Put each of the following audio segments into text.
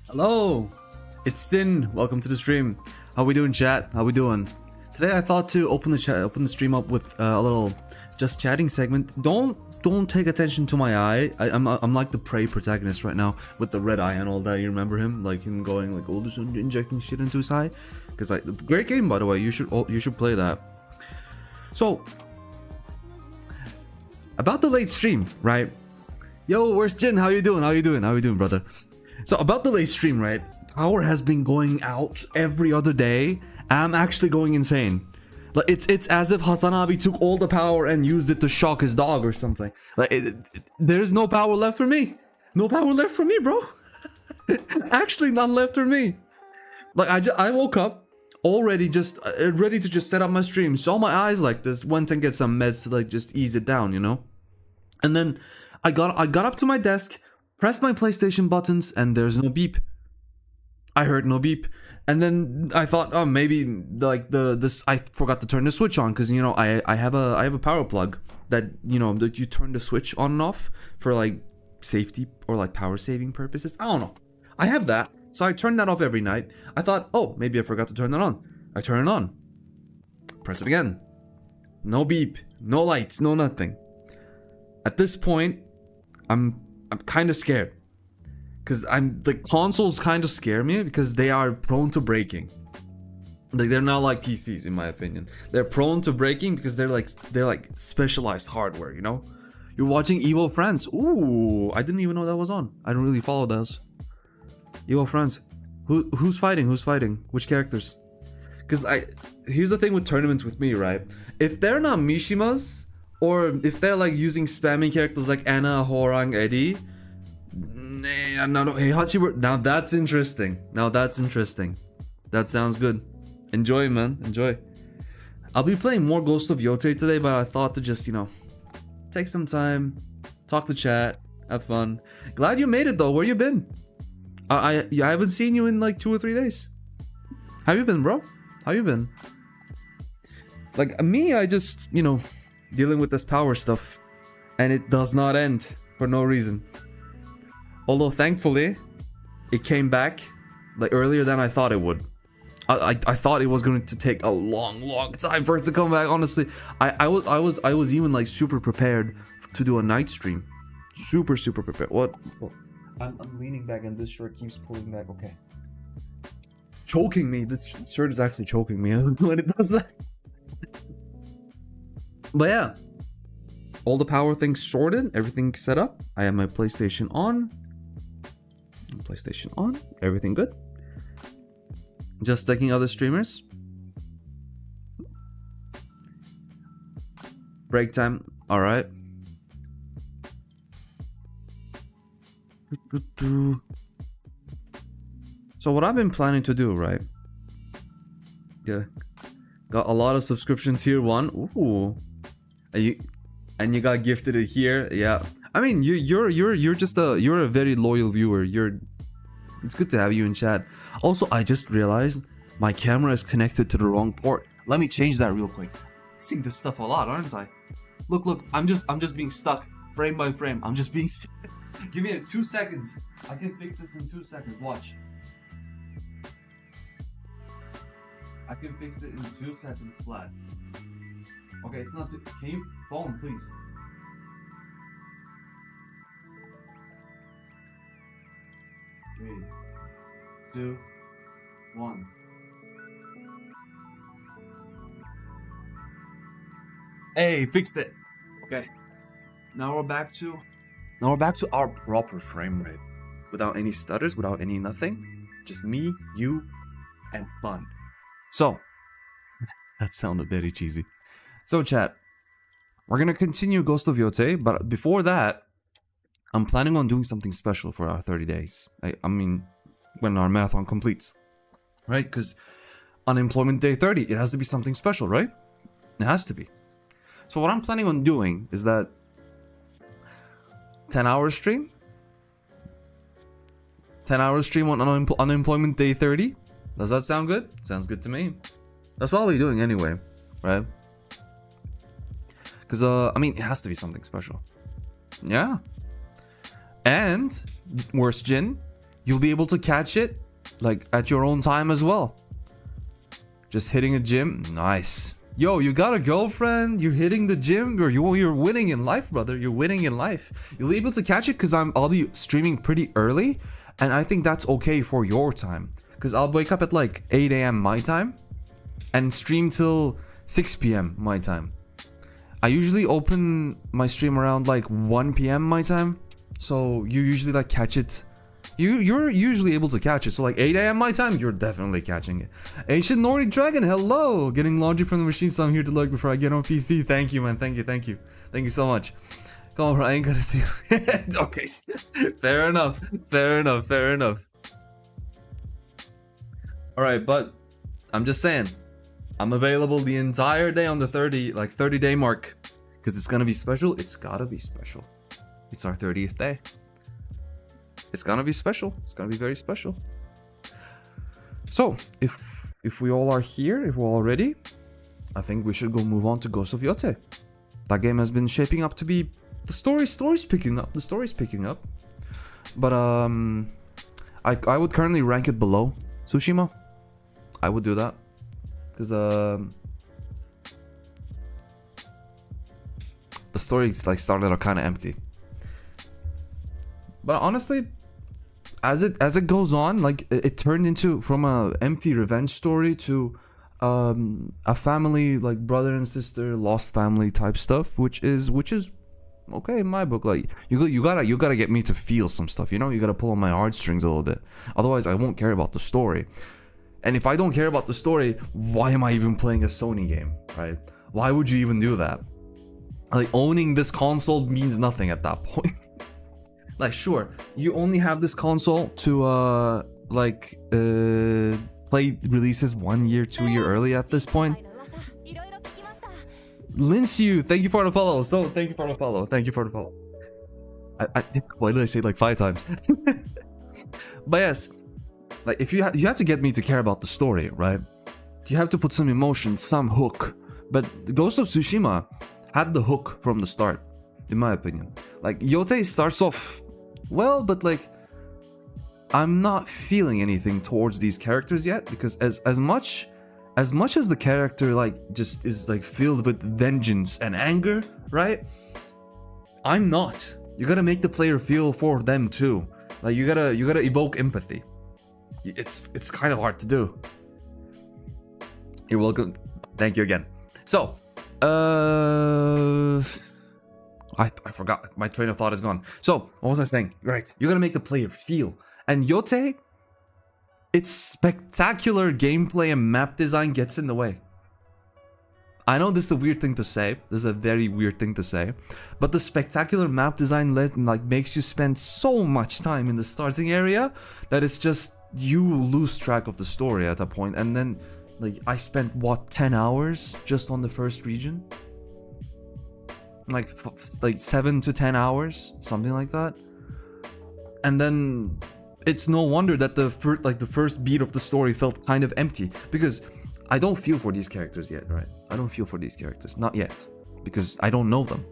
Hello, it's Sin. Welcome to the stream. How we doing, chat? How we doing? Today I thought to open the stream up with a little just chatting segment. Don't take attention to my eye. I'm like the Prey protagonist right now with the red eye and all that. You remember him? Like him going like, oh, just injecting shit into his eye. Because like, great game by the way. You should play that. So about the late stream, right? Yo, where's Jin? How you doing? How you doing, brother? So about the late stream, right? Power has been going out every other day. I'm actually going insane. Like it's as if Hasanabi took all the power and used it to shock his dog or something. Like there's no power left for me. No power left for me, bro. Actually, none left for me. Like I woke up already just ready to just set up my stream. Saw my eyes like this. Went and get some meds to like just ease it down, you know. And then I got up to my desk, pressed my PlayStation buttons, and there's no beep. I heard no beep, and then I thought, oh, maybe like this I forgot to turn the switch on because you know I have a power plug that you know that you turn the switch on and off for like safety or like power saving purposes. I don't know. I have that, so I turn that off every night. I thought, oh, maybe I forgot to turn it on. I turn it on, press it again. No beep, no lights, no nothing. At this point, I'm kind of scared. Because the consoles kind of scare me because they are prone to breaking. Like they're not like PCs in my opinion. They're prone to breaking because they're like specialized hardware, you know? You're watching Evo Friends. Ooh, I didn't even know that was on. I don't really follow those. Evo Friends. Who's fighting? Who's fighting? Which characters? Because here's the thing with tournaments with me, right? If they're not Mishimas, or if they're like using spamming characters like Anna, Horang, Eddie. No, hey, Hachiwara. Now that's interesting. That sounds good. Enjoy, man. Enjoy. I'll be playing more Ghost of Yotei today, but I thought to just, you know, take some time, talk to chat, have fun. Glad you made it though. Where you been? I haven't seen you in like 2 or 3 days. How you been, bro? How you been? Like me, I just, you know, dealing with this power stuff, and it does not end for no reason. Although thankfully, it came back like earlier than I thought it would. I thought it was going to take a long time for it to come back. Honestly, I was even like super prepared to do a night stream, super prepared. What? I'm leaning back and this shirt keeps pulling back. Okay, choking me. This shirt is actually choking me when it does that. But yeah, all the power things sorted, everything set up. I have my PlayStation on. Everything good. Just taking other streamers. Break time. All right. So what I've been planning to do, right? Yeah, got a lot of subscriptions here. One. Ooh. And you got gifted it here. Yeah. I mean, you're a very loyal viewer. It's good to have you in chat. Also, I just realized my camera is connected to the wrong port. Let me change that real quick. I see this stuff a lot, aren't I? Look, I'm just being stuck frame by frame. I'm just being stuck. Give me 2 seconds. I can fix this in 2 seconds. Watch. I can fix it in 2 seconds flat. Okay, it's not too... Can you phone, please? Three, 2, 1. Hey, fixed it. Okay. Now we're back to our proper frame rate. Without any stutters, without any nothing. Just me, you, and fun. So, that sounded very cheesy. So chat, we're gonna continue Ghost of Yotei, but before that, I'm planning on doing something special for our 30 days. I mean, when our marathon completes, right? Because unemployment day 30, it has to be something special, right? It has to be. So what I'm planning on doing is that 10-hour stream? 10-hour stream on unemployment day 30? Does that sound good? Sounds good to me. That's what I'll be doing anyway, right? Because, I mean, it has to be something special. Yeah. And, where's Jin? you'll be able to catch it like at your own time as well. Just hitting a gym. Nice. Yo, you got a girlfriend, you're hitting the gym, you're winning in life, brother. You're winning in life. You'll be able to catch it because I'll be streaming pretty early, and I think that's okay for your time. Because I'll wake up at like 8 a.m. my time and stream till 6 p.m. my time. I usually open my stream around like 1 p.m. my time, so you usually like catch it. You're usually able to catch it. So like 8 a.m. my time, you're definitely catching it. Ancient Nordic Dragon, hello! Getting laundry from the machine, so I'm here to lurk before I get on PC. Thank you, man. Thank you. Thank you so much. Come on, bro. I ain't gonna see you. Okay. Fair enough. Alright, but I'm just saying, I'm available the entire day on the 30 day mark. Because it's gonna be special. It's gotta be special. It's our 30th day. It's gonna be special. It's gonna be very special. So, if we all are here, if we're all ready, I think we should go move on to Ghost of Yotei. That game has been shaping up to be... The story's picking up. The story's picking up. But, I would currently rank it below Tsushima. I would do that. Because, the story like started out kind of empty. But honestly, as it goes on, like it turned into from a empty revenge story to a family, like brother and sister, lost family type stuff, which is okay in my book. Like you gotta get me to feel some stuff, you know. You gotta pull on my heartstrings a little bit. Otherwise, I won't care about the story. And if I don't care about the story, why am I even playing a Sony game, right? Why would you even do that? Like owning this console means nothing at that point. Like, sure, you only have this console to play releases 1 year, 2 year early at this point. Linsyu, thank you for the follow. So, thank you for the follow. Thank you for the follow. Why did I say it like 5 times? But yes, like if you have to get me to care about the story, right? You have to put some emotion, some hook. But Ghost of Tsushima had the hook from the start, in my opinion. Like Yotei starts off well, but like I'm not feeling anything towards these characters yet, because as much as the character like just is like filled with vengeance and anger, right? I'm not. You gotta make the player feel for them too. Like you gotta evoke empathy. It's kind of hard to do. You're welcome. Thank you again. So, I forgot. My train of thought is gone. So, what was I saying? Right. You're gonna make the player feel. And Yotei, its spectacular gameplay and map design gets in the way. I know this is a weird thing to say. This is a very weird thing to say. But the spectacular map design makes you spend so much time in the starting area that it's just... You lose track of the story at that point. And then, like, I spent, what, 10 hours just on the first region? Like 7 to 10 hours, something like that. And then it's no wonder that the first beat of the story felt kind of empty, because I don't feel for these characters yet, right? I don't feel for these characters, not yet, because I don't know them.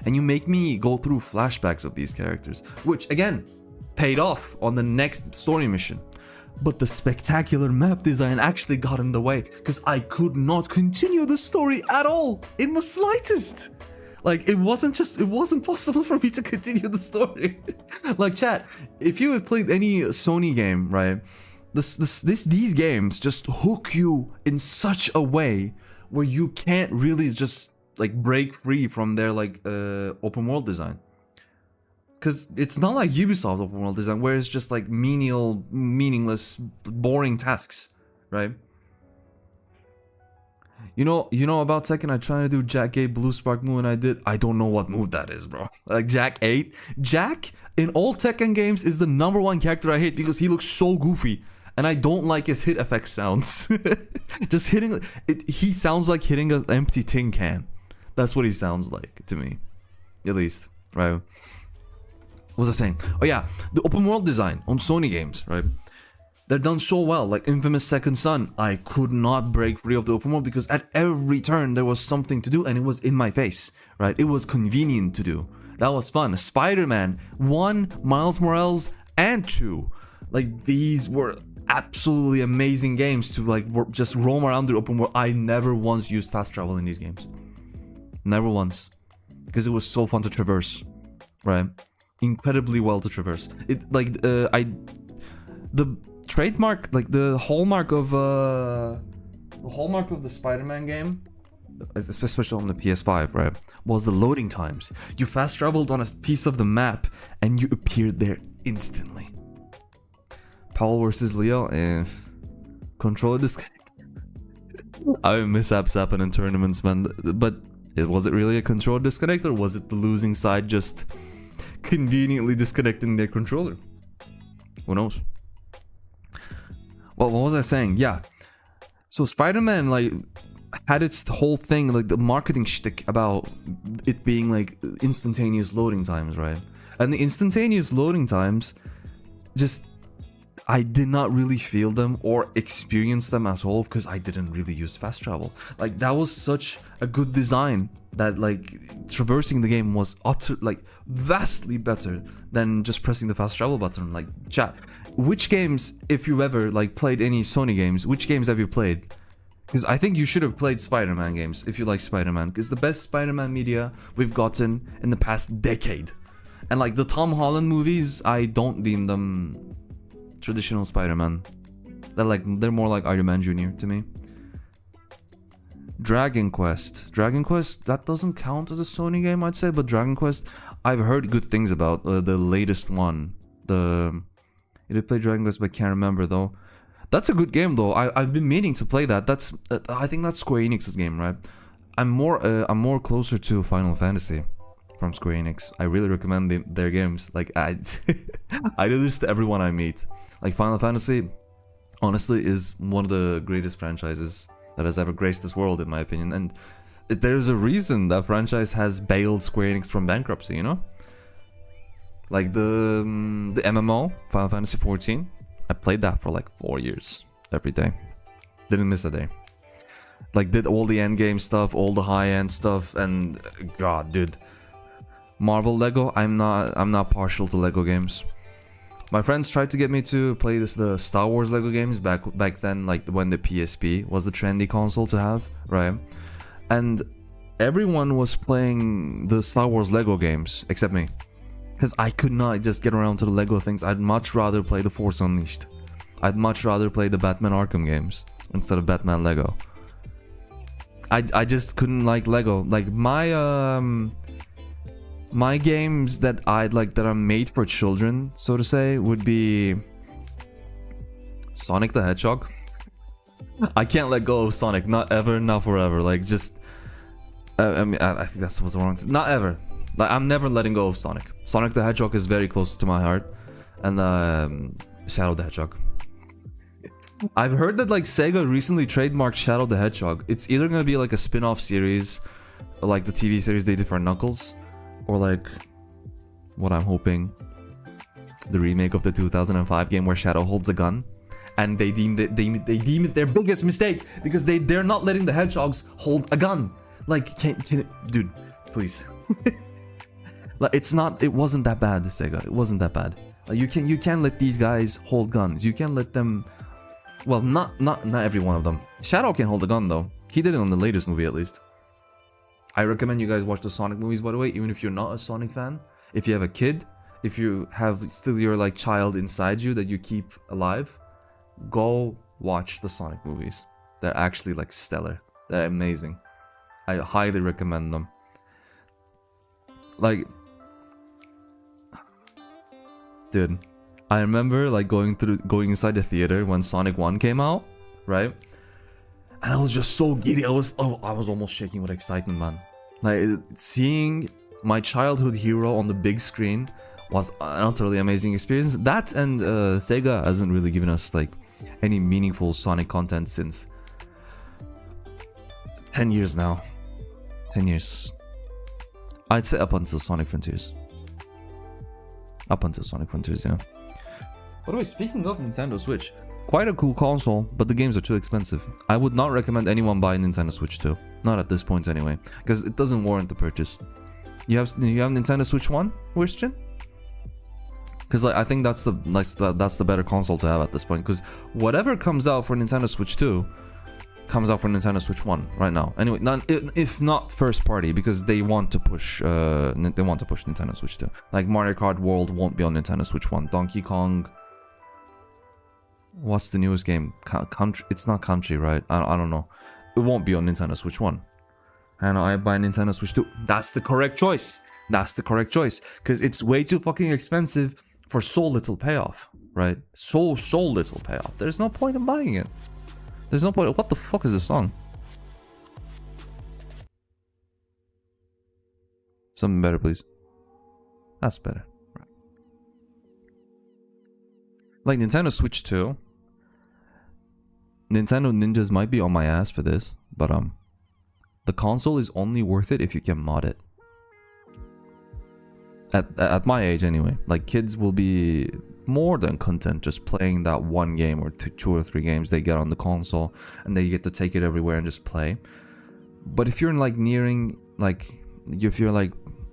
And you make me go through flashbacks of these characters, which again paid off on the next story mission. But the spectacular map design actually got in the way, because I could not continue the story at all, in the slightest. Like, it wasn't possible for me to continue the story. Like, chat, if you have played any Sony game, right, these games just hook you in such a way where you can't really just, like, break free from their, like, open world design. Because it's not like Ubisoft open world design, where it's just like menial, meaningless, boring tasks, right? You know about Tekken, I tried to do Jack 8 Blue Spark move and I don't know what move that is, bro. Like Jack 8? Jack, in all Tekken games, is the #1 character I hate because he looks so goofy. And I don't like his hit effect sounds. Just hitting... he sounds like hitting an empty tin can. That's what he sounds like, to me. At least, right? What was I saying? Oh yeah, the open world design on Sony games, right? They're done so well. Like Infamous Second Son, I could not break free of the open world because at every turn there was something to do and it was in my face, right? It was convenient to do. That was fun. Spider-Man 1, Miles Morales, and 2. Like, these were absolutely amazing games to like just roam around the open world. I never once used fast travel in these games. Never once. Because it was so fun to traverse. Right? Incredibly well to traverse. It like the trademark, like the hallmark of the Spider-Man game, especially on the PS5, right, was the loading times. You fast traveled on a piece of the map and you appeared there instantly. Powell versus Leo, controller disconnect. I mean, mishaps happen in tournaments, man, but was it really a controller disconnect, or was it the losing side just conveniently disconnecting their controller? Who knows? Well, what was I saying? Yeah. So Spider-Man like had its whole thing, like the marketing shtick about it being like instantaneous loading times, right? And the instantaneous loading times, just I did not really feel them or experience them at all because I didn't really use fast travel. Like, that was such a good design that like traversing the game was vastly better than just pressing the fast travel button. Like, chat, which games, if you ever like played any Sony games, which games have you played? Because I think you should have played Spider-Man games if you like Spider-Man, because the best Spider-Man media we've gotten in the past decade. And like the Tom Holland movies, I don't deem them traditional Spider-Man. They're more like Iron Man Jr. to me. Dragon Quest, that doesn't count as a Sony game, I'd say, but Dragon Quest, I've heard good things about the latest one. I did play Dragon Quest, but I can't remember though. That's a good game though. I've been meaning to play that. That's I think that's Square Enix's game, right? I'm more closer to Final Fantasy from Square Enix. I really recommend their games. Like, I do this to everyone I meet. Like, Final Fantasy, honestly, is one of the greatest franchises that has ever graced this world, in my opinion. And there's a reason that franchise has bailed Square Enix from bankruptcy, you know? Like the MMO, Final Fantasy 14, I played that for like 4 years, every day. Didn't miss a day. Like, did all the endgame stuff, all the high-end stuff, and god, dude. Marvel Lego, I'm not partial to Lego games. My friends tried to get me to play the Star Wars Lego games back then, like when the PSP was the trendy console to have, right? And everyone was playing the Star Wars Lego games except me, because I could not just get around to the Lego things. I'd much rather play the Force Unleashed. I'd much rather play the Batman Arkham games instead of Batman Lego. I just couldn't like Lego. Like, my games that are made for children, so to say, would be Sonic the Hedgehog. I can't let go of Sonic, not ever, not forever. Like, just I mean, I think that's what's wrong. Not ever. Like, I'm never letting go of Sonic. Sonic the Hedgehog is very close to my heart, and Shadow the Hedgehog. I've heard that like Sega recently trademarked Shadow the Hedgehog. It's either gonna be like a spin-off series, like the TV series they did for Knuckles, or like what I'm hoping, the remake of the 2005 game where Shadow holds a gun, and they deem it their biggest mistake because they're not letting the hedgehogs hold a gun. Like, can dude, please. Like, it wasn't that bad, Sega. It wasn't that bad. Like, you can let these guys hold guns. You can let them. Well, not every one of them. Shadow can hold a gun though. He did it on the latest movie at least. I recommend you guys watch the Sonic movies, by the way, even if you're not a Sonic fan. If you have a kid, if you have still your like child inside you that you keep alive, go watch the Sonic movies. They're actually like stellar. They're amazing. I highly recommend them. Like, dude, I remember like going inside the theater when Sonic 1 came out, right? And I was just so giddy. I was almost shaking with excitement, man. Like, seeing my childhood hero on the big screen was an utterly amazing experience. That and Sega hasn't really given us like any meaningful Sonic content since 10 years now. 10 years. I'd say up until Sonic Frontiers. Up until Sonic Frontiers, yeah. By the way, speaking of Nintendo Switch, quite a cool console, but the games are too expensive. I would not recommend anyone buy Nintendo Switch 2. Not at this point anyway, because it doesn't warrant the purchase. You have Nintendo Switch 1, Christian? Because like, I think that's the better console to have at this point. Because whatever comes out for Nintendo Switch 2 comes out for Nintendo Switch 1 right now. Anyway, if not first party, because they want to push Nintendo Switch 2. Like Mario Kart World won't be on Nintendo Switch 1. Donkey Kong. What's the newest game? Country. It's not Country, right? I don't know. It won't be on Nintendo Switch 1. And I buy Nintendo Switch 2. That's the correct choice. That's the correct choice. Because it's way too fucking expensive for so little payoff, right? So little payoff. There's no point in buying it. There's no point. What the fuck is this song? Something better, please. That's better. Right. Like Nintendo Switch 2. Nintendo Ninjas might be on my ass for this, but the console is only worth it if you can mod it. At my age anyway, like kids will be more than content just playing that one game or two or three games they get on the console, and they get to take it everywhere and just play. But if you're like nearing like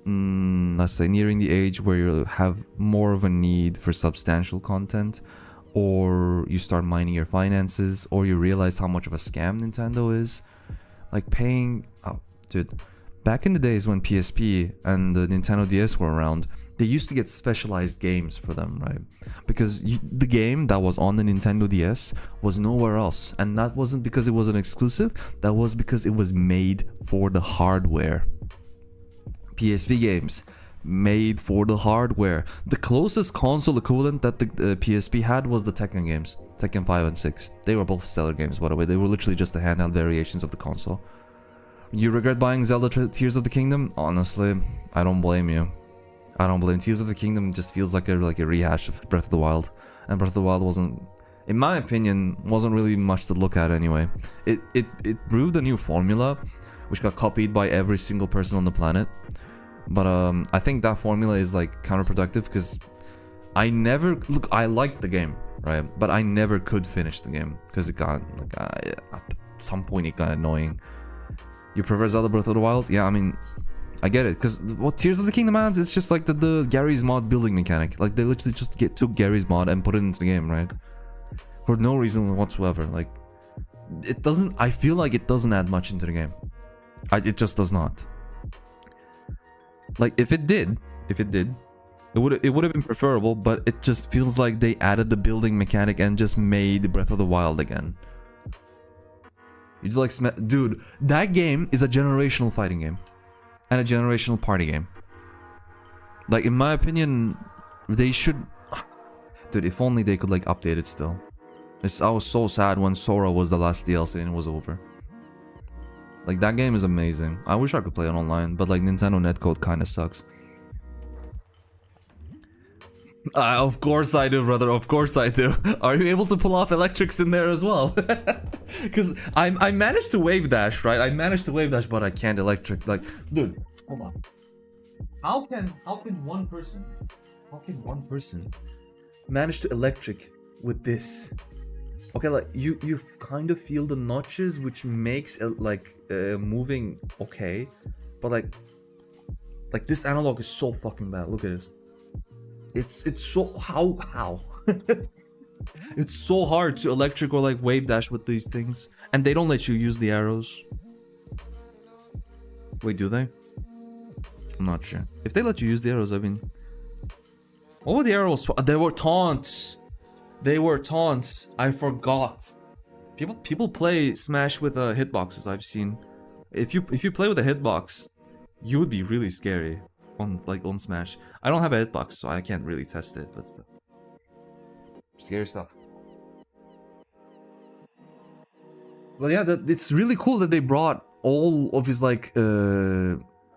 let's say nearing the age where you have more of a need for substantial content, or you start mining your finances, or you realize how much of a scam Nintendo is, like paying, oh dude, back in the days when PSP and the Nintendo DS were around, they used to get specialized games for them, right? Because the game that was on the Nintendo DS was nowhere else. And that wasn't because it was an exclusive, that was because it was made for the hardware. PSP games, made for the hardware. The closest console equivalent that the PSP had was the Tekken games. Tekken 5 and 6. They were both stellar games, by the way. They were literally just the handheld variations of the console. You regret buying Zelda Tears of the Kingdom? Honestly, I don't blame you. I don't blame. Tears of the Kingdom just feels like a rehash of Breath of the Wild, and Breath of the Wild wasn't, in my opinion, wasn't really much to look at anyway. It proved a new formula, which got copied by every single person on the planet. But I think that formula is like counterproductive, because I liked the game, right? But I never could finish the game because it got like at some point it got annoying. You prefer Zelda Breath of the Wild? Yeah, I mean, I get it, because what Tears of the Kingdom adds, it's just like the Gary's Mod building mechanic. Like, they literally just took Gary's Mod and put it into the game, right? For no reason whatsoever. Like, it doesn't, I feel like it doesn't add much into the game. It just does not. Like, if it did, it would have been preferable, but it just feels like they added the building mechanic and just made Breath of the Wild again. You'd like, dude, that game is a generational fighting game and a generational party game. Like, in my opinion, they should, dude, if only they could like update it still. I was so sad when Sora was the last DLC and it was over. Like, that game is amazing. I wish I could play it online, but like Nintendo netcode kind of sucks. Of course I do, brother. Of course I do. Are you able to pull off electrics in there as well? Because I managed to wave dash, right? I managed to wave dash, but I can't electric. Like, dude, hold on. How can one person manage to electric with this? Okay, like you kind of feel the notches, which makes it like moving okay, but like this analog is so fucking bad. Look at this. It's so how it's so hard to electric or like wave dash with these things, and they don't let you use the arrows. Wait, do they? I'm not sure. If they let you use the arrows, I mean, what were the arrows for? They were taunts. They were taunts. I forgot. People play Smash with hitboxes. I've seen. If you play with a hitbox, you would be really scary on Smash. I don't have a hitbox, so I can't really test it. But still, scary stuff. Well, yeah, it's really cool that they brought all of his like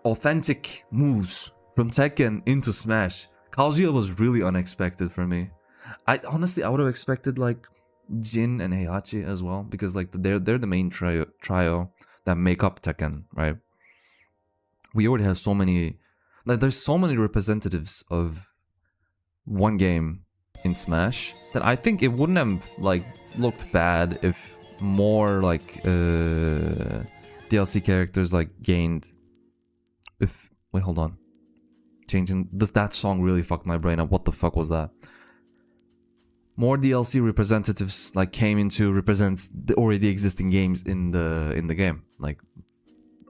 authentic moves from Tekken into Smash. Kazuya was really unexpected for me. I honestly would have expected like Jin and Heihachi as well, because like they're the main trio that make up Tekken, right? We already have so many, like there's so many representatives of one game in Smash that I think it wouldn't have like looked bad if more like DLC characters like gained. Wait, hold on. Changing that song really fucked my brain up. What the fuck was that? More DLC representatives like came in to represent the already existing games in the game. Like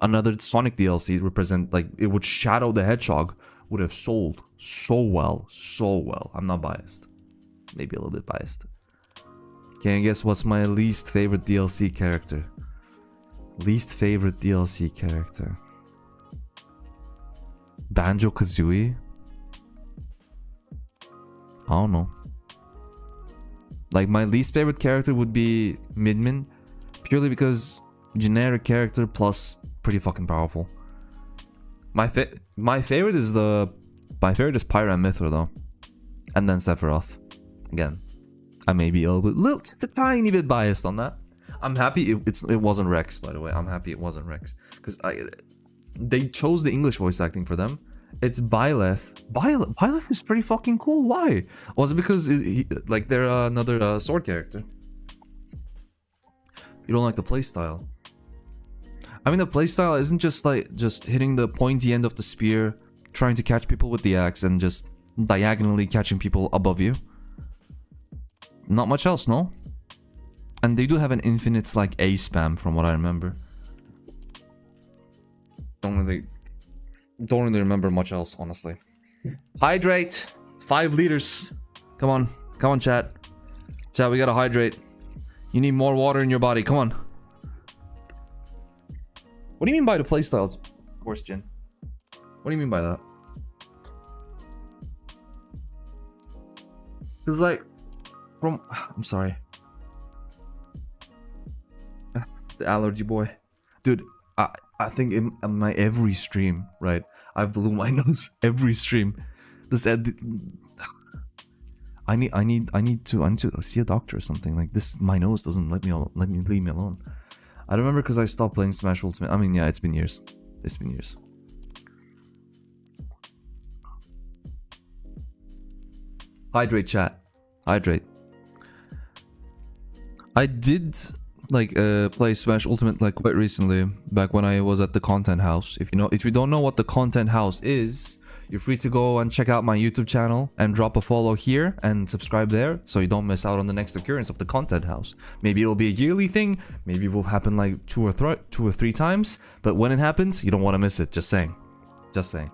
another Sonic DLC represent, like, it would Shadow the Hedgehog would have sold so well, so well. I'm not biased. Maybe a little bit biased. Can you guess what's my least favorite DLC character? Least favorite DLC character. Banjo-Kazooie? I don't know. Like, my least favorite character would be Midmin, purely because generic character plus pretty fucking powerful. My favorite is Pyra and Mythra though, and then Sephiroth. Again, I may be a just a tiny bit biased on that. I'm happy it wasn't Rex, by the way. I'm happy it wasn't Rex because they chose the English voice acting for them. It's Byleth. Byleth is pretty fucking cool. Why? Was it because like they're another sword character? You don't like the playstyle? I mean, the playstyle isn't just like just hitting the pointy end of the spear, trying to catch people with the axe, and just diagonally catching people above you. Not much else, no? And they do have an infinite like A spam from what I remember. Don't really remember much else, honestly. Hydrate! 5 liters. Come on, chat. Chat, we gotta hydrate. You need more water in your body. Come on. What do you mean by the playstyle, Worst Jin? What do you mean by that? It's like I'm sorry. The allergy boy, dude. I think in my every stream, right? I blew my nose every stream. This I need to see a doctor or something. Like this, my nose doesn't leave me alone. I remember because I stopped playing Smash Ultimate. I mean, yeah, it's been years. It's been years. Hydrate, chat. Hydrate. I did like play Smash Ultimate like quite recently, back when I was at the Content House. If you don't know what the Content House is, you're free to go and check out my YouTube channel and drop a follow here and subscribe there so you don't miss out on the next occurrence of the Content House. Maybe it'll be a yearly thing, maybe it will happen like two or three times, but when it happens, you don't want to miss it. Just saying. Just saying.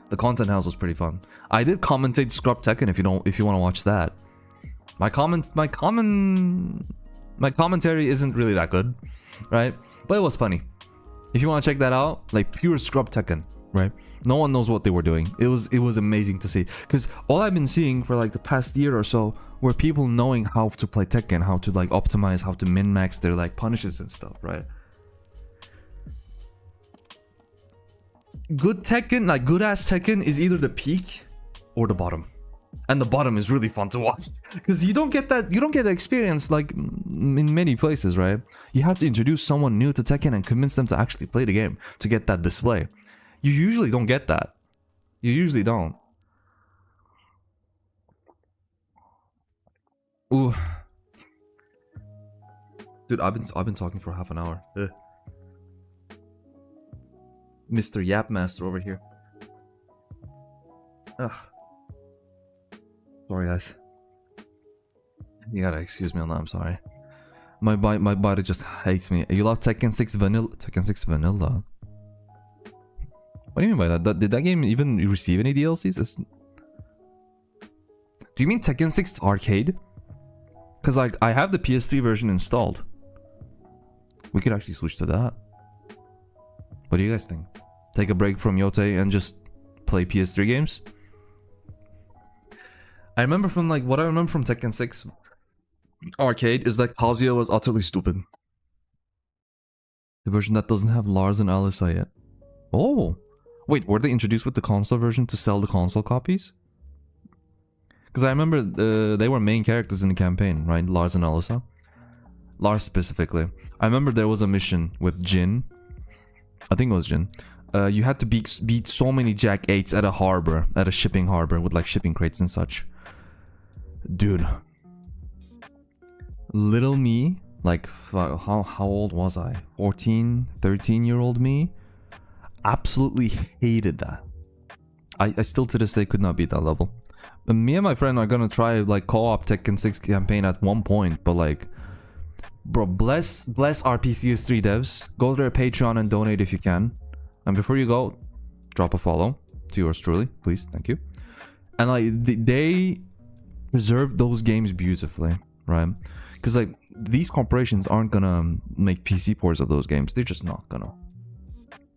The Content House was pretty fun. I did commentate Scrub Tekken if you want to watch that. My commentary isn't really that good, right? But it was funny. If you want to check that out, like pure Scrub Tekken, right? No one knows what they were doing. It was amazing to see, because all I've been seeing for like the past year or so were people knowing how to play Tekken, how to like optimize, how to min-max their like punishes and stuff, right? Good Tekken, like good ass Tekken, is either the peak or the bottom. And the bottom is really fun to watch because you don't get that experience like in many places, right? You have to introduce someone new to Tekken and convince them to actually play the game to get that display. You usually don't get that. You usually don't. Ooh, dude, I've been talking for half an hour. Ugh. Mr. Yap Master over here. Ugh. Sorry, guys. You gotta excuse me on that. I'm sorry. My body just hates me. You love Tekken 6 Vanilla? Tekken 6 Vanilla. What do you mean by that? Did that game even receive any DLCs? Do you mean Tekken 6 Arcade? Because like I have the PS3 version installed. We could actually switch to that. What do you guys think? Take a break from Yote and just play PS3 games? I remember from like what I remember from Tekken 6 Arcade is that Kazuya was utterly stupid. The version that doesn't have Lars and Alisa yet. Oh, wait, were they introduced with the console version to sell the console copies? Because I remember they were main characters in the campaign, right? Lars and Alisa. Lars specifically. I remember there was a mission with Jin. I think it was Jin. You had to beat so many Jack 8s at a harbor, at a shipping harbor with like shipping crates and such. Dude, little me, like how old was I? 14, 13-year-old me, absolutely hated that. I still to this day could not beat that level. Me and my friend are gonna try like co-op Tekken 6 campaign at one point, but like, bro, bless RPCS3 devs. Go to their Patreon and donate if you can. And before you go, drop a follow to yours truly, please. Thank you. And like they preserve those games beautifully, right? Because like these corporations aren't gonna make PC ports of those games. They're just not gonna.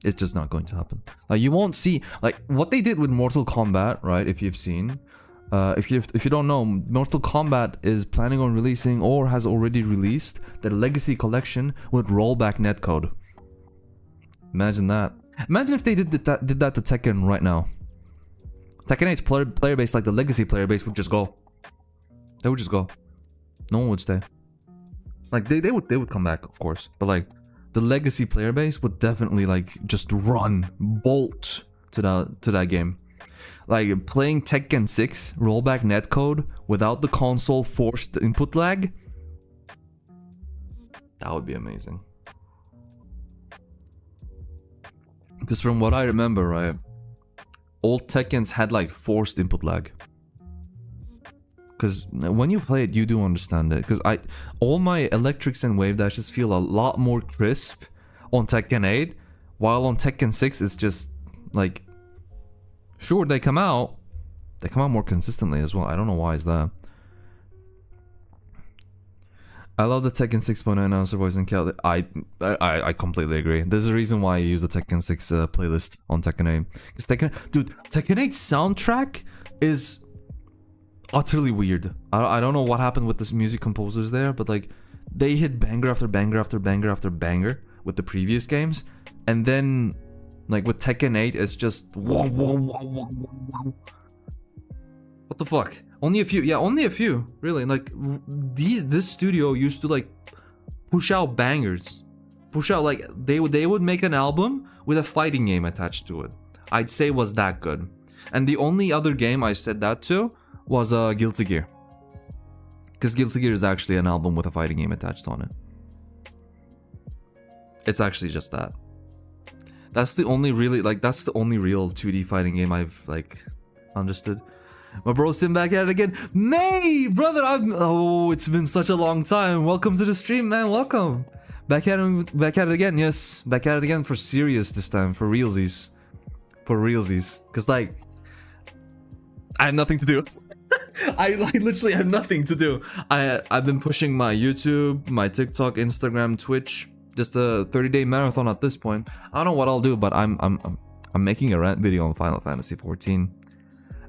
It's just not going to happen. Like you won't see like what they did with Mortal Kombat, right? If you've seen, if you don't know, Mortal Kombat is planning on releasing or has already released the Legacy Collection with rollback netcode. Imagine that. Imagine if they did that to Tekken right now. Tekken 8's player base, like the Legacy player base, would just go. They would just go. No one would stay. Like they would come back, of course, but like the Legacy player base would definitely like just run bolt to that game. Like playing Tekken 6 rollback netcode without the console forced input lag. That would be amazing. Because from what I remember, right, old Tekkens had like forced input lag. Because when you play it, you do understand it. Because all my electrics and wave dashes feel a lot more crisp on Tekken 8, while on Tekken 6 it's just like, sure, they come out more consistently as well. I don't know why is that. I love the Tekken 6.0 announcer voice and Cal. I completely agree. There's a reason why I use the Tekken 6 playlist on Tekken 8. Because Tekken 8 soundtrack is utterly weird. I don't know what happened with the music composers there, but like they hit banger after banger after banger after banger with the previous games, and then like with Tekken 8 it's just whoa, whoa, whoa, whoa, whoa. What the fuck? Only a few, yeah, only a few, really. Like this studio used to like push out bangers, push out like they would make an album with a fighting game attached to it. I'd say was that good. And the only other game I said that to was Guilty Gear, because Guilty Gear is actually an album with a fighting game attached on it. It's actually just that. That's the only really that's the only real 2D fighting game I've like understood. My bro Sim back at it again. May, brother, oh, it's been such a long time. Welcome to the stream, man. Welcome. Back at it again. Yes, back at it again for serious this time, for realsies. For realsies. Cause like I have nothing to do. I literally have nothing to do. I've been pushing my YouTube, my TikTok, Instagram, Twitch, just a 30-day marathon at this point. I don't know what I'll do, but I'm making a rant video on Final Fantasy 14.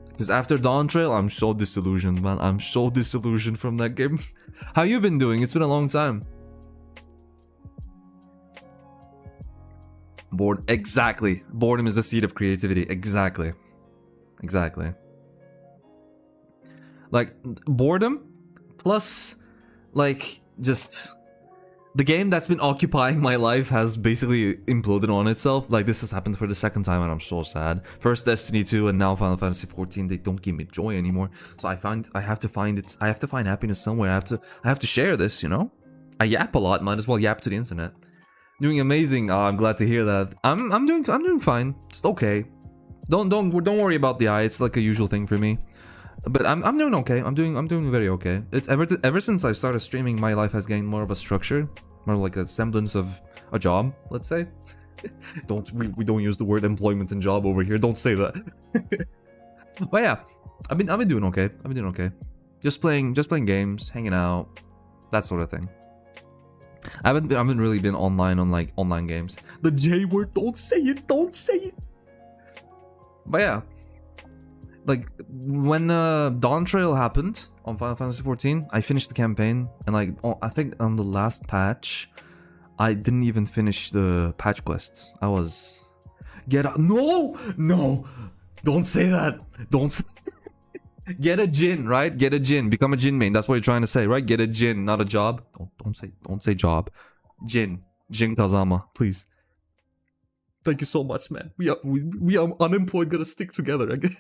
Because after Dawntrail, I'm so disillusioned, man. I'm so disillusioned from that game. How you been doing? It's been a long time. Exactly. Boredom is the seed of creativity. Exactly. Exactly. Like, boredom plus, like, just the game that's been occupying my life has basically imploded on itself. Like, this has happened for the second time and I'm so sad. First Destiny 2 and now Final Fantasy 14, they don't give me joy anymore. So I have to find happiness somewhere. I have to share this, you know? I yap a lot, might as well yap to the internet. Doing amazing. Oh, I'm glad to hear that. I'm doing fine. Just okay. Don't worry about the eye. It's like a usual thing for me. But I'm doing okay. I'm doing very okay. It's ever since I started streaming, my life has gained more of a structure, more like a semblance of a job, let's say. We don't use the word employment and job over here. Don't say that. But yeah, I've been doing okay. I've been doing okay. Just playing games, hanging out, that sort of thing. I haven't really been online on like online games. The J word, don't say it, don't say it. But yeah. Like, when Dawntrail happened on Final Fantasy 14, I finished the campaign, and like, I think on the last patch, I didn't even finish the patch quests. I was... No! Don't say that! Get a Jin, right? Get a Jin. Become a Jin main. That's what you're trying to say, right? Get a Jin, not a job. Don't say job. Jin. Jin Kazama, please. Thank you so much, man. We are unemployed, gonna stick together again.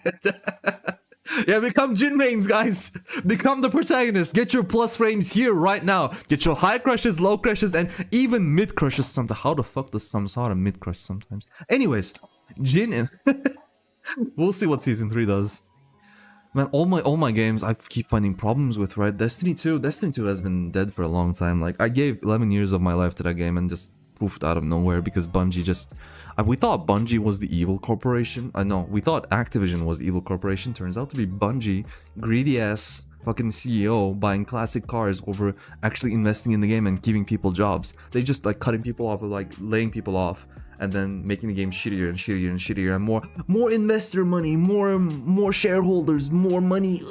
Yeah, become Jin mains, guys. Become the protagonist. Get your plus frames here right now. Get your high crushes, low crushes, and even mid crushes sometimes. How the fuck does Samsara mid crush sometimes? Anyways, Jin We'll see what season 3 does. Man, all my games I keep finding problems with, right? Destiny 2 has been dead for a long time. Like, I gave 11 years of my life to that game and just poofed out of nowhere because Bungie just... we thought Bungie was the evil corporation. No, we thought Activision was the evil corporation. Turns out to be Bungie, greedy ass fucking CEO buying classic cars over actually investing in the game and giving people jobs. They just like cutting people off or like laying people off and then making the game shittier and shittier and shittier and more investor money, more shareholders, more money.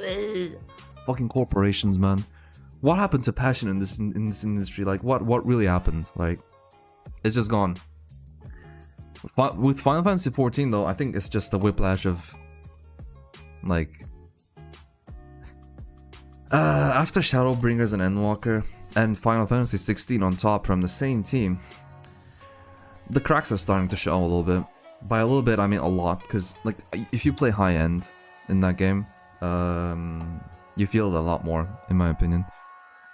Fucking corporations, man. What happened to passion in this industry? Like what really happened? Like, it's just gone. With Final Fantasy XIV though, I think it's just a whiplash of like after Shadowbringers and Endwalker and Final Fantasy XVI on top from the same team, the cracks are starting to show a little bit. By a little bit, I mean a lot, because like if you play high end in that game, you feel it a lot more, in my opinion.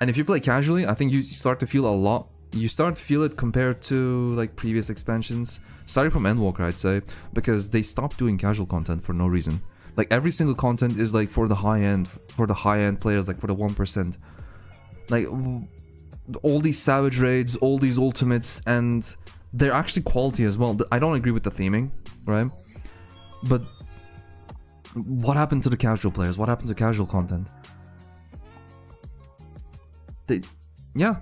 And if you play casually, I think you start to feel a lot. You start to feel it compared to like previous expansions, starting from Endwalker, I'd say, because they stopped doing casual content for no reason. Like every single content is like for the high end players, like for the 1%. Like all these savage raids, all these ultimates, and they're actually quality as well. I don't agree with the theming, right? But what happened to the casual players? What happened to casual content? Yeah.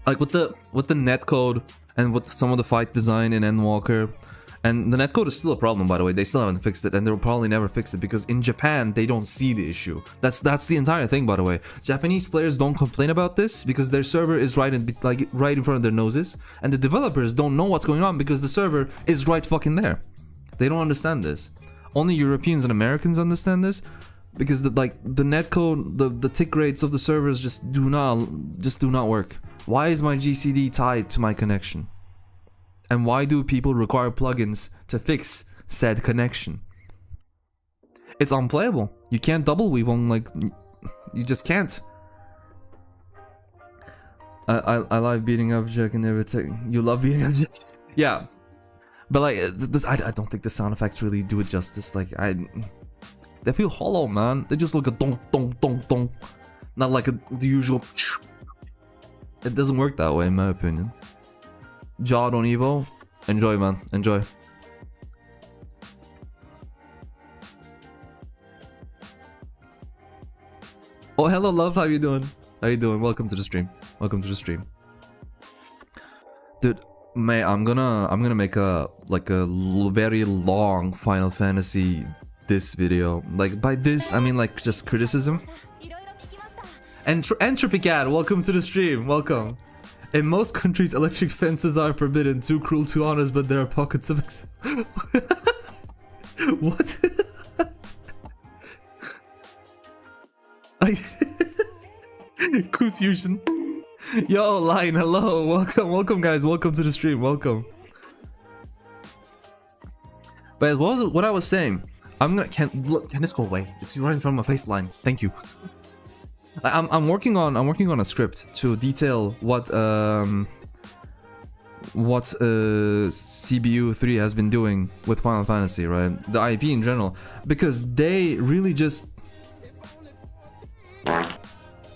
Like with the netcode and with some of the fight design in Endwalker, and the netcode is still a problem, by the way. They still haven't fixed it, and they'll probably never fix it because in Japan they don't see the issue. That's the entire thing, by the way. Japanese players don't complain about this because their server is right in front of their noses, and the developers don't know what's going on because the server is right fucking there. They don't understand this. Only Europeans and Americans understand this because the netcode, the tick rates of the servers just do not work. Why is my GCD tied to my connection? And why do people require plugins to fix said connection? It's unplayable. You can't double weave on, like, you just can't. I like beating up Jack and everything. You love beating up Jack? Yeah. But like, I don't think the sound effects really do it justice. Like, they feel hollow, man. They just look a dong dong dong dong. Not like the usual. It doesn't work that way, in my opinion. Jawed on Evo. Enjoy, man. Enjoy. Oh, hello, love. How you doing? How you doing? Welcome to the stream. Welcome to the stream. Dude, mate, I'm gonna make a very long Final Fantasy this video. Like, by this, I mean like just criticism. Entropy Cat, welcome to the stream. Welcome. In most countries, electric fences are forbidden. Too cruel to honors, but there are pockets of what? Confusion. Yo, Line, hello. Welcome, guys. Welcome to the stream. Welcome. But what I was saying, can this go away? It's right in front of my face, Line. Thank you. I'm working on a script to detail what CBU 3 has been doing with Final Fantasy, right? The IP in general, because they really just...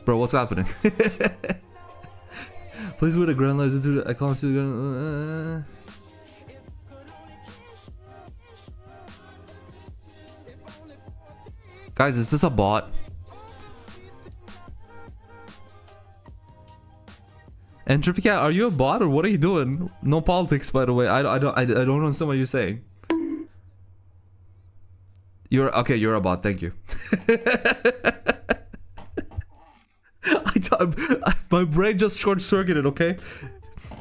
Bro, what's happening? Please put a grand laser to the... I can't see the grand... Guys, is this a bot? Entropy Cat, are you a bot or what are you doing? No politics, by the way. I don't understand what you're saying. You're a bot. Thank you. My brain just short-circuited. Okay,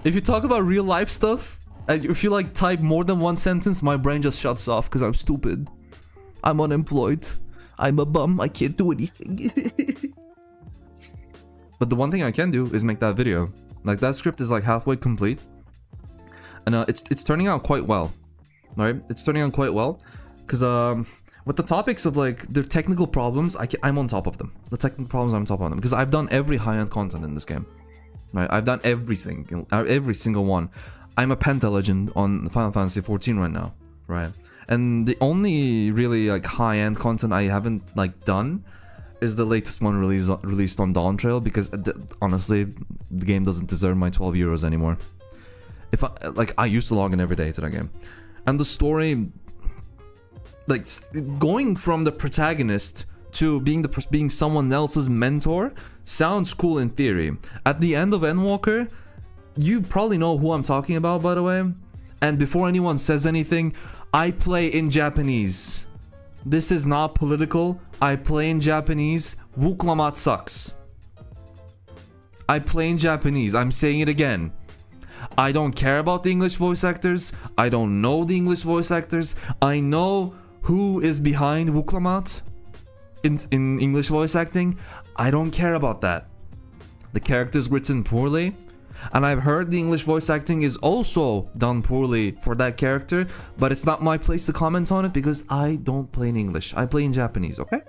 if you talk about real life stuff and if you like type more than one sentence, my brain just shuts off because I'm stupid. I'm unemployed. I'm a bum. I can't do anything. But the one thing I can do is make that video. Like, that script is like halfway complete, and it's turning out quite well. Right? It's turning out quite well because with the topics of like their technical problems, I'm on top of them. The technical problems, I'm on top of them because I've done every high-end content in this game. Right? I've done every single one. I'm a Penta legend on Final Fantasy 14 right now, right? And the only really like high-end content I haven't like done is the latest one released on Dawn Trail, because honestly, the game doesn't deserve my 12 euros anymore. If I used to log in every day to that game, and the story, like going from the protagonist to being someone else's mentor, sounds cool in theory. At the end of Endwalker, you probably know who I'm talking about, by the way. And before anyone says anything, I play in Japanese. This is not political. I play in Japanese. Wooklamat sucks. I play in Japanese. I'm saying it again. I don't care about the English voice actors. I don't know the English voice actors. I know who is behind Wooklamat in English voice acting. I don't care about that. The character's written poorly. And I've heard the English voice acting is also done poorly for that character, but it's not my place to comment on it because I don't play in English. I play in Japanese, okay?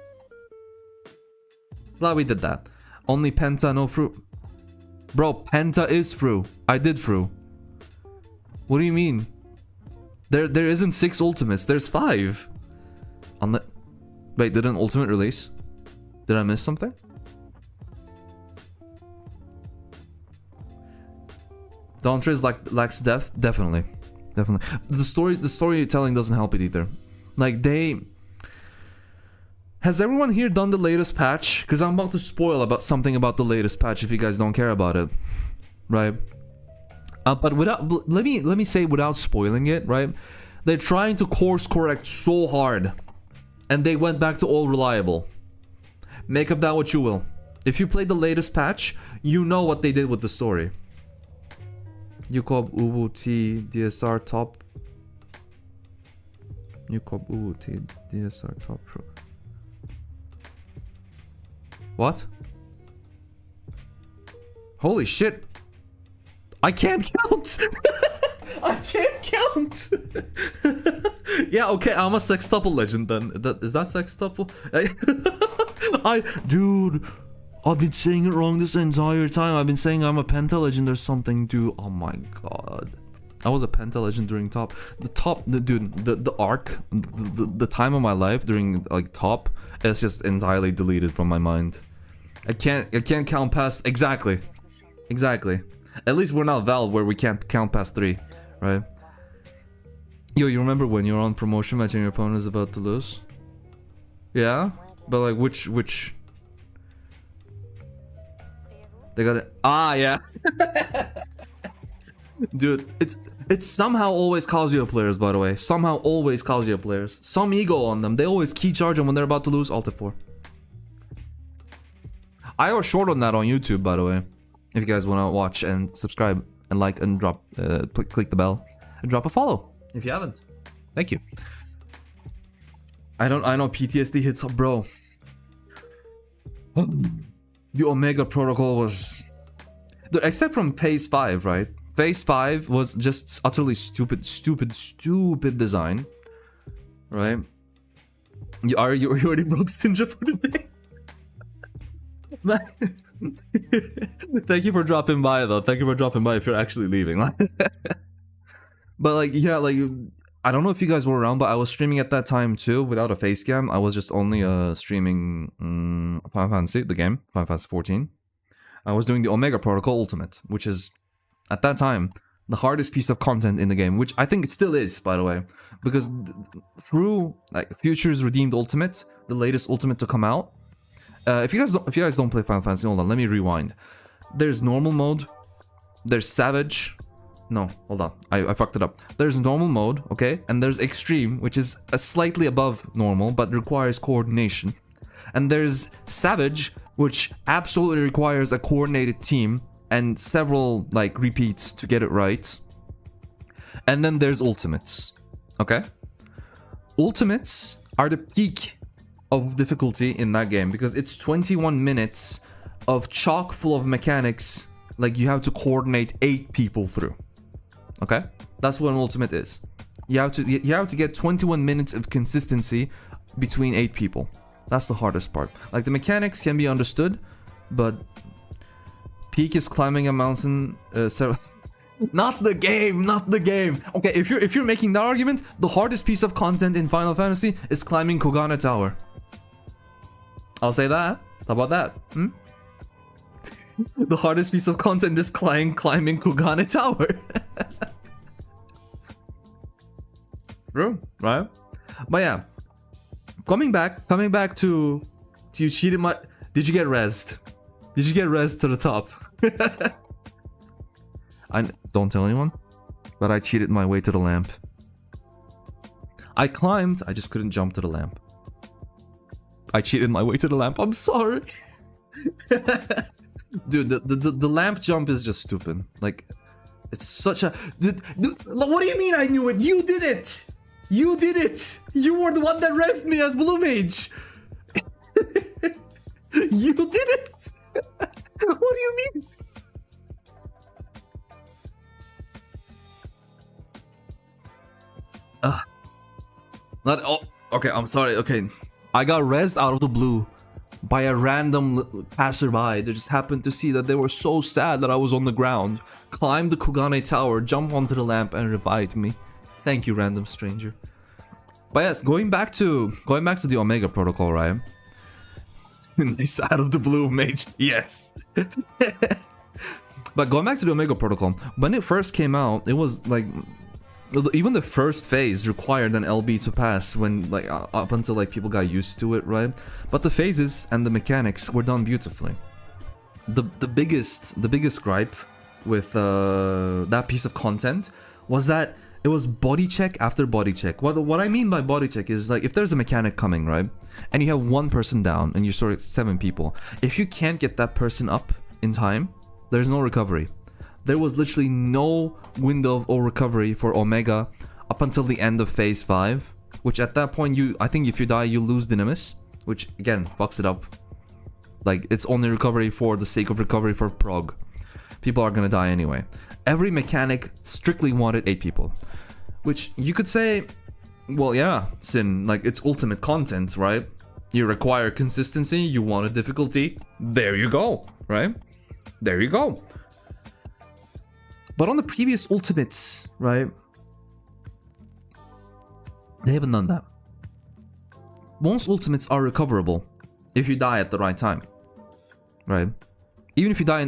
Glad we did that. Only Penta, no fruit. Bro, Penta is fruit. I did fruit. What do you mean? There isn't 6 ultimates. There's 5. Wait, did an ultimate release? Did I miss something? Dawn Trail lacks depth, definitely. The storytelling doesn't help it either. Like has everyone here done the latest patch? Because I'm about to spoil something about the latest patch if you guys don't care about it, right? But let me say without spoiling it, right? They're trying to course correct so hard, and they went back to all reliable. Make of that what you will. If you played the latest patch, you know what they did with the story. Yukob Uwu T DSR top. Yukob Uwu T DSR top. What? Holy shit! I can't count. I can't count. Yeah, okay, I'm a sextuple legend then. Is that sextuple? Dude. I've been saying it wrong this entire time. I've been saying I'm a Penta legend or something, dude. Oh my god. I was a Penta legend during top. The arc, the time of my life during like top, it's just entirely deleted from my mind. I can't count past exactly. At least we're not Valve where we can't count past 3, right? Yo, you remember when you were on promotion match and your opponent is about to lose? Yeah? But like which they got it. Ah, yeah. Dude, it's somehow always Kazuya players, by the way. Somehow always Kazuya players. Some ego on them. They always key charge them when they're about to lose. Alt F4. I was short on that on YouTube, by the way. If you guys want to watch and subscribe and like and drop, click the bell and drop a follow if you haven't. Thank you. I know PTSD hits up, bro. The Omega Protocol was... Except from Phase 5, right? Phase 5 was just utterly stupid design. Right? You already broke Sinja for today? Thank you for dropping by, though. Thank you for dropping by if you're actually leaving. But, like, yeah, like... I don't know if you guys were around, but I was streaming at that time too, without a face cam. I was just only streaming Final Fantasy, the game, Final Fantasy 14. I was doing the Omega Protocol Ultimate, which is, at that time, the hardest piece of content in the game, which I think it still is, by the way. Because through like Future's Redeemed Ultimate, the latest Ultimate to come out, if you guys don't play Final Fantasy, hold on, let me rewind. There's normal mode, there's Savage. No, hold on. I fucked it up. There's normal mode, okay? And there's extreme, which is a slightly above normal, but requires coordination. And there's savage, which absolutely requires a coordinated team and several, like, repeats to get it right. And then there's ultimates, okay? Ultimates are the peak of difficulty in that game because it's 21 minutes of chock full of mechanics, like you have to coordinate 8 people through. Okay, that's what an ultimate is. You have to get 21 minutes of consistency between 8 people. That's the hardest part. Like the mechanics can be understood, but peak is climbing a mountain. Not the game, not the game. Okay, if you're making that argument, the hardest piece of content in Final Fantasy is climbing Kugane Tower. I'll say that. How about that? Hmm? The hardest piece of content is climbing Kugane Tower. True, right? But yeah, coming back to you cheated my. Did you get rezzed? Did you get rezzed to the top? I don't tell anyone, but I cheated my way to the lamp. I climbed, I just couldn't jump to the lamp. I cheated my way to the lamp. I'm sorry. Dude, the lamp jump is just stupid. Like, it's such a... Dude, what do you mean I knew it? You did it! You did it! You were the one that rezzed me as Blue Mage! You did it! What do you mean? Not... Oh, okay, I'm sorry. Okay, I got rezzed out of the blue by a random passerby that just happened to see that they were so sad that I was on the ground, climbed the Kugane Tower, jumped onto the lamp, and revived me. Thank you, random stranger. But yes, going back to the Omega Protocol, right? Nice out of the blue mage, yes. But going back to the Omega Protocol, when it first came out, it was like even the first phase required an LB to pass when like up until like people got used to it, right? But the phases and the mechanics were done beautifully. The biggest gripe with that piece of content was that it was body check after body check. What I mean by body check is like if there's a mechanic coming, right? And you have one person down and you sort of 7 people. If you can't get that person up in time, there's no recovery. There was literally no window of recovery for Omega up until the end of phase 5, which at that point I think if you die you lose Dynamis, which again fucks it up. Like it's only recovery for the sake of recovery for prog. People are gonna die anyway. Every mechanic strictly wanted 8 people, which you could say, well yeah, Sin, like it's ultimate content, right? You require consistency, you want a difficulty, there you go, right? There you go. But on the previous ultimates, right, they haven't done that. Most ultimates are recoverable if you die at the right time, right? Even if you die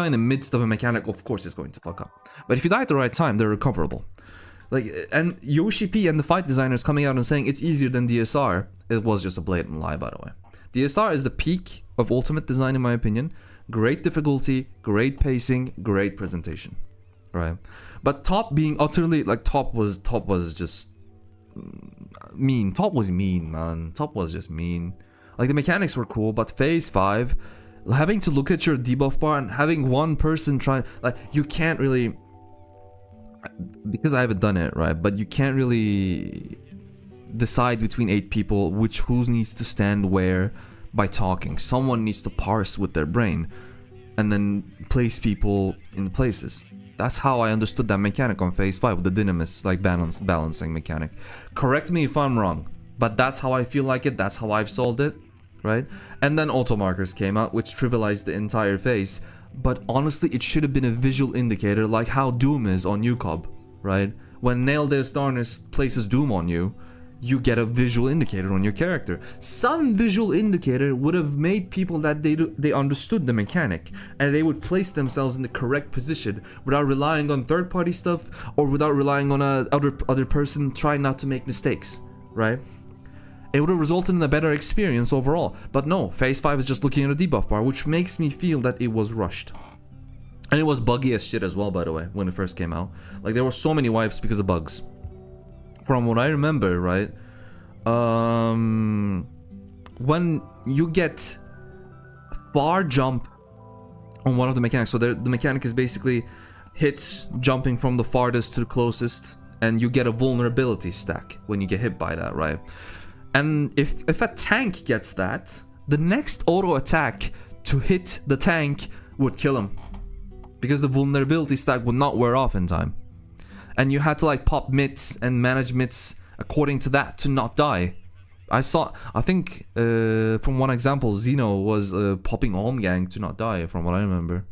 in the midst of a mechanic, of course it's going to fuck up. But if you die at the right time, they're recoverable. Like, and Yoshi P and the fight designers coming out and saying it's easier than DSR, it was just a blatant lie, by the way. DSR is the peak of ultimate design in my opinion. Great difficulty, great pacing, great presentation. Right, but top being utterly like top was just mean. Top was mean, man. Top was just mean. Like the mechanics were cool, but phase 5, having to look at your debuff bar and having one person try, like you can't really, because I haven't done it, right? But you can't really decide between 8 people who needs to stand where by talking. Someone needs to parse with their brain and then place people in places. That's how I understood that mechanic on phase 5 with the Dynamis, like balancing mechanic. Correct me if I'm wrong, but that's how I feel like it, that's how I've solved it, right? And then auto markers came out, which trivialized the entire phase. But honestly, it should have been a visual indicator like how Doom is on UCOB, right? When Nail Deus Darkness places Doom on you, you get a visual indicator on your character. Some visual indicator would have made people that they understood the mechanic and they would place themselves in the correct position without relying on third-party stuff or without relying on other person trying not to make mistakes, right? It would have resulted in a better experience overall. But no, phase 5 is just looking at a debuff bar, which makes me feel that it was rushed. And it was buggy as shit as well, by the way, when it first came out. Like there were so many wipes because of bugs. From what I remember, right, when you get far jump on one of the mechanics, so the mechanic is basically hits jumping from the farthest to the closest, and you get a vulnerability stack when you get hit by that, right? And if a tank gets that, the next auto attack to hit the tank would kill him, because the vulnerability stack would not wear off in time. And you had to like pop mitts and manage mitts according to that to not die. I think from one example, Xeno was popping Gang to not die, from what I remember.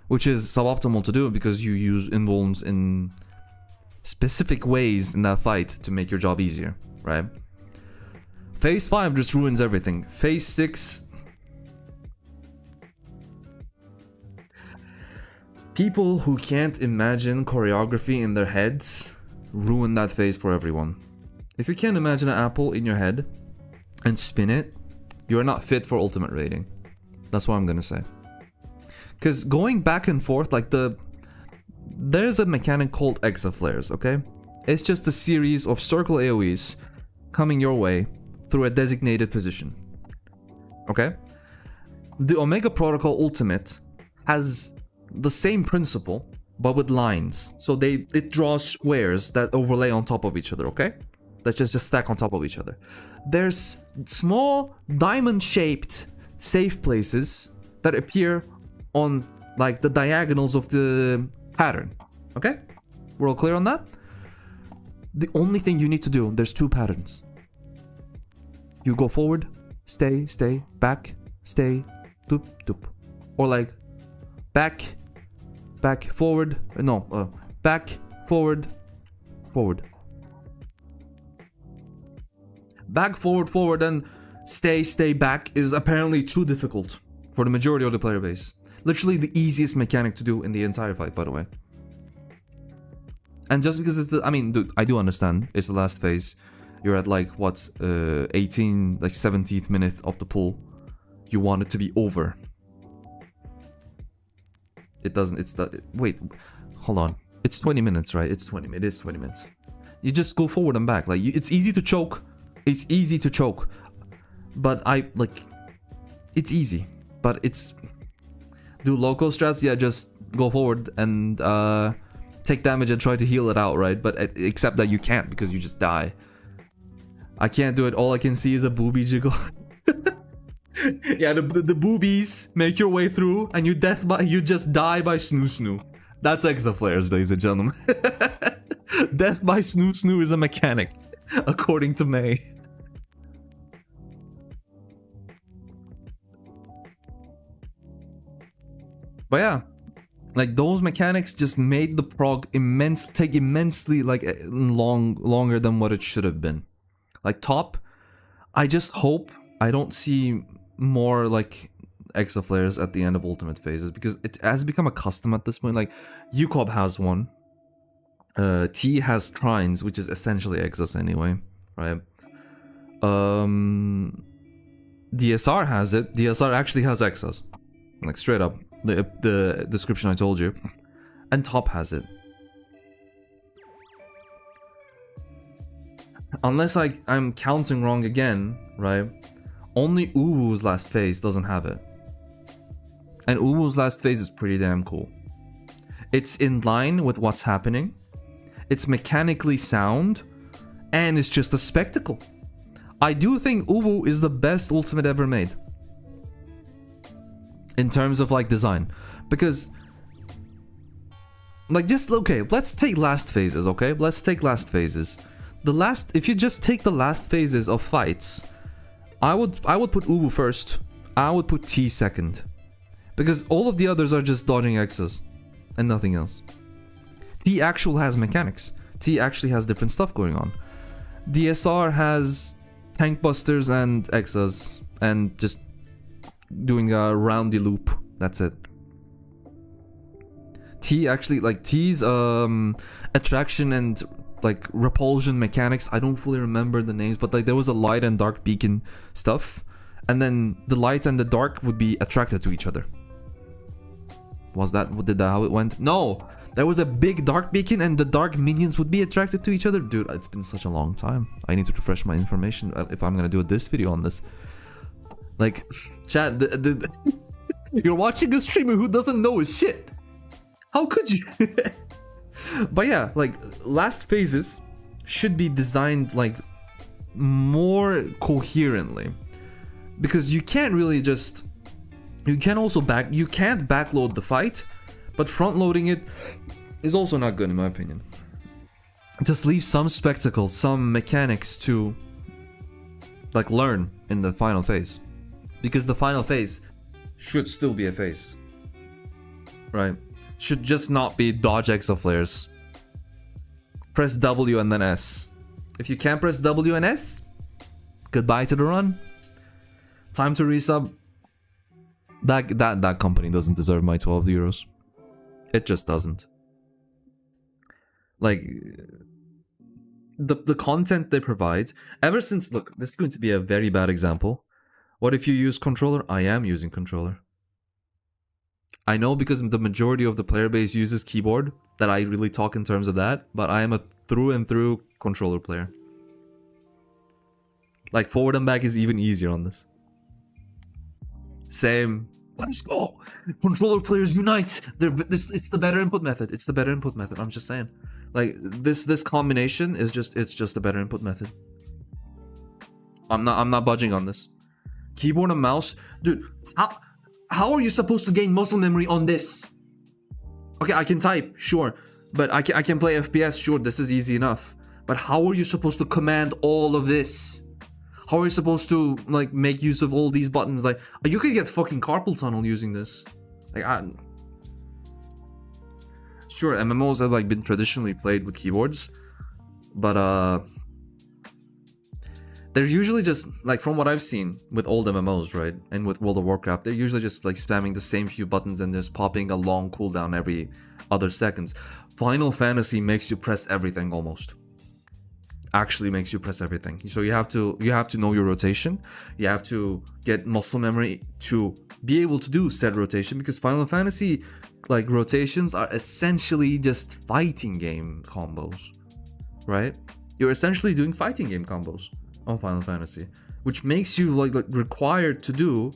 which is suboptimal to do because you use invulns in specific ways in that fight to make your job easier, right? Phase 5 just ruins everything. Phase 6... people who can't imagine choreography in their heads ruin that phase for everyone. If you can't imagine an apple in your head and spin it, you're not fit for ultimate raiding. That's what I'm gonna say. Because going back and forth, like there's a mechanic called Exaflares, okay? It's just a series of circle AoEs coming your way through a designated position. Okay? The Omega Protocol Ultimate has the same principle, but with lines. So it draws squares that overlay on top of each other, okay? That just stack on top of each other. There's small diamond-shaped safe places that appear on like the diagonals of the pattern, okay? We're all clear on that? The only thing you need to do, there's 2 patterns. You go forward, stay, back, stay, doop, doop. Or like back, forward, no, back, forward, forward. Back, forward, and stay, back is apparently too difficult for the majority of the player base. Literally the easiest mechanic to do in the entire fight, by the way. And just because it's I mean, dude, I do understand. It's the last phase. You're at like, what, 17th minute of the pull. You want it to be over. It doesn't, wait, hold on. It's 20 minutes, right? It is 20 minutes. You just go forward and back. Like, it's easy to choke. It's easy to choke. But it's easy. But it's, do local strats, yeah, just go forward and take damage and try to heal it out, right? But except that you can't because you just die. I can't do it. All I can see is a booby jiggle. Yeah, the boobies make your way through, and you just die by snoo. That's Exaflares, ladies and gentlemen. Death by snoo is a mechanic, according to May. But yeah, like those mechanics just made the prog take immensely like longer than what it should have been. Like top, I just hope I don't see more like Exaflares at the end of ultimate phases because it has become a custom at this point. Like UCOB has one, T has Trines, which is essentially Exas anyway, right? DSR has it. DSR actually has Exas, like straight up the description I told you, and top has it. Unless I'm counting wrong again, right? Only Uwu's last phase doesn't have it. And Uwu's last phase is pretty damn cool. It's in line with what's happening. It's mechanically sound. And it's just a spectacle. I do think Uwu is the best ultimate ever made. In terms of like design. Because like just okay, let's take last phases, okay? Let's take last phases. If you just take the last phases of fights, I would put Uwu first. I would put T second. Because all of the others are just dodging X's and nothing else. T actually has mechanics. T actually has different stuff going on. DSR has tank busters and X's and just doing a roundy loop. That's it. T actually, like T's attraction and like repulsion mechanics, I don't fully remember the names, but like there was a light and dark beacon stuff, and then the light and the dark would be attracted to each other. Did that how it went? No, there was a big dark beacon and the dark minions would be attracted to each other. Dude, it's been such a long time. I need to refresh my information if I'm gonna do this video on this. Like, chat, you're watching a streamer who doesn't know his shit. How could you? But yeah, like last phases should be designed like more coherently, because you can't really just, you can't backload the fight, but front loading it is also not good in my opinion. Just leave some spectacle, some mechanics to like learn in the final phase, because the final phase should still be a phase. right, should just not be dodge exo flares. Press W and then S. If you can't press W and S, goodbye to the run. Time to resub. That company doesn't deserve my 12 euros. It just doesn't. Like, the content they provide, ever since, look, this is going to be a very bad example. What if you use controller? I am using controller. I know because the majority of the player base uses keyboard that I really talk in terms of that, but I am a through and through controller player. Like, forward and back is even easier on this. Same. Let's go. Controller players unite. It's the better input method. It's the better input method. I'm just saying. Like, this combination is just, it's just a better input method. I'm not budging on this. Keyboard and mouse, dude. How are you supposed to gain muscle memory on this? Okay, I can type, sure, but I can play FPS, sure. This is easy enough. But how are you supposed to command all of this? How are you supposed to, like, make use of all these buttons? Like, you could get fucking carpal tunnel using this. Like, sure, MMOs have, like, been traditionally played with keyboards, but they're usually just, like, from what I've seen with old MMOs, right, and with World of Warcraft, they're usually just, like, spamming the same few buttons and just popping a long cooldown every other seconds. Final Fantasy makes you press everything almost. Actually makes you press everything. So you have to know your rotation. You have to get muscle memory to be able to do said rotation, because Final Fantasy, like, rotations are essentially just fighting game combos, right? You're essentially doing fighting game combos on Final Fantasy, which makes you like required to do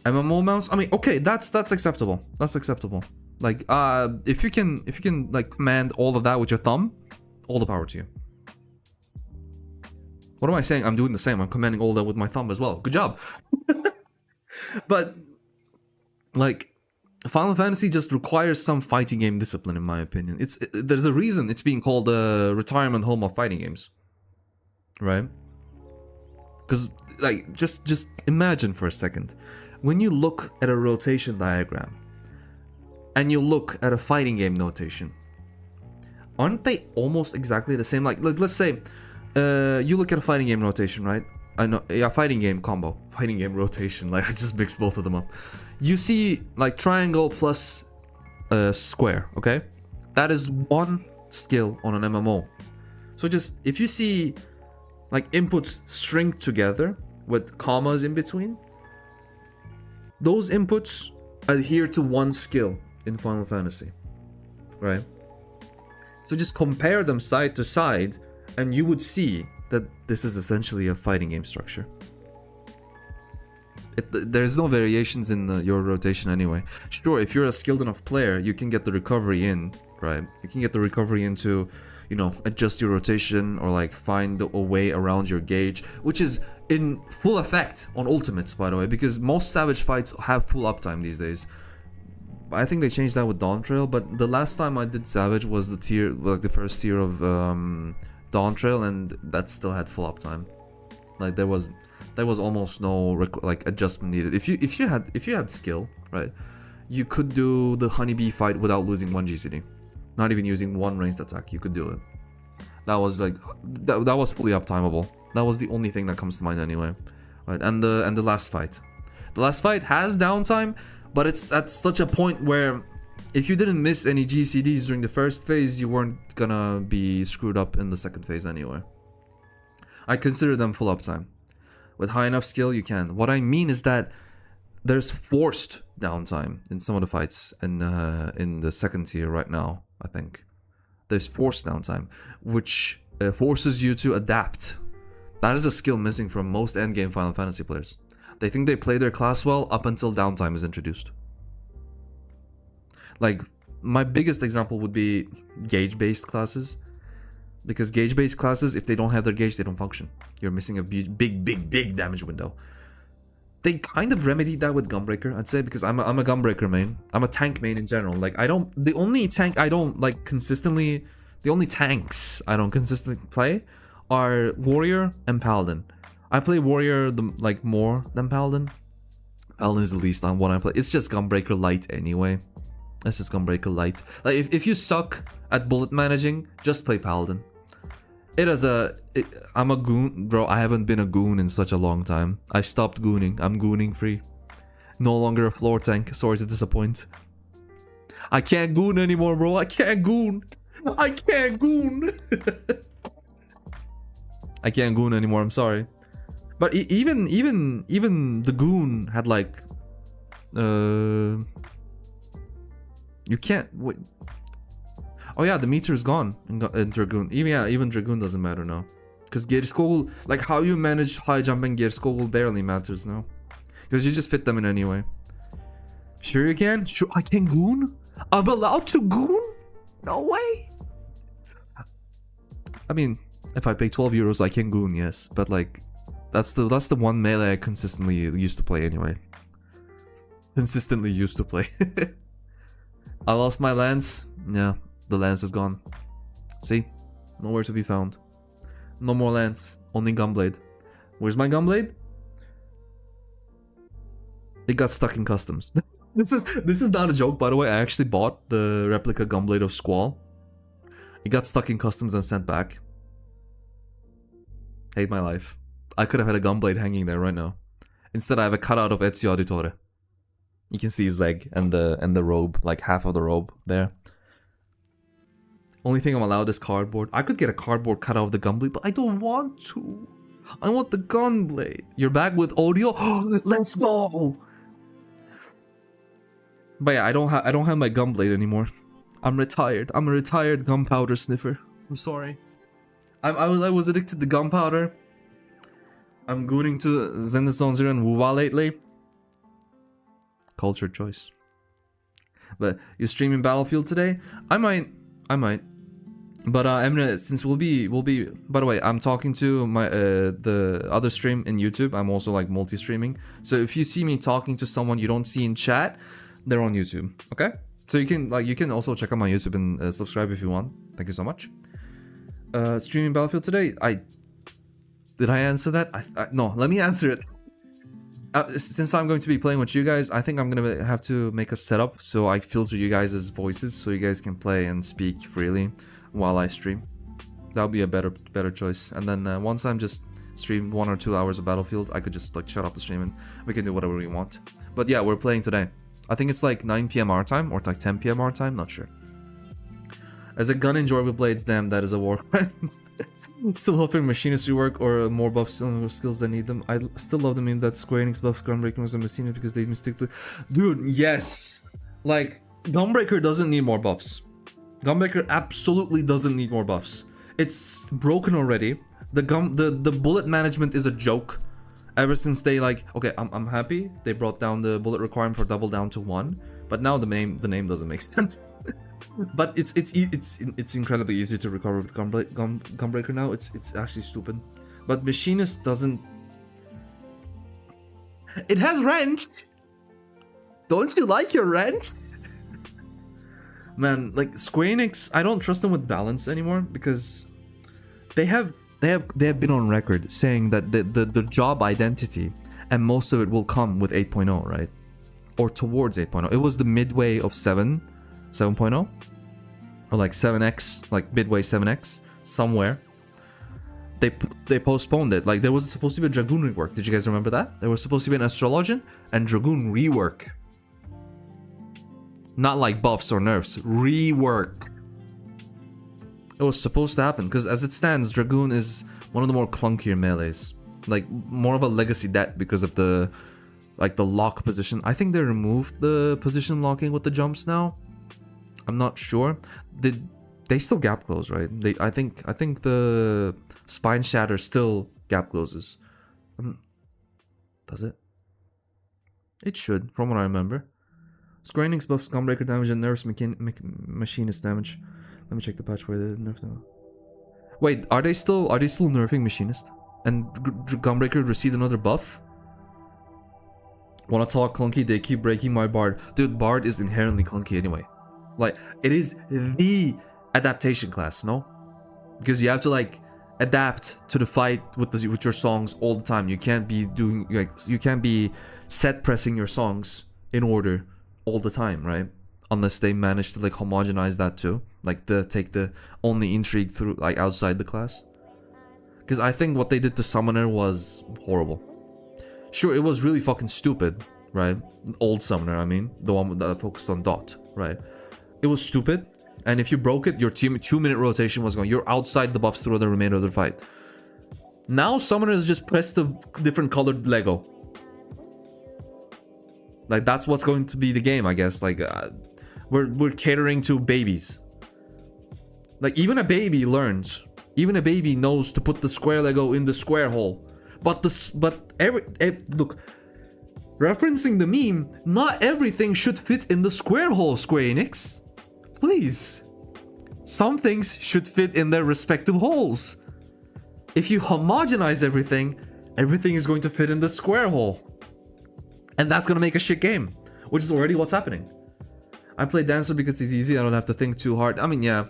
MMO mouse. I mean, okay, that's acceptable. That's acceptable. Like, if you can like command all of that with your thumb, all the power to you. What am I saying? I'm doing the same. I'm commanding all that with my thumb as well. Good job. But, like, Final Fantasy just requires some fighting game discipline, in my opinion. There's a reason it's being called the retirement home of fighting games, right? Because, like, just imagine for a second, when you look at a rotation diagram and you look at a fighting game notation, aren't they almost exactly the same? Like let's say you look at a fighting game rotation, right? I know, yeah, fighting game combo, fighting game rotation. Like, I just mixed both of them up. You see, like, triangle plus square, okay? That is one skill on an MMO. So just, if you see, like, inputs string together with commas in between, those inputs adhere to one skill in Final Fantasy, right? So just compare them side to side, and you would see that this is essentially a fighting game structure. There's no variations in your rotation anyway. Sure, if you're a skilled enough player, you can get the recovery in, right? You can get the recovery in to, you know, adjust your rotation or, like, find a way around your gauge, which is in full effect on ultimates, by the way, because most Savage fights have full uptime these days. I think they changed that with Dawntrail, but the last time I did Savage was the tier, like, the first tier of Dawntrail, and that still had full uptime. Like, there was almost no like adjustment needed. If you had skill, right, you could do the Honeybee fight without losing 1 GCD, not even using 1 ranged attack. You could do it. That was like that was fully uptimeable. That was the only thing that comes to mind anyway, right? And the last fight has downtime, but it's at such a point where if you didn't miss any GCDs during the first phase, you weren't gonna be screwed up in the second phase anyway. I consider them full uptime. With high enough skill, you can. What I mean is that there's forced downtime in some of the fights in the second tier right now, I think. There's forced downtime, which forces you to adapt. That is a skill missing from most endgame Final Fantasy players. They think they play their class well up until downtime is introduced. Like, my biggest example would be gauge-based classes. Because gauge-based classes, if they don't have their gauge, they don't function. You're missing a big damage window. They kind of remedied that with Gunbreaker, I'd say, because I'm a Gunbreaker main. I'm a tank main in general. Like, the only tanks I don't consistently play are Warrior and Paladin. I play Warrior more than Paladin. Paladin is the least on one I play. It's just Gunbreaker light anyway. This is Gunbreaker Light. Like, if you suck at bullet managing, just play Paladin. I'm a goon. Bro, I haven't been a goon in such a long time. I stopped gooning. I'm gooning free. No longer a floor tank. Sorry to disappoint. I can't goon anymore, bro. I can't goon. I can't goon. I can't goon anymore. I'm sorry. But even the goon had like... You can't... Wait. Oh yeah, the meter is gone in Dragoon. Even Dragoon doesn't matter now. Because Gearskogul, like how you manage high jumping Gearskogul barely matters now. Because you just fit them in anyway. Sure you can? Sure, I can goon? I'm allowed to goon? No way. I mean, if I pay 12 euros, I can goon, yes. But like, that's the one melee I consistently used to play anyway. Consistently used to play. I lost my lance. Yeah, the lance is gone. See? Nowhere to be found. No more lance. Only gunblade. Where's my gunblade? It got stuck in customs. This is not a joke, by the way. I actually bought the replica gunblade of Squall. It got stuck in customs and sent back. Hate my life. I could have had a gunblade hanging there right now. Instead, I have a cutout of Ezio Auditore. You can see his leg and the robe, like half of the robe there. Only thing I'm allowed is cardboard. I could get a cardboard cutout of the gunblade, but I don't want to. I want the gunblade. You're back with audio. Let's go. But yeah, I don't have my gunblade anymore. I'm retired. I'm a retired gunpowder sniffer. I'm sorry. I was addicted to gunpowder. I'm gooning to Zenith Zone Zero and WoWa lately. Culture choice. But you're streaming Battlefield today? I might. But Emre, since we'll be. By the way, I'm talking to my the other stream in YouTube. I'm also like multi-streaming. So if you see me talking to someone you don't see in chat, they're on YouTube. Okay? So you can also check out my YouTube and subscribe if you want. Thank you so much. Streaming Battlefield today. Did I answer that? No. Let me answer it. Since I'm going to be playing with you guys, I think I'm gonna have to make a setup so I filter you guys' voices so you guys can play and speak freely while I stream. That'll be a better choice. And then once I'm just streamed 1 or 2 hours of Battlefield, I could just like shut off the stream and we can do whatever we want. But yeah, we're playing today. I think it's like 9 PM our time or like 10 PM our time, not sure. As a gun enjoyable blades, damn, that is a war crime. Still hoping machinist rework or more buffs or skills that need them. I still love the meme that Square Enix buffs Gunbreaker was a machinist because they mistake to... Dude, yes! Like, Gunbreaker doesn't need more buffs. Gunbreaker absolutely doesn't need more buffs. It's broken already. The bullet management is a joke. Ever since they like... Okay, I'm happy they brought down the bullet requirement for double down to 1. But now the name doesn't make sense. But it's incredibly easy to recover with Gunbreaker now. It's actually stupid. But Machinist doesn't... It has range! Don't you like your range? Man, like Square Enix, I don't trust them with balance anymore because they have been on record saying that the job identity and most of it will come with 8.0, right? Or towards 8.0. It was the midway of 7.0 or like 7x, like midway 7x somewhere. They postponed it. Like there was supposed to be a Dragoon rework. Did you guys remember that? There was supposed to be an Astrologian and Dragoon rework. Not like buffs or nerfs, rework. It was supposed to happen because as it stands, Dragoon is one of the more clunkier melees. Like more of a legacy debt because of the lock position. I think they removed the position locking with the jumps now. I'm not sure. They still gap close, right? I think the spine shatter still gap closes. Does it? It should, from what I remember. Square Enix buffs Gunbreaker damage and nerfs machinist damage. Let me check the patch where they nerf them. Wait, are they still nerfing machinist? And Gunbreaker received another buff? Wanna talk clunky? They keep breaking my Bard. Dude, Bard is inherently clunky anyway. Like, it is the adaptation class, no? Because you have to like adapt to the fight with your songs all the time. You can't be doing you can't be set pressing your songs in order all the time, right? unless they manage to like homogenize that too, like take the only intrigue through like outside the class. Because I think what they did to Summoner was horrible. Sure, it was really fucking stupid, right? Old Summoner, I mean, the one that focused on Dot, right? It was stupid, and if you broke it, your team 2-minute rotation was going. You're outside the buffs through the remainder of the fight. Now Summoners just press the different colored Lego. Like that's what's going to be the game, I guess. Like we're catering to babies. Like even a baby learns. Even a baby knows to put the square Lego in the square hole. But look, referencing the meme, not everything should fit in the square hole, Square Enix. Please. Some things should fit in their respective holes. If you homogenize everything, everything is going to fit in the square hole. And that's gonna make a shit game, which is already what's happening. I play Dancer because it's easy, I don't have to think too hard. I mean, yeah.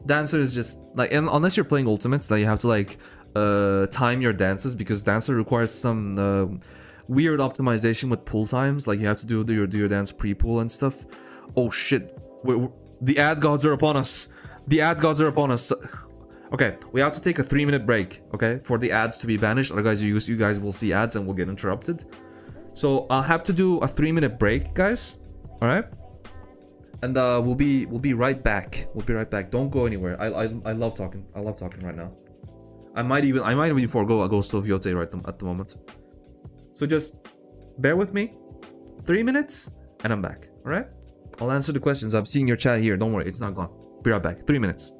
Dancer is just like, and unless you're playing Ultimates, that you have to like time your dances, because Dancer requires some weird optimization with pull times. Like you have to do your dance pre-pull and stuff. Oh shit, the ad gods are upon us. The ad gods are upon us. Okay, we have to take a 3-minute break, okay, for the ads to be banished. Otherwise, you guys will see ads and we'll get interrupted. So I'll have to do a 3-minute break, guys. All right. And we'll be right back. We'll be right back. Don't go anywhere. I love talking. I love talking right now. I might even forego a Ghost of Yote right at the moment. So just bear with me. 3 minutes and I'm back. All right? I'll answer the questions. I'm seeing your chat here. Don't worry, it's not gone. Be right back. 3 minutes.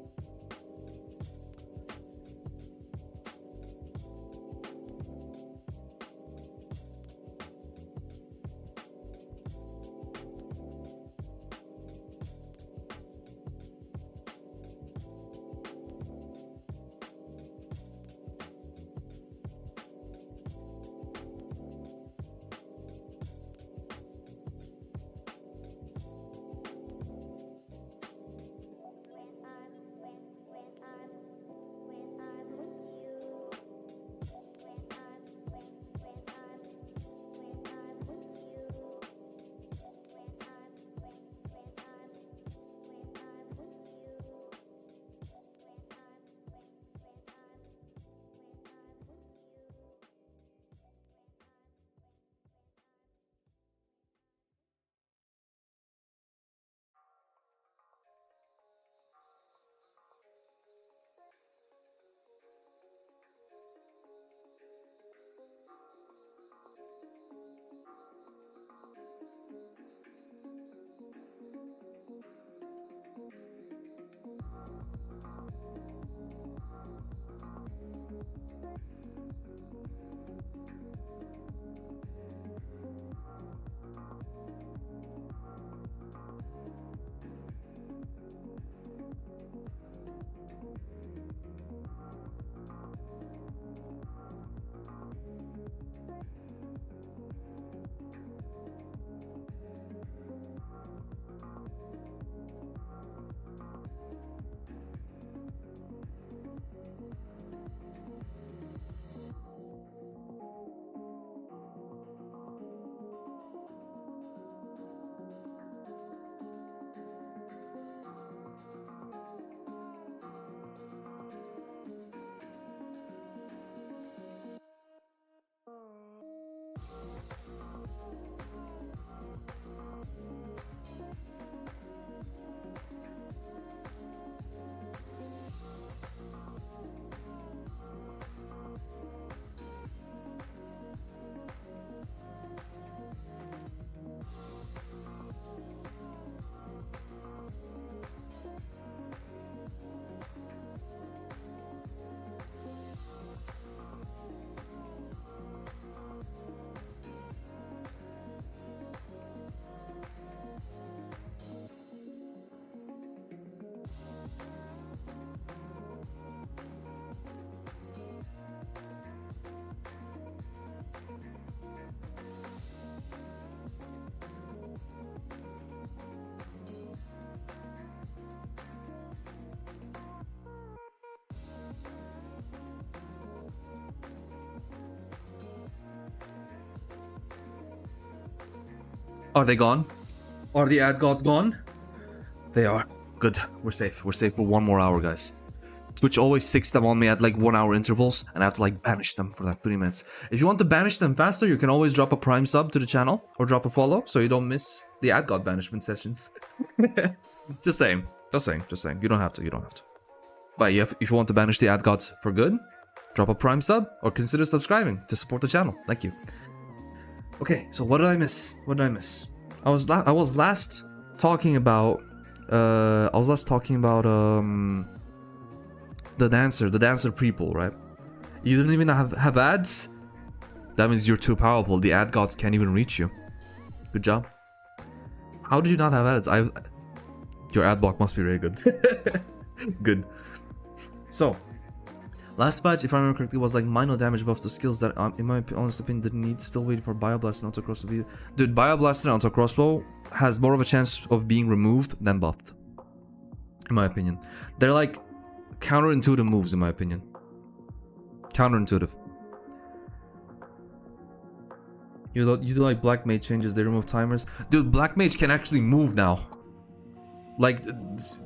Are they gone? Are the ad gods gone? They are. Good. We're safe. We're safe for 1 more hour, guys. Twitch always sticks them on me at like 1 hour intervals, and I have to like banish them for like 3 minutes. If you want to banish them faster, you can always drop a Prime sub to the channel or drop a follow so you don't miss the ad god banishment sessions. Just saying. Just saying. Just saying. You don't have to. You don't have to. But if you want to banish the ad gods for good, drop a Prime sub or consider subscribing to support the channel. Thank you. Okay, so what did I miss? What did I miss? I was last talking about the dancer people, right? You didn't even have ads? That means you're too powerful. The ad gods can't even reach you. Good job. How did you not have ads? Your ad block must be very good. Good. So, last patch, if I remember correctly, was like minor damage buff to skills that, in my honest opinion, didn't need. Still waiting for Bioblast and Auto Crossbow. Dude, Bioblast and Auto Crossbow has more of a chance of being removed than buffed. In my opinion. They're like counterintuitive moves, in my opinion. Counterintuitive. You do like Black Mage changes, they remove timers. Dude, Black Mage can actually move now. Like,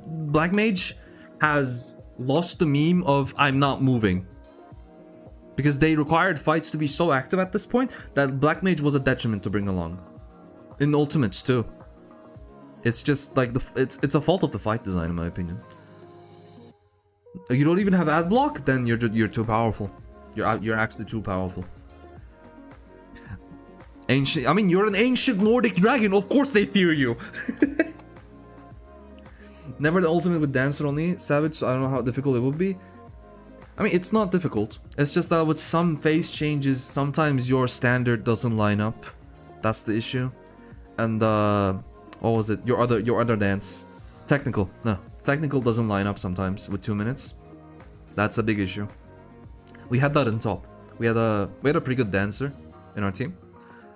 Black Mage has lost the meme of I'm not moving. Because they required fights to be so active at this point that Black Mage was a detriment to bring along. In Ultimates too. It's just like, it's a fault of the fight design, in my opinion. You don't even have ad block, then you're too powerful. You're actually too powerful. Ancient, I mean, you're an ancient Nordic dragon. Of course they fear you. Never the ultimate with Dancer only. Savage, so I don't know how difficult it would be. I mean, it's not difficult. It's just that with some phase changes, sometimes your standard doesn't line up. That's the issue. And what was it? Your other dance. Technical. No. Technical doesn't line up sometimes with 2 minutes. That's a big issue. We had that in top. We had a pretty good dancer in our team.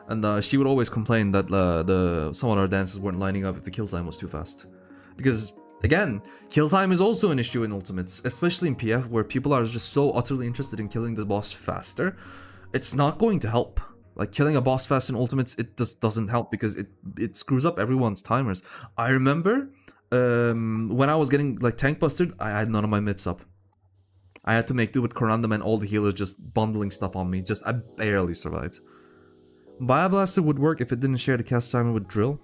And she would always complain that some of our dances weren't lining up if the kill time was too fast. Because, again, kill time is also an issue in Ultimates, especially in PF, where people are just so utterly interested in killing the boss faster. It's not going to help. Like, killing a boss fast in Ultimates, it just doesn't help because it screws up everyone's timers. I remember when I was getting, like, tank busted, I had none of my mids up. I had to make do with Corundum and all the healers just bundling stuff on me. I barely survived. Bioblaster would work if it didn't share the cast timer with Drill.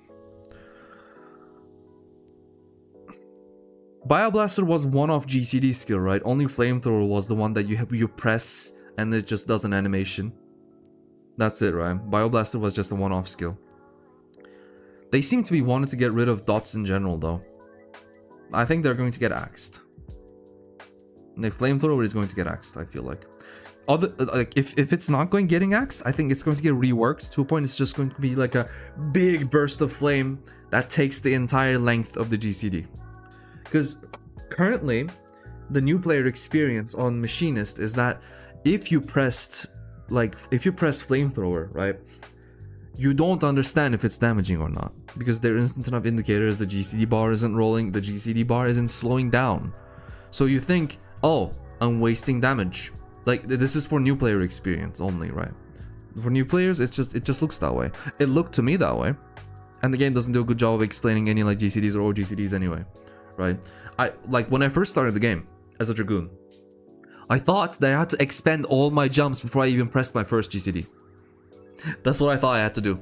Bioblaster was one-off GCD skill, right? Only Flamethrower was the one that you press and it just does an animation. That's it, right? Bioblaster was just a one-off skill. They seem to be wanting to get rid of dots in general, though. I think they're going to get axed. The Flamethrower is going to get axed, I feel like. Like if it's not getting axed, I think it's going to get reworked to a point. It's just going to be like a big burst of flame that takes the entire length of the GCD. Because currently, the new player experience on Machinist is that if you press Flamethrower, right, you don't understand if it's damaging or not, because there isn't enough indicators. The GCD bar isn't rolling. The GCD bar isn't slowing down. So you think, oh, I'm wasting damage. Like, this is for new player experience only, right? For new players, it just looks that way. It looked to me that way. And the game doesn't do a good job of explaining any, like, GCDs or OGCDs anyway, right? Like, when I first started the game as a Dragoon, I thought that I had to expend all my jumps before I even pressed my first GCD. That's what I thought I had to do.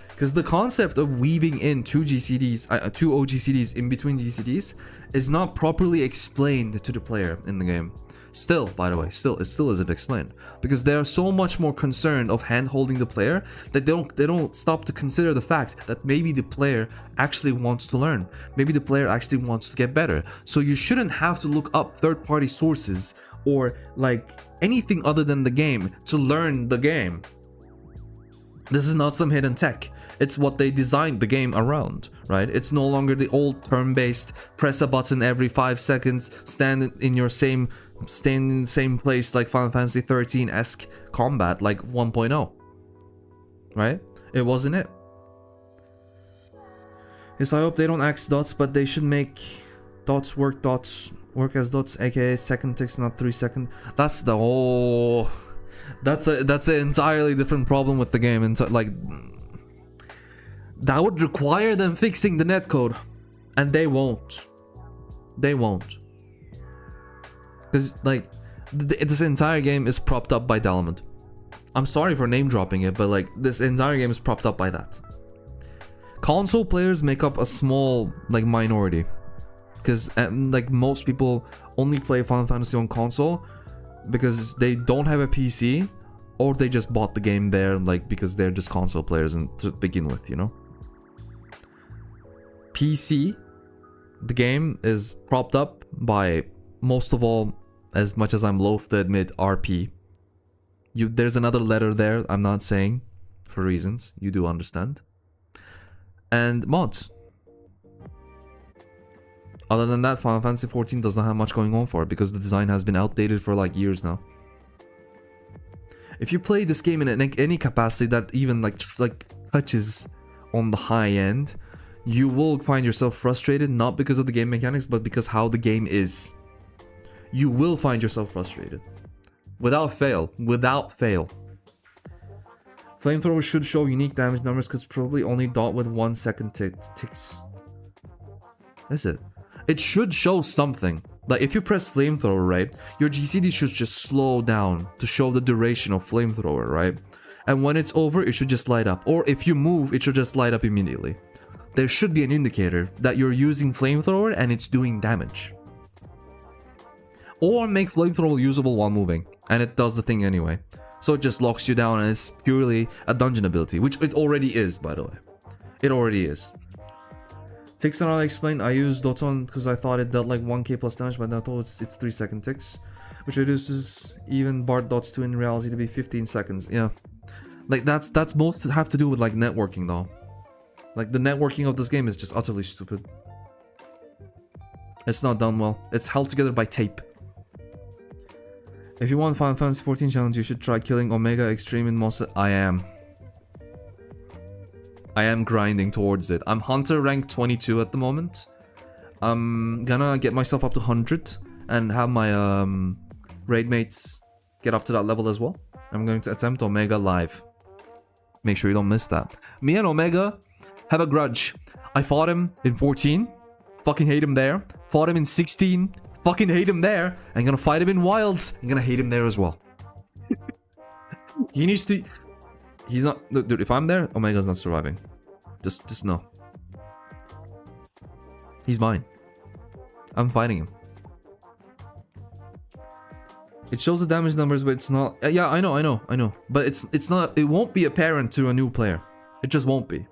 Because the concept of weaving in two OGCDs in between GCDs is not properly explained to the player in the game. Still, by the way, it still isn't explained, because they are so much more concerned of hand-holding the player that they don't stop to consider the fact that maybe the player actually wants to learn. Maybe the player actually wants to get better. So you shouldn't have to look up third-party sources or like anything other than the game to learn the game. This is not some hidden tech. It's what they designed the game around, right? It's no longer the old turn-based press a button every 5 seconds, stand in the same place like Final Fantasy 13-esque combat like 1.0, right? It wasn't it. Yes, I hope they don't axe dots, but they should make dots work as dots, aka second ticks, not 3 second. That's the whole. That's an entirely different problem with the game. And like, that would require them fixing the netcode, and they won't. They won't. Because, like, this entire game is propped up by Dalamud. I'm sorry for name dropping it, but, like, this entire game is propped up by that. Console players make up a small, like, minority. Because, like, most people only play Final Fantasy on console because they don't have a PC, or they just bought the game there, like, because they're just console players to begin with, you know? PC, the game is propped up by, most of all, as much as I'm loath to admit, RP. There's another letter there, I'm not saying, for reasons, you do understand. And mods. Other than that, Final Fantasy XIV does not have much going on for it, because the design has been outdated for like years now. If you play this game in any capacity that even like touches on the high end, you will find yourself frustrated, not because of the game mechanics, but because how the game is. You will find yourself frustrated. Without fail. Without fail. Flamethrower should show unique damage numbers because probably only dot with 1 second ticks. Is it? It should show something. Like if you press Flamethrower, right, your GCD should just slow down to show the duration of Flamethrower, right? And when it's over, it should just light up. Or if you move, it should just light up immediately. There should be an indicator that you're using Flamethrower and it's doing damage. Or make Flamethrower usable while moving, and it does the thing anyway. So it just locks you down and it's purely a dungeon ability, which it already is, by the way. It already is. Ticks and all I explained, I used Doton because I thought it dealt like 1k plus damage, but I thought it's 3 second ticks, which reduces even Bard dots to in reality to be 15 seconds. Yeah. Like that's most have to do with like networking though. Like the networking of this game is just utterly stupid. It's not done well. It's held together by tape. If you want Final Fantasy XIV challenge, you should try killing Omega Extreme in Mossa. I am grinding towards it. I'm Hunter rank 22 at the moment. I'm gonna get myself up to 100 and have my raid mates get up to that level as well. I'm going to attempt Omega live. Make sure you don't miss that. Me and Omega have a grudge. I fought him in 14. Fucking hate him there. Fought him in 16. Fucking hate him there. I'm gonna fight him in Wilds. I'm gonna hate him there as well. He needs to... He's not... Dude, if I'm there, Omega's not surviving. Just know. He's mine. I'm fighting him. It shows the damage numbers, but it's not... yeah, I know. But it's not... It won't be apparent to a new player. It just won't be.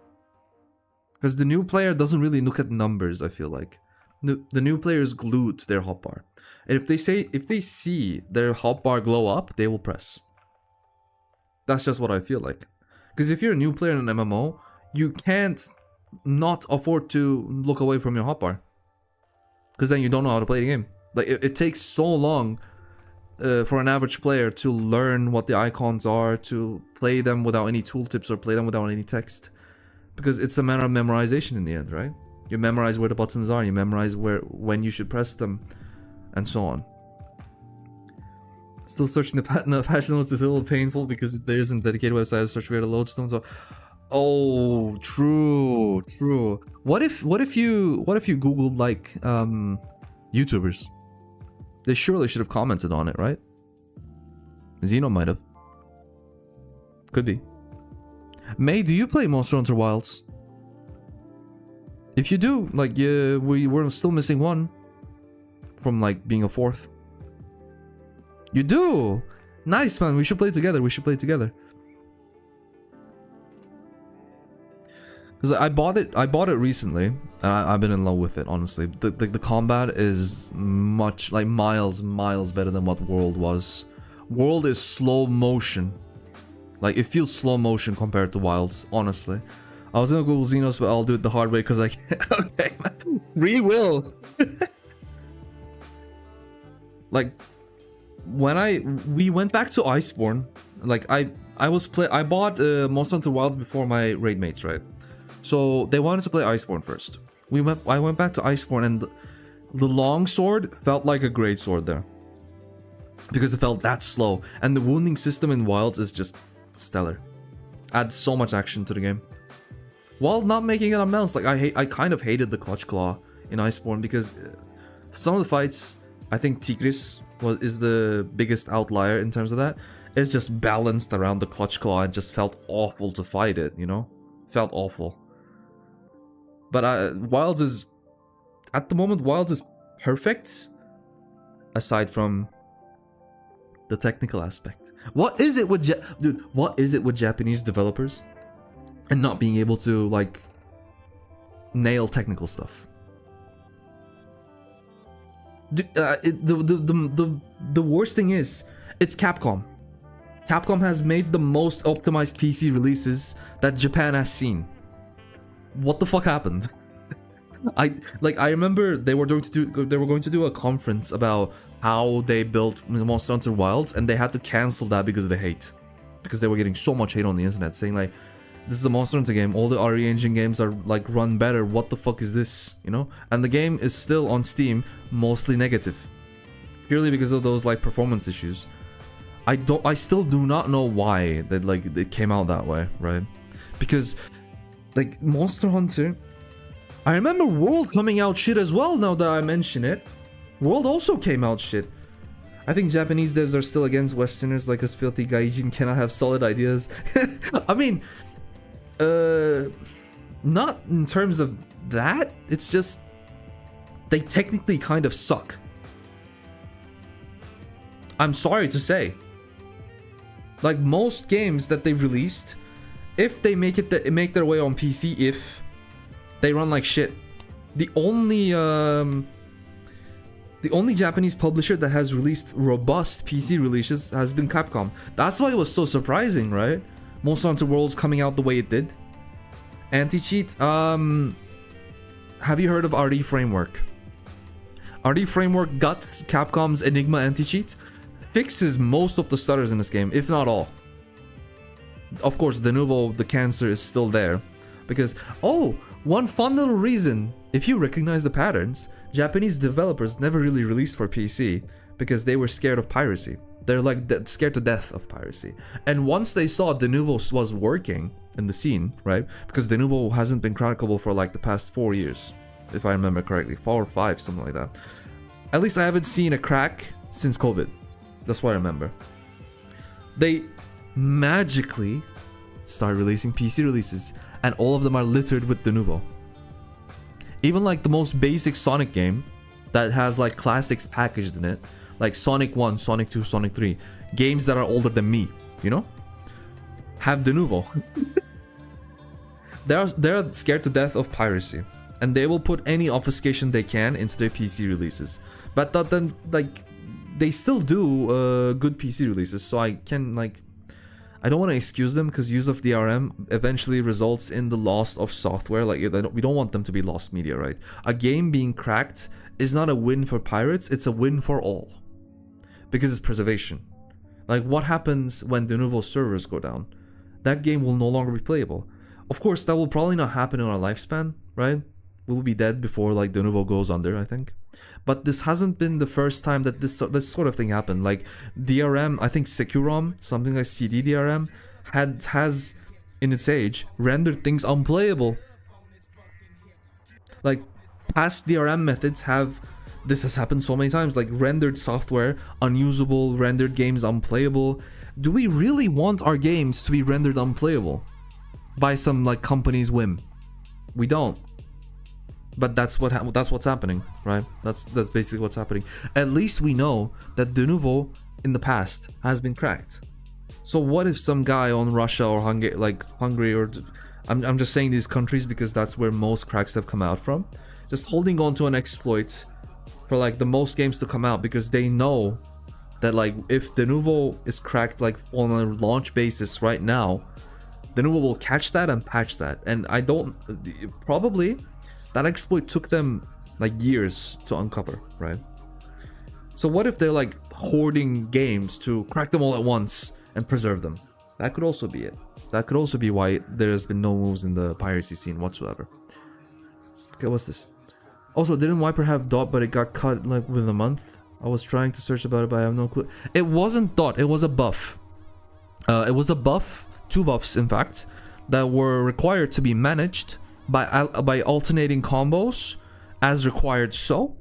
Because the new player doesn't really look at numbers, I feel like. The new player is glued to their hotbar. And if they see their hotbar glow up, they will press. That's just what I feel like. Because if you're a new player in an MMO, you can't not afford to look away from your hotbar. Because then you don't know how to play the game. Like it takes so long for an average player to learn what the icons are, to play them without any tooltips or play them without any text. Because it's a matter of memorization in the end, right? You memorize where the buttons are, you memorize when you should press them, and so on. Still searching the patch notes is a little painful because there isn't a dedicated website to search where the lodestone. So, oh, true. What if you googled like YouTubers? They surely should have commented on it, right? Xeno might have. Could be. May, do you play Monster Hunter Wilds? If you do, like, we're still missing one from like being a fourth. You do? Nice, man. We should play together. Because I bought it recently, and I've been in love with it, honestly. The combat is much, like, miles better than what World was. World is slow motion. Like, it feels slow motion compared to Wilds, honestly. I was gonna Google Xenos, but I'll do it the hard way because I can't. Okay, man. Re-will. Like, when we went back to Iceborne, like I bought Monster Hunter Wilds before my raid mates, right? So they wanted to play Iceborne first. I went back to Iceborne, and the long sword felt like a great sword there. Because it felt that slow. And the wounding system in Wilds is just stellar. Adds so much action to the game. while not making an amends. Like I kind of hated the Clutch Claw in Iceborne because some of the fights, I think Tigris is the biggest outlier in terms of that. It's just balanced around the Clutch Claw and just felt awful to fight it, you know? Felt awful. But Wilds is, at the moment, Wilds is perfect, aside from the technical aspect. What is it with dude? What is it with Japanese developers and not being able to like nail technical stuff? Dude, the worst thing is it's Capcom. Capcom has made the most optimized PC releases that Japan has seen. What the fuck happened? I remember they were going to do a conference about how they built Monster Hunter Wilds, and they had to cancel that because of the hate, because they were getting so much hate on the internet saying like, this is a Monster Hunter game, all the RE Engine games are like run better, what the fuck is this, you know? And the game is still on Steam mostly negative, purely because of those like performance issues. I still do not know why that like it came out that way, right? Because like Monster Hunter, I remember World coming out shit as well. Now that I mention it, World also came out shit. I think Japanese devs are still against Westerners like us filthy gaijin cannot have solid ideas. I mean, not in terms of that. It's just they technically kind of suck. I'm sorry to say. Like most games that they've released, if they make their way on PC, if they run like shit. The only Japanese publisher that has released robust PC releases has been Capcom. That's why it was so surprising, right? Monster Hunter World's coming out the way it did. Anti-cheat. Have you heard of RD Framework? RD Framework got Capcom's Enigma anti-cheat. Fixes most of the stutters in this game, if not all. Of course, the cancer is still there. Because, one fun little reason, if you recognize the patterns, Japanese developers never really released for PC because they were scared of piracy. They're like scared to death of piracy. And once they saw Denuvo was working in the scene, right? Because Denuvo hasn't been crackable for like the past 4 years, if I remember correctly, 4 or 5, something like that. At least I haven't seen a crack since COVID. That's what I remember. They magically start releasing PC releases, and all of them are littered with Denuvo. Even like the most basic Sonic game that has like classics packaged in it, like Sonic 1, Sonic 2, Sonic 3, games that are older than me, you know, have Denuvo. They're scared to death of piracy, and they will put any obfuscation they can into their PC releases. But then like they still do good PC releases, so I don't want to excuse them because use of DRM eventually results in the loss of software. Like we don't want them to be lost media, right? A game being cracked is not a win for pirates, it's a win for all. Because it's preservation. Like what happens when Denuvo servers go down? That game will no longer be playable. Of course, that will probably not happen in our lifespan, right? We'll be dead before like Denuvo goes under, I think. But this hasn't been the first time that this sort of thing happened. Like DRM, I think Securom, something like CD DRM, has in its age rendered things unplayable. Like past DRM methods this has happened so many times. Like rendered software unusable, rendered games unplayable. Do we really want our games to be rendered unplayable by some like company's whim? We don't. But that's what's happening, right? That's basically what's happening. At least we know that Denuvo in the past has been cracked. So what if some guy on Russia or Hungary or I'm just saying these countries because that's where most cracks have come out from, just holding on to an exploit for like the most games to come out because they know that like if Denuvo is cracked like on a launch basis right now, Denuvo will catch that and patch that. And probably that exploit took them like years to uncover, right? So what if they're like hoarding games to crack them all at once and preserve them? That could also be it. That could also be why there's been no moves in the piracy scene whatsoever. Okay, what's this? Also, didn't Wiper have dot but it got cut like within a month? I was trying to search about it but I have no clue. It wasn't dot, it was a buff. It was a buff, 2 buffs in fact, that were required to be managed by alternating combos as required. So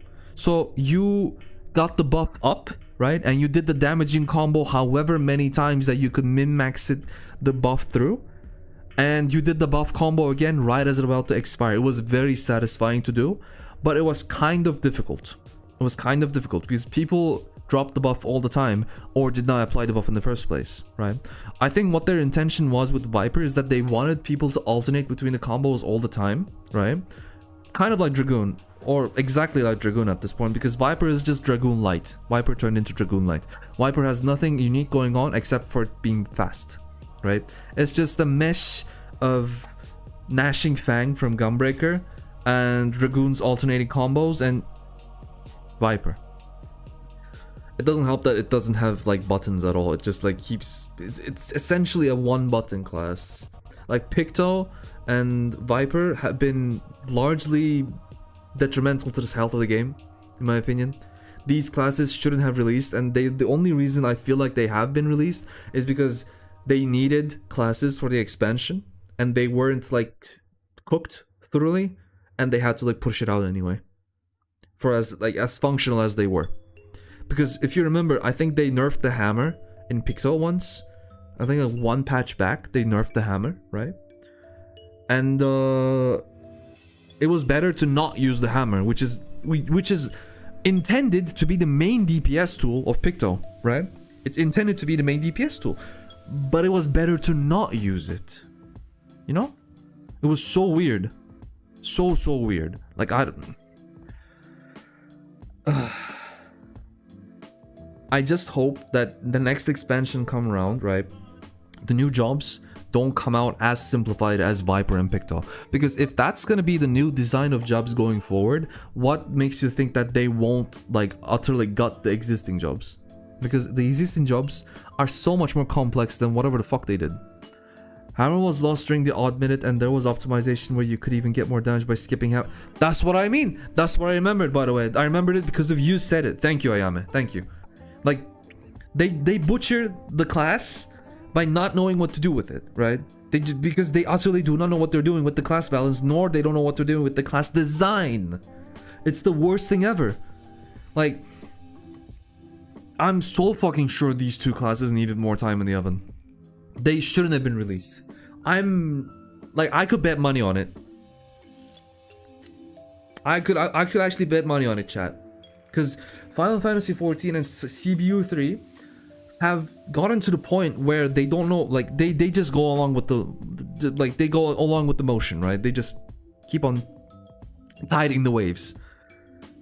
you got the buff up, right? And you did the damaging combo however many times that you could min-max it the buff through. And you did the buff combo again right as it about to expire. It was very satisfying to do, but it was kind of difficult. It was kind of difficult because people dropped the buff all the time or did not apply the buff in the first place, right? I think what their intention was with Viper is that they wanted people to alternate between the combos all the time, right? Kind of like Dragoon, or exactly like Dragoon at this point, because Viper is just Dragoon Light. Viper turned into Dragoon Light. Viper has nothing unique going on except for it being fast, right? It's just a mesh of Gnashing Fang from Gunbreaker and Dragoon's alternating combos and Viper. It doesn't help that it doesn't have like buttons at all. It just like keeps it's essentially a one button class. Like Picto and Viper have been largely detrimental to the health of the game, in my opinion. These classes shouldn't have released, and the only reason I feel like they have been released is because they needed classes for the expansion and they weren't like cooked thoroughly, and they had to like push it out anyway for as functional as they were. Because if you remember, I think they nerfed the hammer in Picto once. I think like one patch back, they nerfed the hammer, right? And it was better to not use the hammer, which is intended to be the main DPS tool of Picto, right? It's intended to be the main DPS tool, but it was better to not use it. You know? It was so weird. So weird. Like, I just hope that the next expansion come around, right? The new jobs don't come out as simplified as Viper and Picto. Because if that's gonna be the new design of jobs going forward, what makes you think that they won't like utterly gut the existing jobs? Because the existing jobs are so much more complex than whatever the fuck they did. Hammer was lost during the odd minute, and there was optimization where you could even get more damage by skipping out. That's what I mean. That's what I remembered, by the way. I remembered it because of you said it. Thank you, Ayame. Thank you. Like, they butchered the class by not knowing what to do with it, right? Because they utterly do not know what they're doing with the class balance, nor they don't know what they're doing with the class design. It's the worst thing ever. Like, I'm so fucking sure these two classes needed more time in the oven. They shouldn't have been released. I could bet money on it. I could actually bet money on it, chat. Because Final Fantasy XIV and CBU 3 have gotten to the point where they don't know, like they just go along with they go along with the motion, right? They just keep on tiding the waves.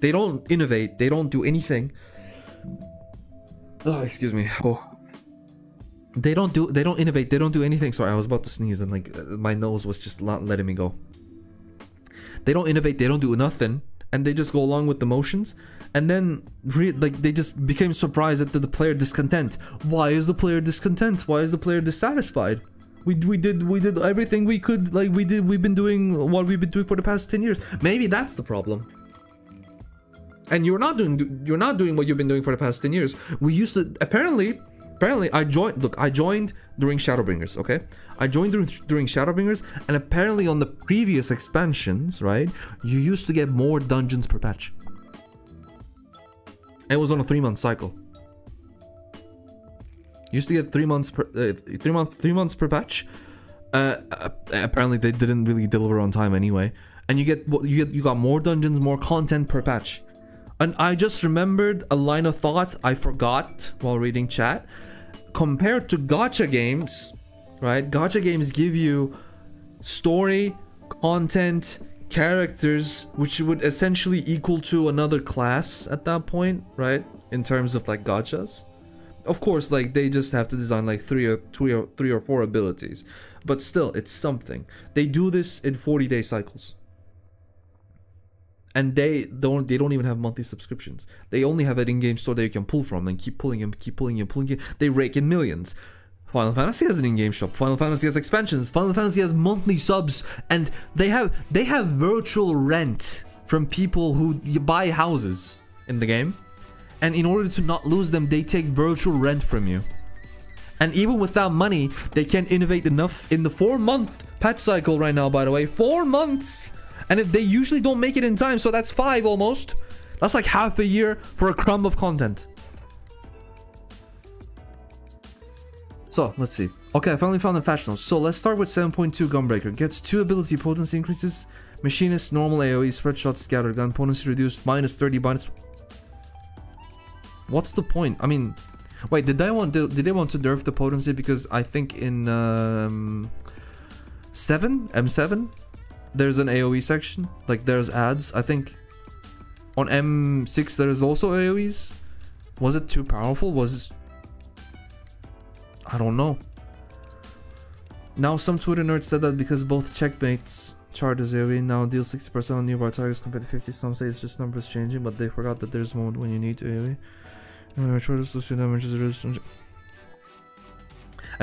They don't innovate, they don't do anything. Oh, excuse me. Oh. They don't innovate, they don't do anything. Sorry, I was about to sneeze and like my nose was just not letting me go. They don't innovate, they don't do nothing, and they just go along with the motions. And then they just became surprised at the player discontent. Why is the player discontent? Why is the player dissatisfied? We did everything we could. Like we've been doing what we've been doing for the past 10 years. Maybe that's the problem. And you're not doing what you've been doing for the past 10 years. We used to apparently I joined during Shadowbringers, okay? I joined during Shadowbringers, and apparently on the previous expansions, right, you used to get more dungeons per patch. It was on a 3-month cycle. You used to get 3 months per 3 months per patch. Apparently they didn't really deliver on time anyway. And you got more dungeons, more content per patch. And I just remembered a line of thought I forgot while reading chat. Compared to gacha games, right? Gacha games give you story, content, characters, which would essentially equal to another class at that point, right? In terms of like gachas. Of course, like they just have to design like three or four abilities, but still, it's something. They do this in 40-day cycles. And they don't even have monthly subscriptions. They only have an in-game store that you can pull from and keep pulling and keep pulling and pulling. They rake in millions. Final Fantasy has an in-game shop. Final Fantasy has expansions. Final Fantasy has monthly subs, and they have virtual rent from people who buy houses in the game. And in order to not lose them, they take virtual rent from you. And even without money, they can't innovate enough in the 4-month patch cycle right now, by the way. 4 months! And they usually don't make it in time, so that's 5 almost. That's like half a year for a crumb of content. So, let's see. Okay, I finally found the patch notes. So, let's start with 7.2 Gunbreaker. Gets 2 ability potency increases. Machinist, normal AoE, spread shot, scattered gun. Potency reduced, minus 30, minus... What's the point? I mean... Wait, did they want to nerf the potency? Because I think in... M7? There's an AoE section. Like, there's ads. I think... On M6 there is also AoEs. Was it too powerful? I don't know. Now some Twitter nerds said that because both checkmates chart is AoE now deal 60% on nearby targets compared to 50. Some say it's just numbers changing, but they forgot that there's a moment when you need AoE. And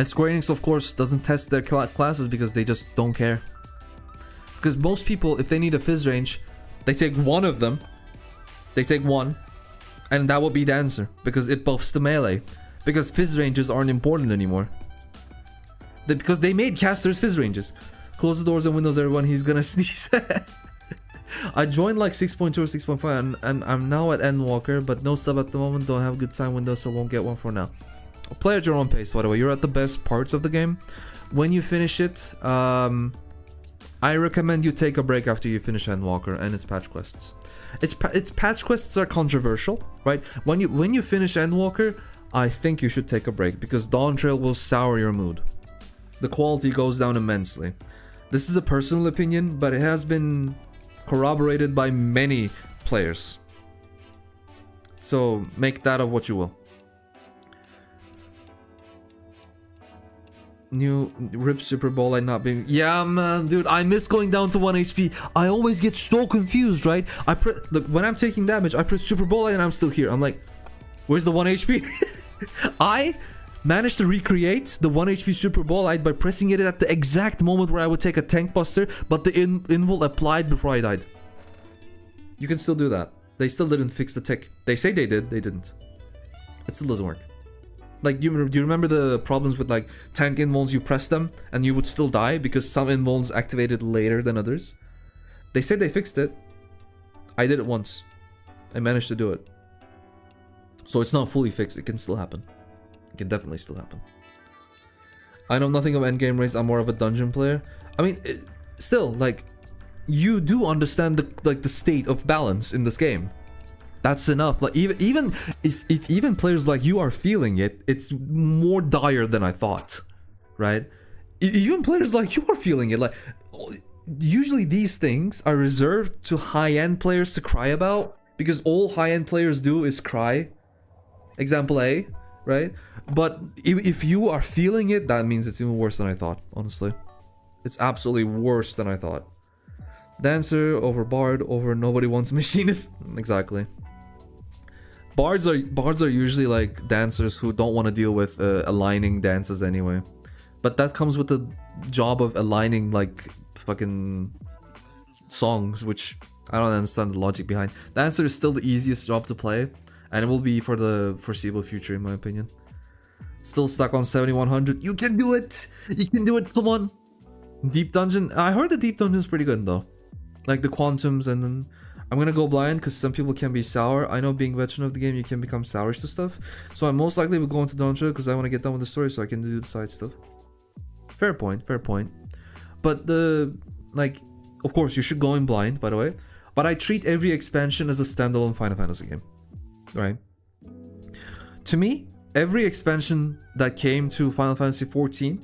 Square Enix, of course, doesn't test their classes because they just don't care. Because most people, if they need a fizz range, they take one of them. They take one, and that will be the answer because it buffs the melee. Because fizz ranges aren't important anymore. Because they made casters fizz ranges. Close the doors and windows, everyone. He's gonna sneeze. I joined like 6.2 or 6.5, and I'm now at Endwalker, but no sub at the moment. Don't have good time windows, so won't get one for now. Play at your own pace, by the way. You're at the best parts of the game. When you finish it, I recommend you take a break after you finish Endwalker and its patch quests. Its patch quests are controversial, right? When you finish Endwalker, I think you should take a break because Dawntrail will sour your mood. The quality goes down immensely. This is a personal opinion, but it has been corroborated by many players. So make that of what you will. New RIP Super Bowl and not being... Yeah, man, dude, I miss going down to 1 HP. I always get so confused, right? Look, when I'm taking damage, I press Super Bowl and I'm still here. I'm like, where's the 1 HP? I managed to recreate the 1 HP Super Bowl by pressing it at the exact moment where I would take a tank buster, but the invul applied before I died. You can still do that. They still didn't fix the tick. They say they did, they didn't. It still doesn't work. Like, do you remember the problems with like tank invuls? You press them and you would still die because some invuls activated later than others. They said they fixed it. I did it once. I managed to do it. So it's not fully fixed. It can still happen. It can definitely still happen. I know nothing of endgame raids. I'm more of a dungeon player. I mean, still, like, you do understand the state of balance in this game. That's enough. Like even if even players like you are feeling it, it's more dire than I thought, right? Even players like you are feeling it. Like, usually these things are reserved to high-end players to cry about because all high-end players do is cry. Example A, right? But if you are feeling it, that means it's even worse than I thought. Honestly, it's absolutely worse than I thought. Dancer over Bard over nobody wants Machinist. Exactly. Bards are usually like dancers who don't want to deal with aligning dances anyway. But that comes with the job of aligning like fucking songs, which I don't understand the logic behind. Dancer is still the easiest job to play, and it will be for the foreseeable future in my opinion. Still stuck on 7100. You can do it! You can do it, come on! Deep Dungeon. I heard the Deep Dungeon is pretty good though. Like the Quantums, and then I'm gonna go blind because some people can be sour. I know being veteran of the game, you can become sourish to stuff. So I most likely will go into Dawntrail because I want to get done with the story so I can do the side stuff. Fair point, fair point. But like, of course, you should go in blind, by the way. But I treat every expansion as a standalone Final Fantasy game, right? To me, every expansion that came to Final Fantasy XIV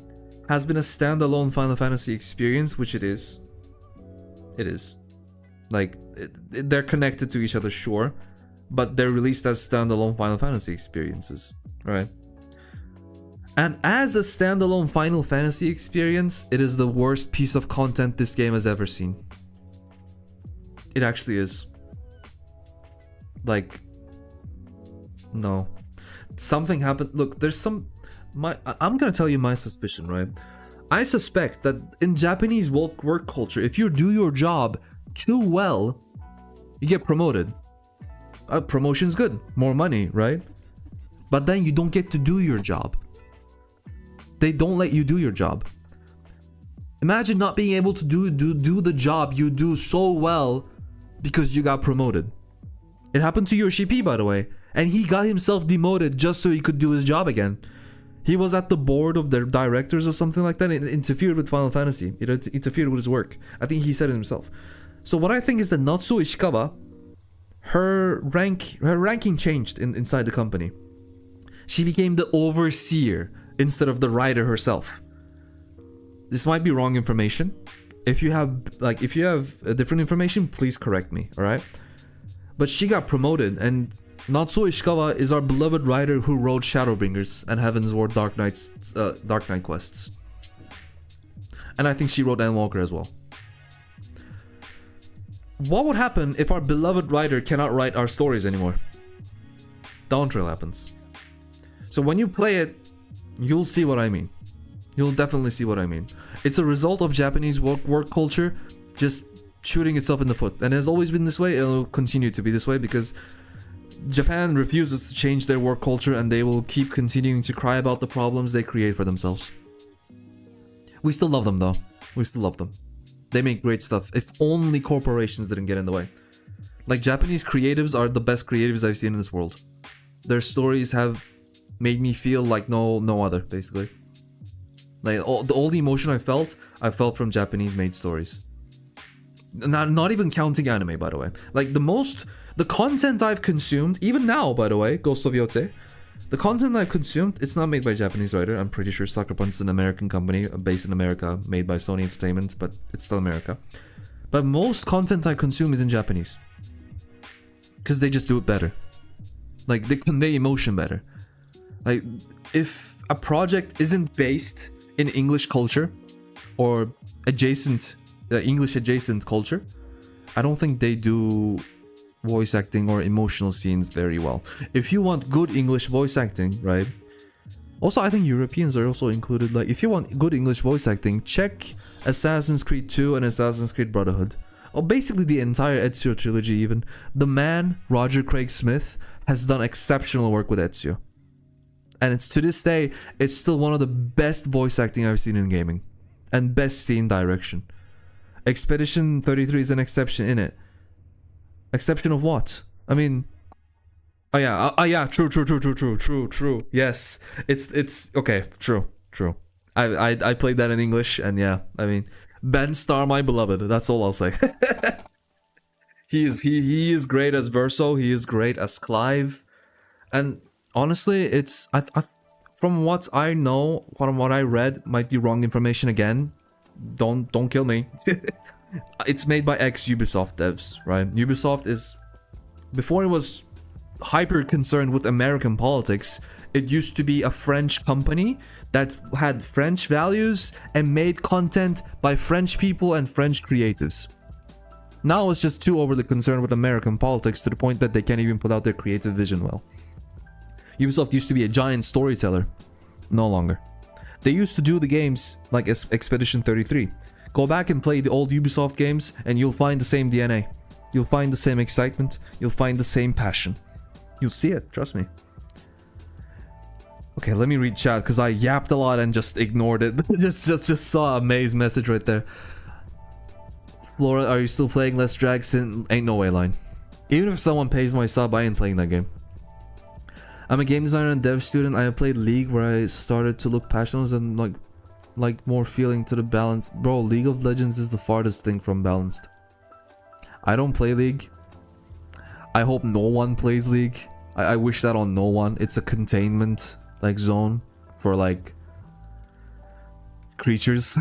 has been a standalone Final Fantasy experience, which it is. It is. Like, they're connected to each other, sure, but they're released as standalone Final Fantasy experiences, right? And as a standalone Final Fantasy experience, it is the worst piece of content this game has ever seen. It actually is. Like, no. Something happened. Look, there's some... I'm gonna tell you my suspicion, right? I suspect that in Japanese work culture, if you do your job too well, you get promoted. Promotion's good, more money, right? But then you don't get to do your job. They don't let you do your job. Imagine not being able to do the job you do so well because you got promoted. It happened to Yoshi P, by the way, and he got himself demoted just so he could do his job again. He was at the board of their directors or something like that. It interfered with Final Fantasy. It interfered with his work. I think he said it himself. So what I think is that Natsuo Ishikawa, her ranking changed inside the company. She became the overseer instead of the writer herself. This might be wrong information. If you have a different information, please correct me, all right? But she got promoted, and Natsuo Ishikawa is our beloved writer who wrote Shadowbringers and Heaven's Ward Dark Knight quests. And I think she wrote Endwalker as well. What would happen if our beloved writer cannot write our stories anymore? Downtrail happens. So when you play it, you'll see what I mean. You'll definitely see what I mean. It's a result of Japanese work culture just shooting itself in the foot. And it has always been this way. It'll continue to be this way because Japan refuses to change their work culture, and they will keep continuing to cry about the problems they create for themselves. We still love them though. We still love them. They make great stuff. If only corporations didn't get in the way. Like, Japanese creatives are the best creatives I've seen in this world. Their stories have made me feel like no other, basically. Like, all the emotion I felt from Japanese made stories. Not even counting anime, by the way. Like, the content I've consumed, even now, by the way, Ghost of Yote, the content I've consumed, it's not made by a Japanese writer. I'm pretty sure Sucker Punch is an American company based in America, made by Sony Entertainment, but it's still America. But most content I consume is in Japanese. Because they just do it better. Like, they convey emotion better. Like, if a project isn't based in English culture or adjacent English adjacent culture, I don't think they do voice acting or emotional scenes very well. If you want good English voice acting, right? Also, I think Europeans are also included. Like, if you want good English voice acting, check Assassin's Creed 2 and Assassin's Creed Brotherhood. Or basically the entire Ezio trilogy even. The man, Roger Craig Smith, has done exceptional work with Ezio. And it's, to this day, it's still one of the best voice acting I've seen in gaming. And best scene direction. Expedition 33 is an exception in it. Exception of what? I mean... Oh yeah, true. Yes. It's okay, true. I played that in English, and yeah, I mean... Ben Starr, my beloved, that's all I'll say. He is great as Verso, he is great as Clive. And honestly, it's... from what I know, from what I read, might be wrong information again. Don't kill me. It's made by ex-Ubisoft devs, right? Ubisoft is... Before it was hyper concerned with American politics, it used to be a French company that had French values and made content by French people and French creatives. Now it's just too overly concerned with American politics to the point that they can't even put out their creative vision well. Ubisoft used to be a giant storyteller. No longer. They used to do the games like Expedition 33. Go back and play the old Ubisoft games and you'll find the same DNA. You'll find the same excitement. You'll find the same passion. You'll see it, trust me. Okay, let me read chat because I yapped a lot and just ignored it. just saw a May's message right there. Flora, are you still playing Let's Drag Sin? Ain't no way, line. Even if someone pays my sub, I ain't playing that game. I'm a game designer and dev student. I have played League where I started to look passionate and like more feeling to the balance. Bro, League of Legends is the farthest thing from balanced. I don't play League. I hope no one plays League. I wish that on no one. It's a containment like zone for like creatures.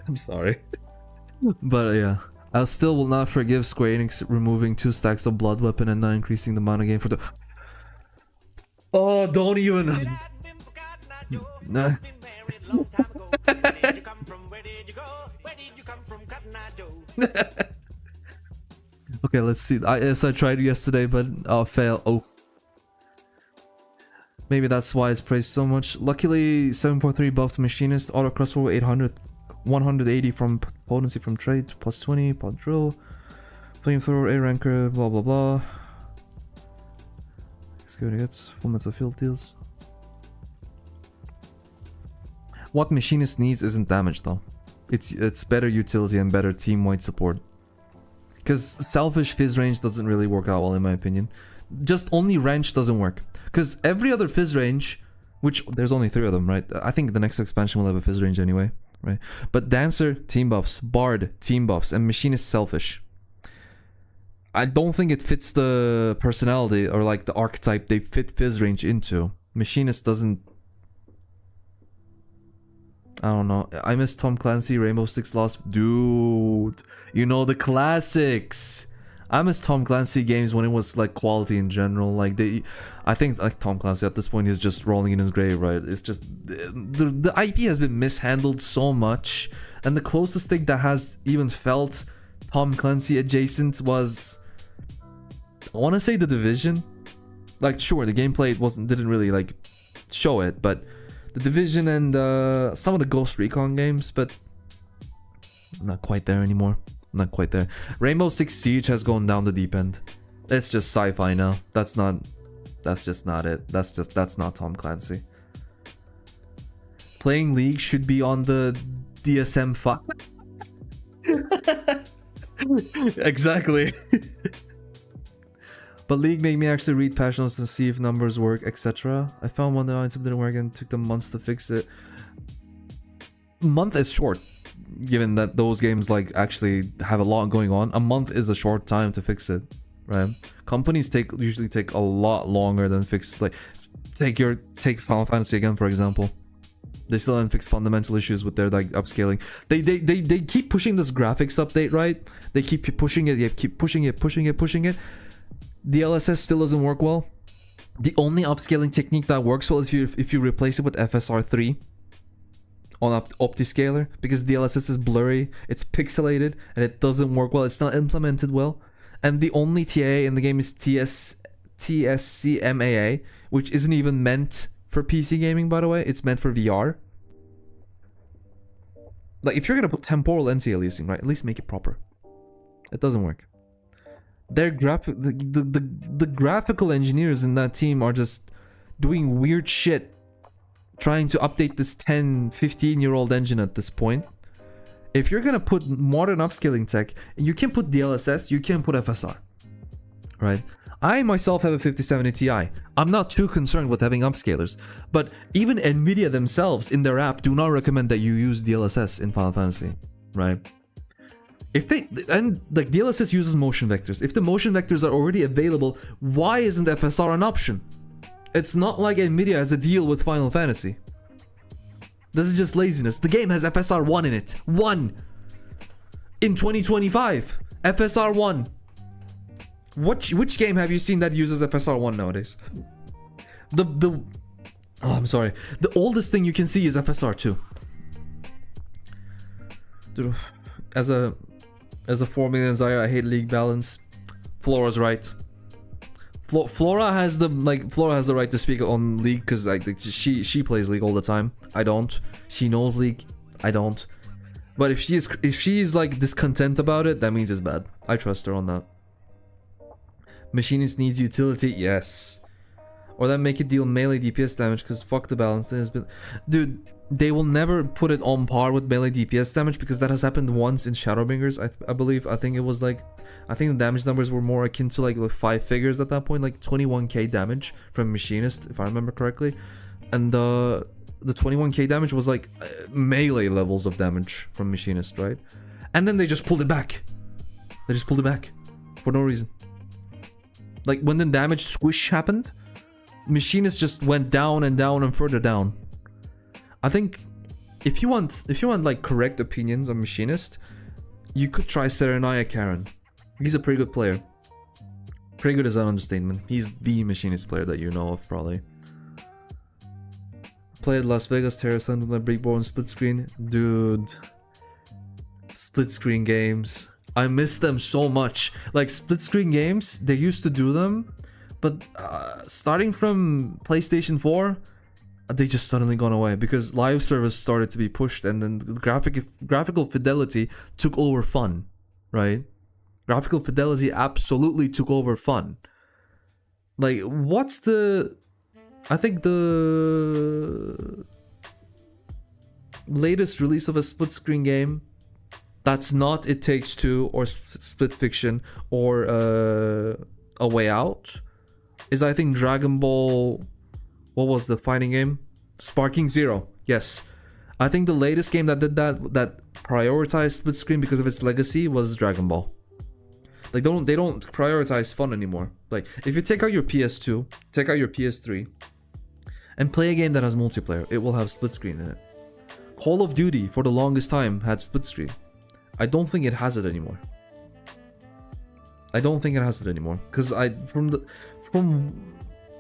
I'm sorry. But yeah. I still will not forgive Square Enix removing 2 stacks of Blood Weapon and not increasing the mana game for the... Oh, don't even... Nah. Okay, let's see. I tried yesterday, but fail. Oh. Maybe that's why it's praised so much. Luckily, 7.3 buffed Machinist, auto crossbow 800, 180 from potency from trade, plus 20, pod drill, flamethrower, A ranker, blah blah blah. Security hits, full metal field deals. What Machinist needs isn't damage though. It's better utility and better team-wide support. Because selfish Fizz range doesn't really work out well in my opinion. Just only wrench doesn't work. Because every other Fizz range, which there's only 3 of them, right? I think the next expansion will have a Fizz range anyway, right? But Dancer, team buffs, Bard, team buffs, and Machinist selfish. I don't think it fits the personality or like the archetype they fit Fizz range into. Machinist doesn't... I don't know. I miss Tom Clancy, Rainbow Six Lost. Dude, you know the classics. I miss Tom Clancy games when it was like quality in general. Like I think like Tom Clancy at this point is just rolling in his grave, right? It's just the IP has been mishandled so much, and the closest thing that has even felt Tom Clancy adjacent was, I want to say, The Division. Like sure, the gameplay didn't really like show it, but The Division and some of the Ghost Recon games, but not quite there anymore. Not quite there. Rainbow Six Siege has gone down the deep end. It's just sci-fi now. That's just not it. That's not Tom Clancy. Playing League should be on the DSM-5. Exactly. But League made me actually read patch notes to see if numbers work, etc. I found one that item didn't work and took them months to fix it. Month is short, given that those games like actually have a lot going on. A month is a short time to fix it, right? Companies usually take a lot longer than fix. Like take Final Fantasy again, for example. They still haven't fixed fundamental issues with their like upscaling. They keep pushing this graphics update, right? They keep pushing it. They keep pushing it. DLSS still doesn't work well. The only upscaling technique that works well is if you replace it with FSR3 on OptiScaler, because DLSS is blurry, it's pixelated, and it doesn't work well. It's not implemented well. And the only TAA in the game is TSCMAA, which isn't even meant for PC gaming, by the way. It's meant for VR. Like, if you're gonna put temporal anti-aliasing, right, at least make it proper. It doesn't work. Their the graphical engineers in that team are just doing weird shit, trying to update this 10-15-year-old engine at this point. If you're gonna put modern upscaling tech, you can put DLSS, you can put FSR, right? I myself have a 5070 Ti. I'm not too concerned with having upscalers, but even Nvidia themselves in their app do not recommend that you use DLSS in Final Fantasy, right? If they, and like DLSS uses motion vectors. If the motion vectors are already available, why isn't FSR an option? It's not like Nvidia has a deal with Final Fantasy. This is just laziness. The game has FSR 1 in it. 1! In 2025. FSR 1. Which game have you seen that uses FSR 1 nowadays? Oh, I'm sorry. The oldest thing you can see is FSR 2. Dude, as a 4 million Zaya, I hate League balance. Flora's right. Flora has the right to speak on League because like she plays League all the time. I don't. She knows League. I don't. But if she's like discontent about it, that means it's bad. I trust her on that. Machinist needs utility, yes. Or then make it deal melee DPS damage because fuck the balance. There's been, dude. They will never put it on par with melee DPS damage because that has happened once in Shadowbringers, I believe. I think the damage numbers were more akin to like 5 figures at that point, like 21k damage from Machinist, if I remember correctly. And the 21k damage was like melee levels of damage from Machinist, right? And then they just pulled it back. They just pulled it back for no reason. Like when the damage squish happened, Machinist just went down and down and further down. I think if you want like correct opinions on Machinist, you could try Serenaya Karen. He's a pretty good player. Pretty good is an understatement. He's the Machinist player that you know of, probably. Played Las Vegas, Terra Sun, Breakborn, Split Screen. Dude. Split Screen games. I miss them so much. Like, split screen games, they used to do them, but starting from PlayStation 4, they just suddenly gone away because live service started to be pushed, and then the graphical fidelity took over fun, right? Graphical fidelity absolutely took over fun. Like, what's the... I think the latest release of a split screen game that's not It Takes Two or Split Fiction or A Way Out is, I think, Dragon Ball. What was the fighting game? Sparking Zero. Yes, I think the latest game that did that prioritized split screen because of its legacy was Dragon Ball. Like they don't prioritize fun anymore. Like if you take out your PS2, take out your PS3, and play a game that has multiplayer, it will have split screen in it. Call of Duty for the longest time had split screen. I don't think it has it anymore. I don't think it has it anymore because I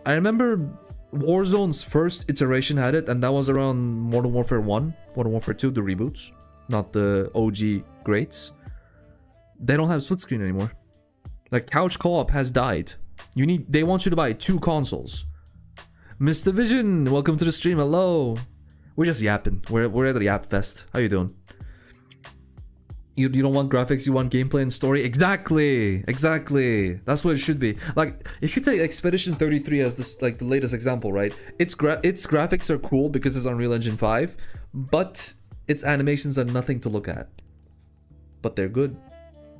remember Warzone's first iteration had it, and that was around Modern Warfare 1, Modern Warfare 2, the reboots, not the OG greats. They don't have split screen anymore. Like couch co-op has died. They want you to buy 2 consoles. Mr. Vision, welcome to the stream. Hello. We're just yapping. We're at the Yap Fest. How you doing? You don't want graphics, you want gameplay and story. Exactly. That's what it should be. Like if you take Expedition 33 as this, like the latest example, right? Its graphics are cool because it's Unreal Engine 5, but its animations are nothing to look at. But they're good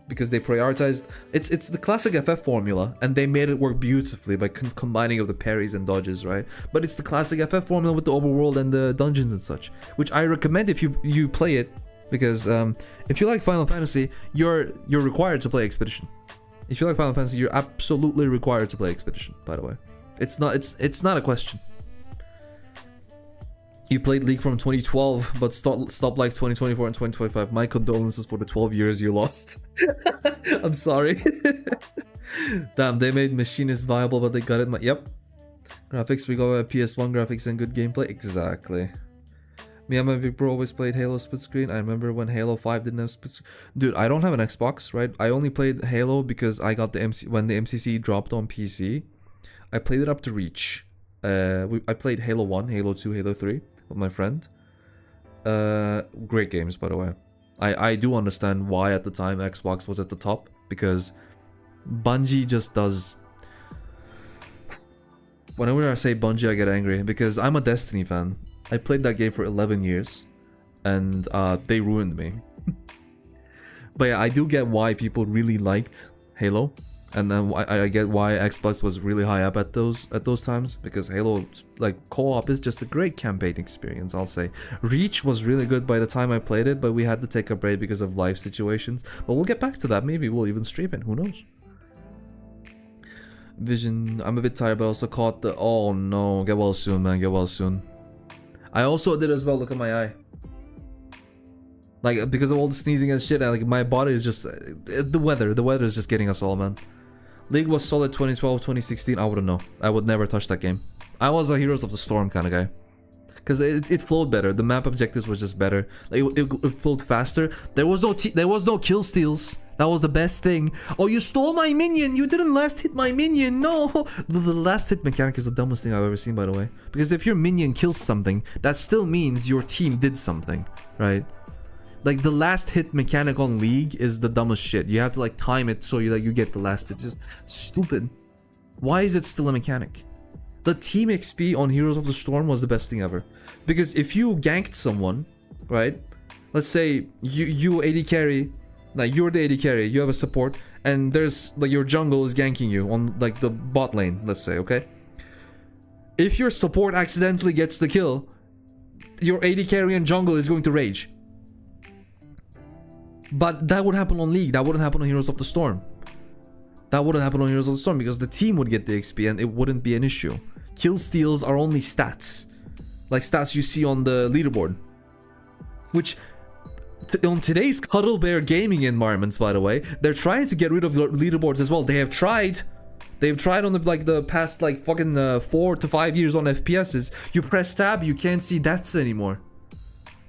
because they prioritized. It's the classic FF formula, and they made it work beautifully by combining of the parries and dodges, right? But it's the classic FF formula with the overworld and the dungeons and such, which I recommend if you play it. Because if you like Final Fantasy, you're required to play Expedition. If you like Final Fantasy, you're absolutely required to play Expedition. By the way, it's not a question. You played League from 2012, but stop like 2024 and 2025. My condolences for the 12 years you lost. I'm sorry. Damn, they made Machinist viable, but they got it. Yep. Graphics, we go PS1 graphics and good gameplay. Exactly. Me and my big bro always played Halo split screen. I remember when Halo 5 didn't have split screen. Dude, I don't have an Xbox, right? I only played Halo because I got when the MCC dropped on PC. I played it up to Reach. I played Halo 1, Halo 2, Halo 3 with my friend. Great games, by the way. I do understand why at the time Xbox was at the top, because Bungie just does... Whenever I say Bungie, I get angry because I'm a Destiny fan. I played that game for 11 years, and they ruined me. But yeah, I do get why people really liked Halo, and then I get why Xbox was really high up at those times, because Halo, like, co-op is just a great campaign experience, I'll say. Reach was really good by the time I played it, but we had to take a break because of life situations. But we'll get back to that. Maybe we'll even stream it. Who knows? Vision, I'm a bit tired, but also caught the... Oh no, get well soon, man. Get well soon. I also did as well. Look at my eye. Like, because of all the sneezing and shit, like my body is just the weather is just getting us all, man. League was solid 2012, 2016. I wouldn't know. I would never touch that game. I was a Heroes of the Storm kind of guy, because it flowed better. The map objectives was just better. Like, it flowed faster. There was no kill steals. That was the best thing. Oh, you stole my minion! You didn't last hit my minion! No! The last hit mechanic is the dumbest thing I've ever seen, by the way. Because if your minion kills something, that still means your team did something, right? Like, the last hit mechanic on League is the dumbest shit. You have to, like, time it so you get the last hit. Just stupid. Why is it still a mechanic? The team XP on Heroes of the Storm was the best thing ever. Because if you ganked someone, right? Let's say you AD carry... Like, you're the AD carry, you have a support, and there's, like, your jungle is ganking you on, like, the bot lane, let's say, okay? If your support accidentally gets the kill, your AD carry and jungle is going to rage. But that would happen on League, that wouldn't happen on Heroes of the Storm. That wouldn't happen on Heroes of the Storm because the team would get the XP and it wouldn't be an issue. Kill steals are only stats. Like stats you see on the leaderboard. Which... on today's Cuddle Bear gaming environments, by the way, they're trying to get rid of leaderboards as well. They have tried. They've tried on the past like fucking 4 to 5 years on FPSs. You press tab, you can't see deaths anymore,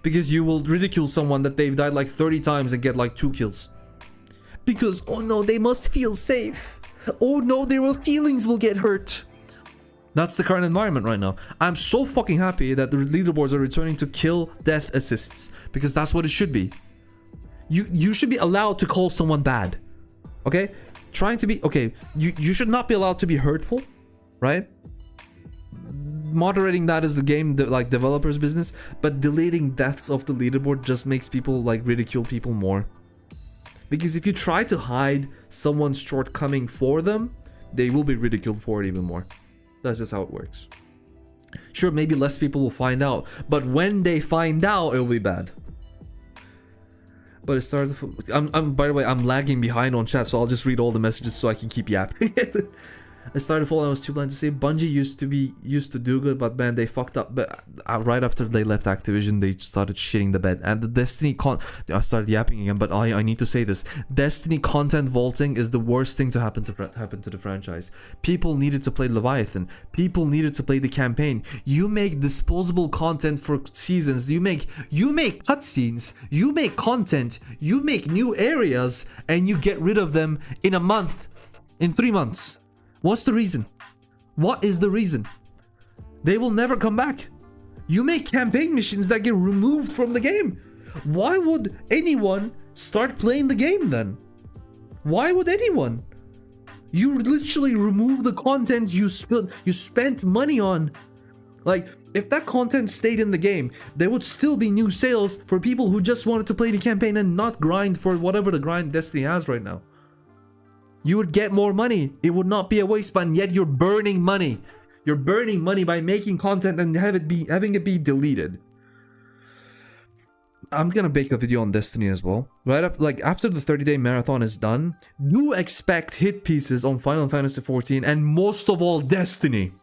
because you will ridicule someone that they've died like 30 times and get like 2 kills. Because oh no, they must feel safe. Oh no, their feelings will get hurt. That's the current environment right now. I'm so fucking happy that the leaderboards are returning to kill death assists, because that's what it should be. You should be allowed to call someone bad. Okay? You should not be allowed to be hurtful, right? moderating that is the game like developers business, but deleting deaths off the leaderboard just makes people like ridicule people more. Because if you try to hide someone's shortcoming for them, they will be ridiculed for it even more. That's just how it works. Sure, maybe less people will find out, but when they find out, it will be bad. But it started. By the way, I'm lagging behind on chat, so I'll just read all the messages so I can keep yapping. I started following. I was too blind to say. Bungie used to do good, but man, they fucked up. But right after they left Activision, they started shitting the bed. And the Destiny I started yapping again, but I need to say this: Destiny content vaulting is the worst thing to happen to the franchise. People needed to play Leviathan. People needed to play the campaign. You make disposable content for seasons. You make cutscenes. You make content. You make new areas, and you get rid of them in a month, in 3 months. What's the reason? What is the reason? They will never come back. You make campaign missions that get removed from the game. Why would anyone start playing the game then? Why would anyone? You literally remove the content you spent money on. Like, if that content stayed in the game, there would still be new sales for people who just wanted to play the campaign and not grind for whatever the grind Destiny has right now. You would get more money. It would not be a waste, but yet you're burning money. You're burning money by making content and having it be deleted. I'm gonna make a video on Destiny as well. Right after the 30-day marathon is done, do expect hit pieces on Final Fantasy XIV and most of all Destiny.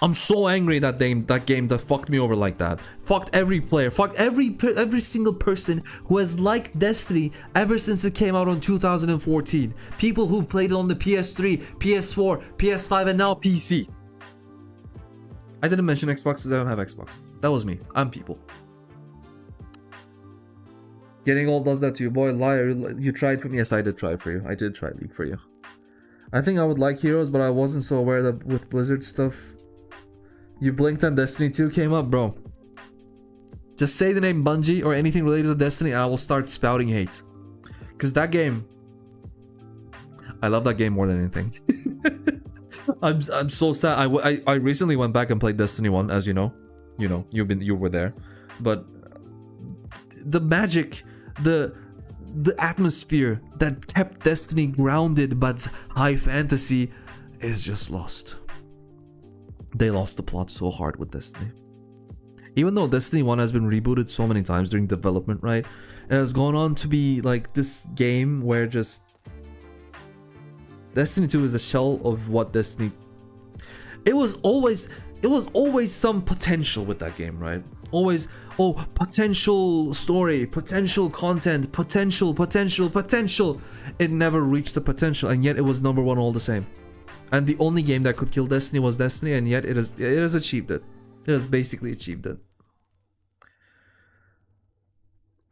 I'm so angry that game that fucked me over like that. Fucked every player. Fucked every single person who has liked Destiny ever since it came out in 2014. People who played it on the PS3, PS4, PS5, and now PC. I didn't mention Xbox because I don't have Xbox. That was me. I'm people. Getting old does that to you, boy. Liar. You tried for me. Yes, I did try for you. I did try League for you. I think I would like Heroes, but I wasn't so aware that with Blizzard stuff. You blinked and Destiny 2 came up, bro. Just say the name Bungie or anything related to Destiny and I will start spouting hate. Because that game... I love that game more than anything. I'm so sad. I recently went back and played Destiny 1, as you know. You were there. But the magic, the atmosphere that kept Destiny grounded but high fantasy is just lost. They lost the plot so hard with Destiny. Even though Destiny 1 has been rebooted so many times during development, right? It has gone on to be like this game where just... Destiny 2 is a shell of what Destiny... It was always some potential with that game, right? Always, oh, potential story, potential content, potential. It never reached the potential, and yet it was number one all the same. And the only game that could kill Destiny was Destiny, and yet it has achieved it. It has basically achieved it.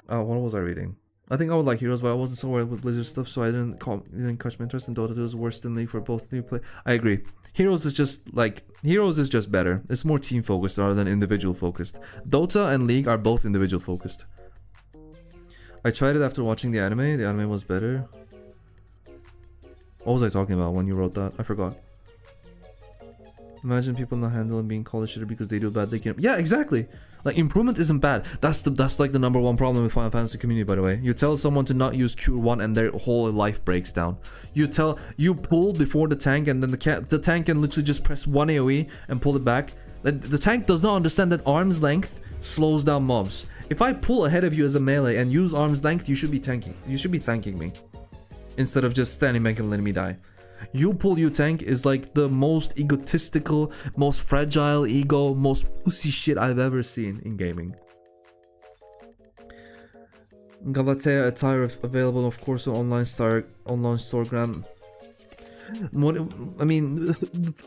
What was I reading? I think I would like Heroes, but I wasn't so aware with Blizzard stuff, so I didn't catch my interest in Dota 2 is worse than League for both new play. I agree. Heroes is just better. It's more team focused rather than individual focused. Dota and League are both individual focused. I tried it after watching the anime. The anime was better. What was I talking about when you wrote that? I forgot. Imagine people not handling being called a shitter because they do bad. They can. Yeah, exactly. Like, improvement isn't bad. That's like the number one problem with Final Fantasy community, by the way. You tell someone to not use Cure 1 and their whole life breaks down. You pull before the tank and then the tank can literally just press 1 AoE and pull it back. The tank does not understand that arm's length slows down mobs. If I pull ahead of you as a melee and use arm's length, you should be tanking. You should be thanking me. Instead of just standing back and letting me die. You pull, you tank is like the most egotistical, most fragile ego, most pussy shit I've ever seen in gaming. Galatea attire available, of course, on online storegram. I mean,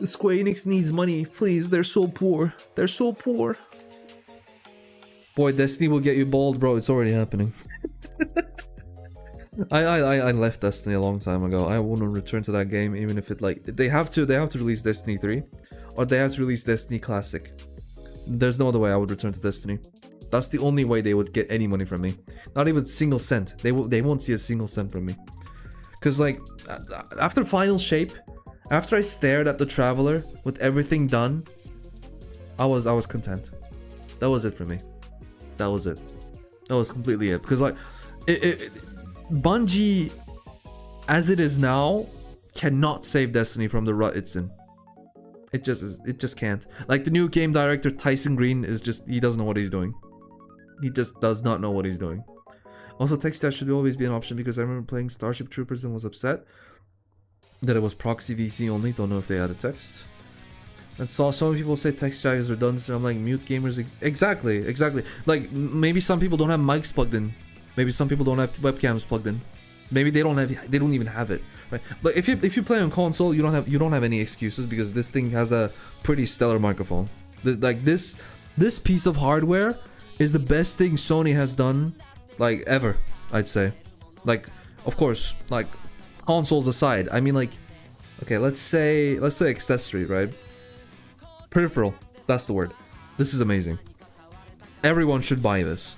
Square Enix needs money. Please, they're so poor. They're so poor. Boy, Destiny will get you bald, bro. It's already happening. I left Destiny a long time ago. I wouldn't return to that game even if it like they have to release Destiny 3 or they have to release Destiny Classic. There's no other way I would return to Destiny. That's the only way they would get any money from me. Not even a single cent. They won't see a single cent from me. Cause like after Final Shape, after I stared at the Traveler with everything done, I was content. That was it for me. That was it. That was completely it. Because like, Bungie, as it is now, cannot save Destiny from the rut it's in. It just can't. Like the new game director Tyson Green is just, he doesn't know what he's doing. He just does not know what he's doing. Also, text chat should always be an option because I remember playing Starship Troopers and was upset that it was proxy VC only. Don't know if they added text. And saw some people say text chat is redundant. I'm like, mute gamers. Exactly. Like maybe some people don't have mics plugged in. Maybe some people don't have webcams plugged in. Maybe they don't even have it. Right? But if you play on console, you don't have any excuses because this thing has a pretty stellar microphone. Like this piece of hardware is the best thing Sony has done, like ever, I'd say. Like, of course, like consoles aside, I mean, like, okay, let's say accessory, right? Peripheral, that's the word. This is amazing. Everyone should buy this.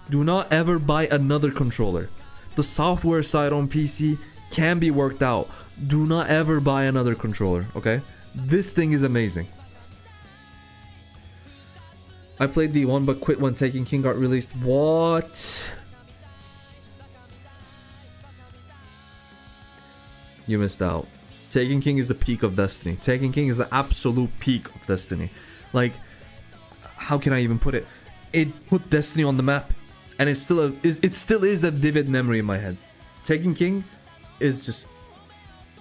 Do not ever buy another controller. The software side on PC can be worked out. Do not ever buy another controller, okay? This thing is amazing. I played D1 but quit when Taken King got released. What? You missed out. Taken King is the peak of Destiny. Taken King is the absolute peak of Destiny. Like, how can I even put it? It put Destiny on the map, and it still is a vivid memory in my head. Taken King is just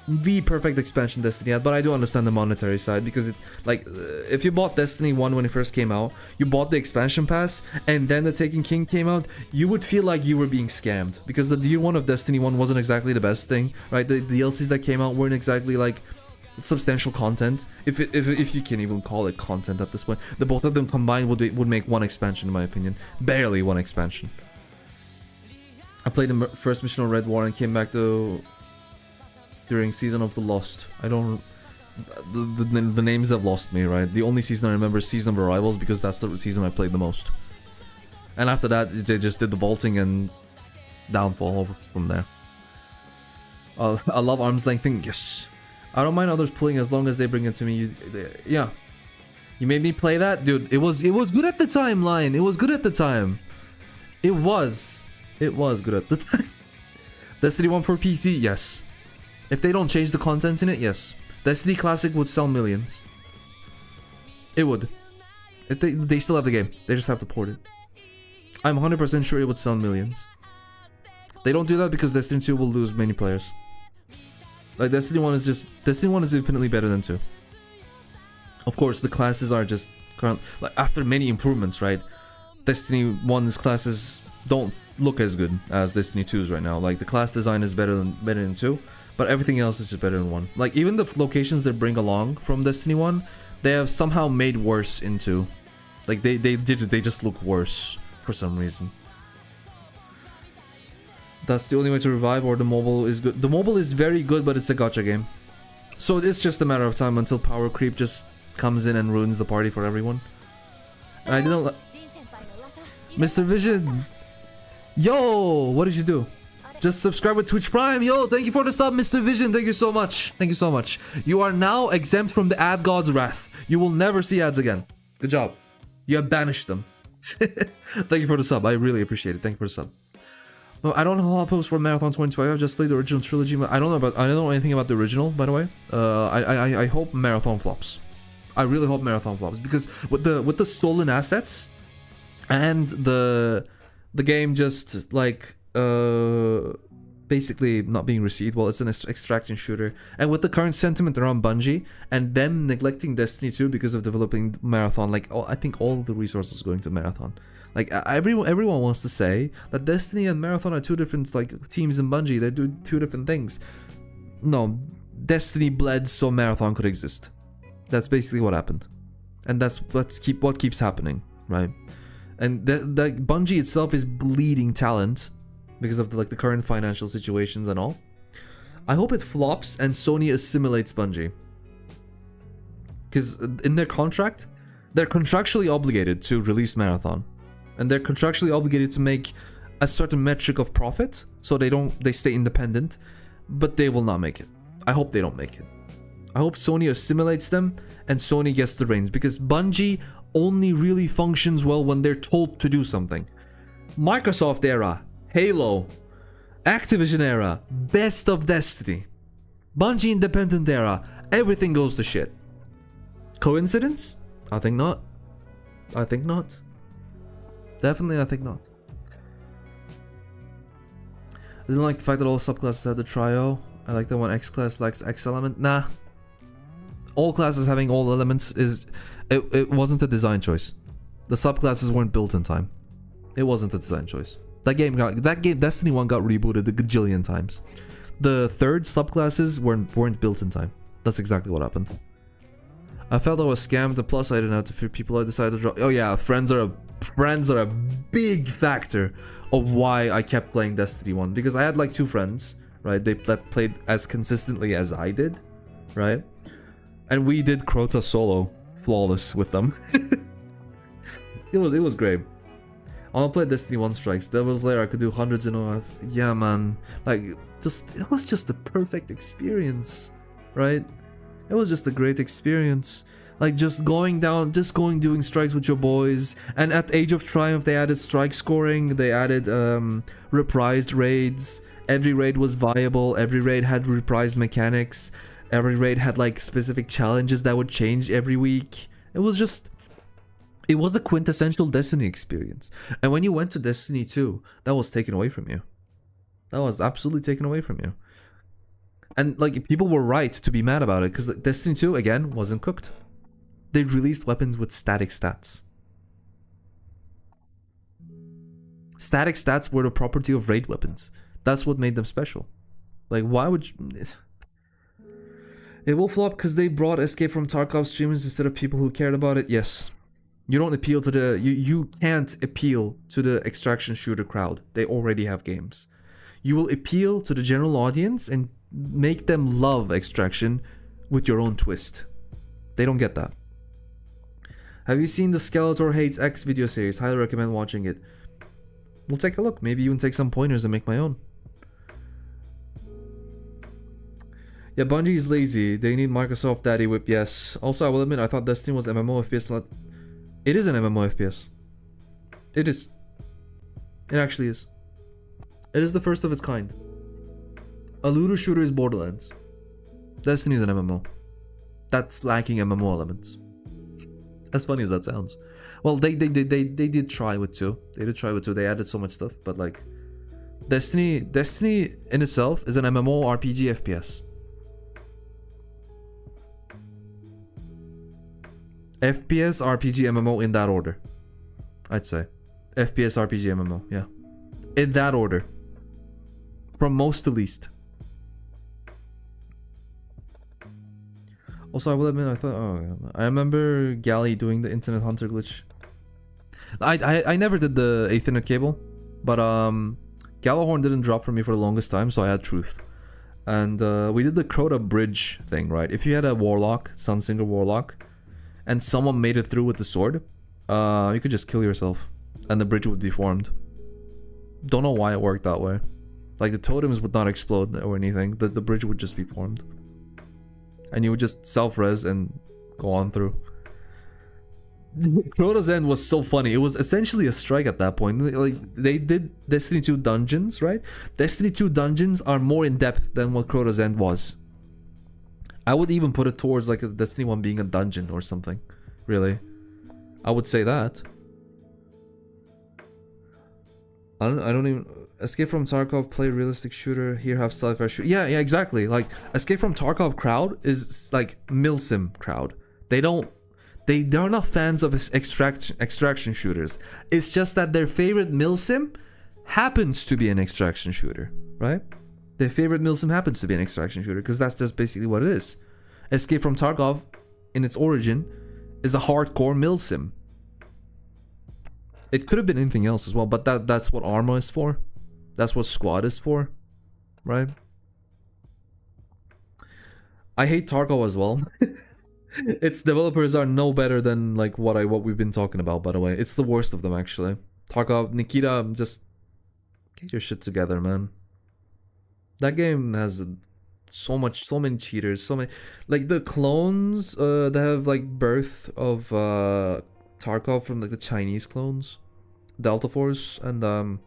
the perfect expansion Destiny had, but I do understand the monetary side because it, like, if you bought Destiny 1 when it first came out, you bought the expansion pass, and then the Taken King came out, you would feel like you were being scammed because the year 1 of Destiny 1 wasn't exactly the best thing, right? The DLCs that came out weren't exactly like substantial content, if you can even call it content at this point. The both of them combined would make one expansion, in my opinion. Barely one expansion. I played the first mission on Red War and came back to during Season of the Lost. I don't... The names have lost me, right? The only season I remember is Season of Arrivals because that's the season I played the most. And after that, they just did the vaulting and downfall over from there. I love arm's length thing. Yes! I don't mind others pulling as long as they bring it to me. Yeah. You made me play that? Dude, it was good at the time, Lion. It was good at the time. It was good at the time. Destiny 1 for PC? Yes. If they don't change the content in it, yes. Destiny Classic would sell millions. It would. If they still have the game. They just have to port it. I'm 100% sure it would sell millions. They don't do that because Destiny 2 will lose many players. Like, Destiny 1 is infinitely better than 2. Of course, the classes are just current, like, after many improvements, right? Destiny 1's classes don't look as good as Destiny 2's right now. Like, the class design is better than 2, but everything else is just better than 1. Like, even the locations they bring along from Destiny 1, they have somehow made worse in 2. Like, they just look worse for some reason. That's the only way to revive, or the mobile is good. The mobile is very good, but it's a gacha game. So it's just a matter of time until power creep just comes in and ruins the party for everyone. And I didn't... Mr. Vision! Yo! What did you do? Just subscribe with Twitch Prime. Yo, thank you for the sub, Mr. Vision. Thank you so much. Thank you so much. You are now exempt from the ad god's wrath. You will never see ads again. Good job. You have banished them. Thank you for the sub. I really appreciate it. Thank you for the sub. No, I don't know how I'll post for Marathon 2012. I've just played the original trilogy. I don't know anything about the original, by the way. I hope Marathon flops. I really hope Marathon flops because with the stolen assets and the game just like basically not being received. Well, it's an extraction shooter, and with the current sentiment around Bungie and them neglecting Destiny 2 because of developing Marathon, like I think all of the resources going to Marathon. Like everyone wants to say that Destiny and Marathon are two different like teams in Bungie. They do two different things. No, Destiny bled so Marathon could exist. That's basically what happened, and that's what keeps happening, right? And the Bungie itself is bleeding talent because of the current financial situations and all. I hope it flops and Sony assimilates Bungie, because in their contract, they're contractually obligated to release Marathon. And they're contractually obligated to make a certain metric of profit, so they stay independent, but they will not make it. I hope they don't make it. I hope Sony assimilates them and Sony gets the reins, because Bungie only really functions well when they're told to do something. Microsoft era, Halo. Activision era, best of Destiny. Bungie independent era, everything goes to shit. Coincidence? I think not. I think not. Definitely, I think not. I didn't like the fact that all subclasses had the trio. I like that one X class lacks X element. Nah. All classes having all elements is... It wasn't a design choice. The subclasses weren't built in time. It wasn't a design choice. That game, Destiny 1 got rebooted a gajillion times. The third subclasses weren't built in time. That's exactly what happened. I felt I was scammed. The plus I didn't have to fear people. I decided to drop. Oh yeah, friends are a big factor of why I kept playing Destiny 1, because I had like 2 friends, right? That played as consistently as I did, right? And we did Crota solo flawless with them. It was great. I want to play Destiny 1 Strikes. Devil's Lair, I could do hundreds in OF. Yeah, man. Like, it was just the perfect experience, right? It was just a great experience. Like, doing strikes with your boys. And at Age of Triumph, they added strike scoring. They added reprised raids. Every raid was viable. Every raid had reprised mechanics. Every raid had, like, specific challenges that would change every week. It was a quintessential Destiny experience. And when you went to Destiny 2, that was taken away from you. That was absolutely taken away from you. And like, people were right to be mad about it, because Destiny 2, again, wasn't cooked. They released weapons with static stats. Static stats were the property of raid weapons. That's what made them special. Like, why would you... It will flop because they brought Escape from Tarkov streamers instead of people who cared about it? Yes. You don't appeal to the... You can't appeal to the extraction shooter crowd. They already have games. You will appeal to the general audience and make them love extraction with your own twist. They don't get that. Have you seen the Skeletor Hates X video series? Highly recommend watching it. We'll take a look. Maybe even take some pointers and make my own. Yeah, Bungie is lazy. They need Microsoft Daddy Whip, yes. Also, I will admit, I thought Destiny was MMO FPS. It is an MMO FPS. It is. It actually is. It is the first of its kind. A looter shooter is Borderlands. Destiny is an MMO. That's lacking MMO elements. As funny as that sounds. Well, they did try with 2. They did try with 2. They added so much stuff, but like, Destiny in itself is an MMO RPG FPS. FPS, RPG, MMO in that order. I'd say. FPS, RPG, MMO, yeah. In that order. From most to least. Also, I will admit, I thought, I remember Galley doing the Internet Hunter glitch. I never did the Ethernet cable, but Gallahorn didn't drop for me for the longest time, so I had Truth. And we did the Crota bridge thing, right? If you had a Warlock, Sunsinger Warlock, and someone made it through with the sword, you could just kill yourself, and the bridge would be formed. Don't know why it worked that way. Like, the totems would not explode or anything. The bridge would just be formed. And you would just self-res and go on through. Crota's End was so funny. It was essentially a strike at that point. Like, they did Destiny 2 dungeons, right? Destiny 2 dungeons are more in-depth than what Crota's End was. I would even put it towards like a Destiny 1 being a dungeon or something. Really. I would say that. I don't even... Escape from Tarkov, play realistic shooter, here have sci-fi shooter. Yeah, exactly. Like, Escape from Tarkov crowd is like milsim crowd. They're not fans of extraction shooters. It's just that their favorite milsim happens to be an extraction shooter, right? Their favorite milsim happens to be an extraction shooter because that's just basically what it is. Escape from Tarkov, in its origin, is a hardcore milsim. It could have been anything else as well, but that's what Arma is for. That's what Squad is for, right? I hate Tarkov as well. Its developers are no better than like what we've been talking about, by the way. It's the worst of them, actually. Tarkov, Nikita, just get your shit together, man. That game has so many cheaters, so many, like the clones that have like Birth of Tarkov from like the Chinese clones, Delta Force and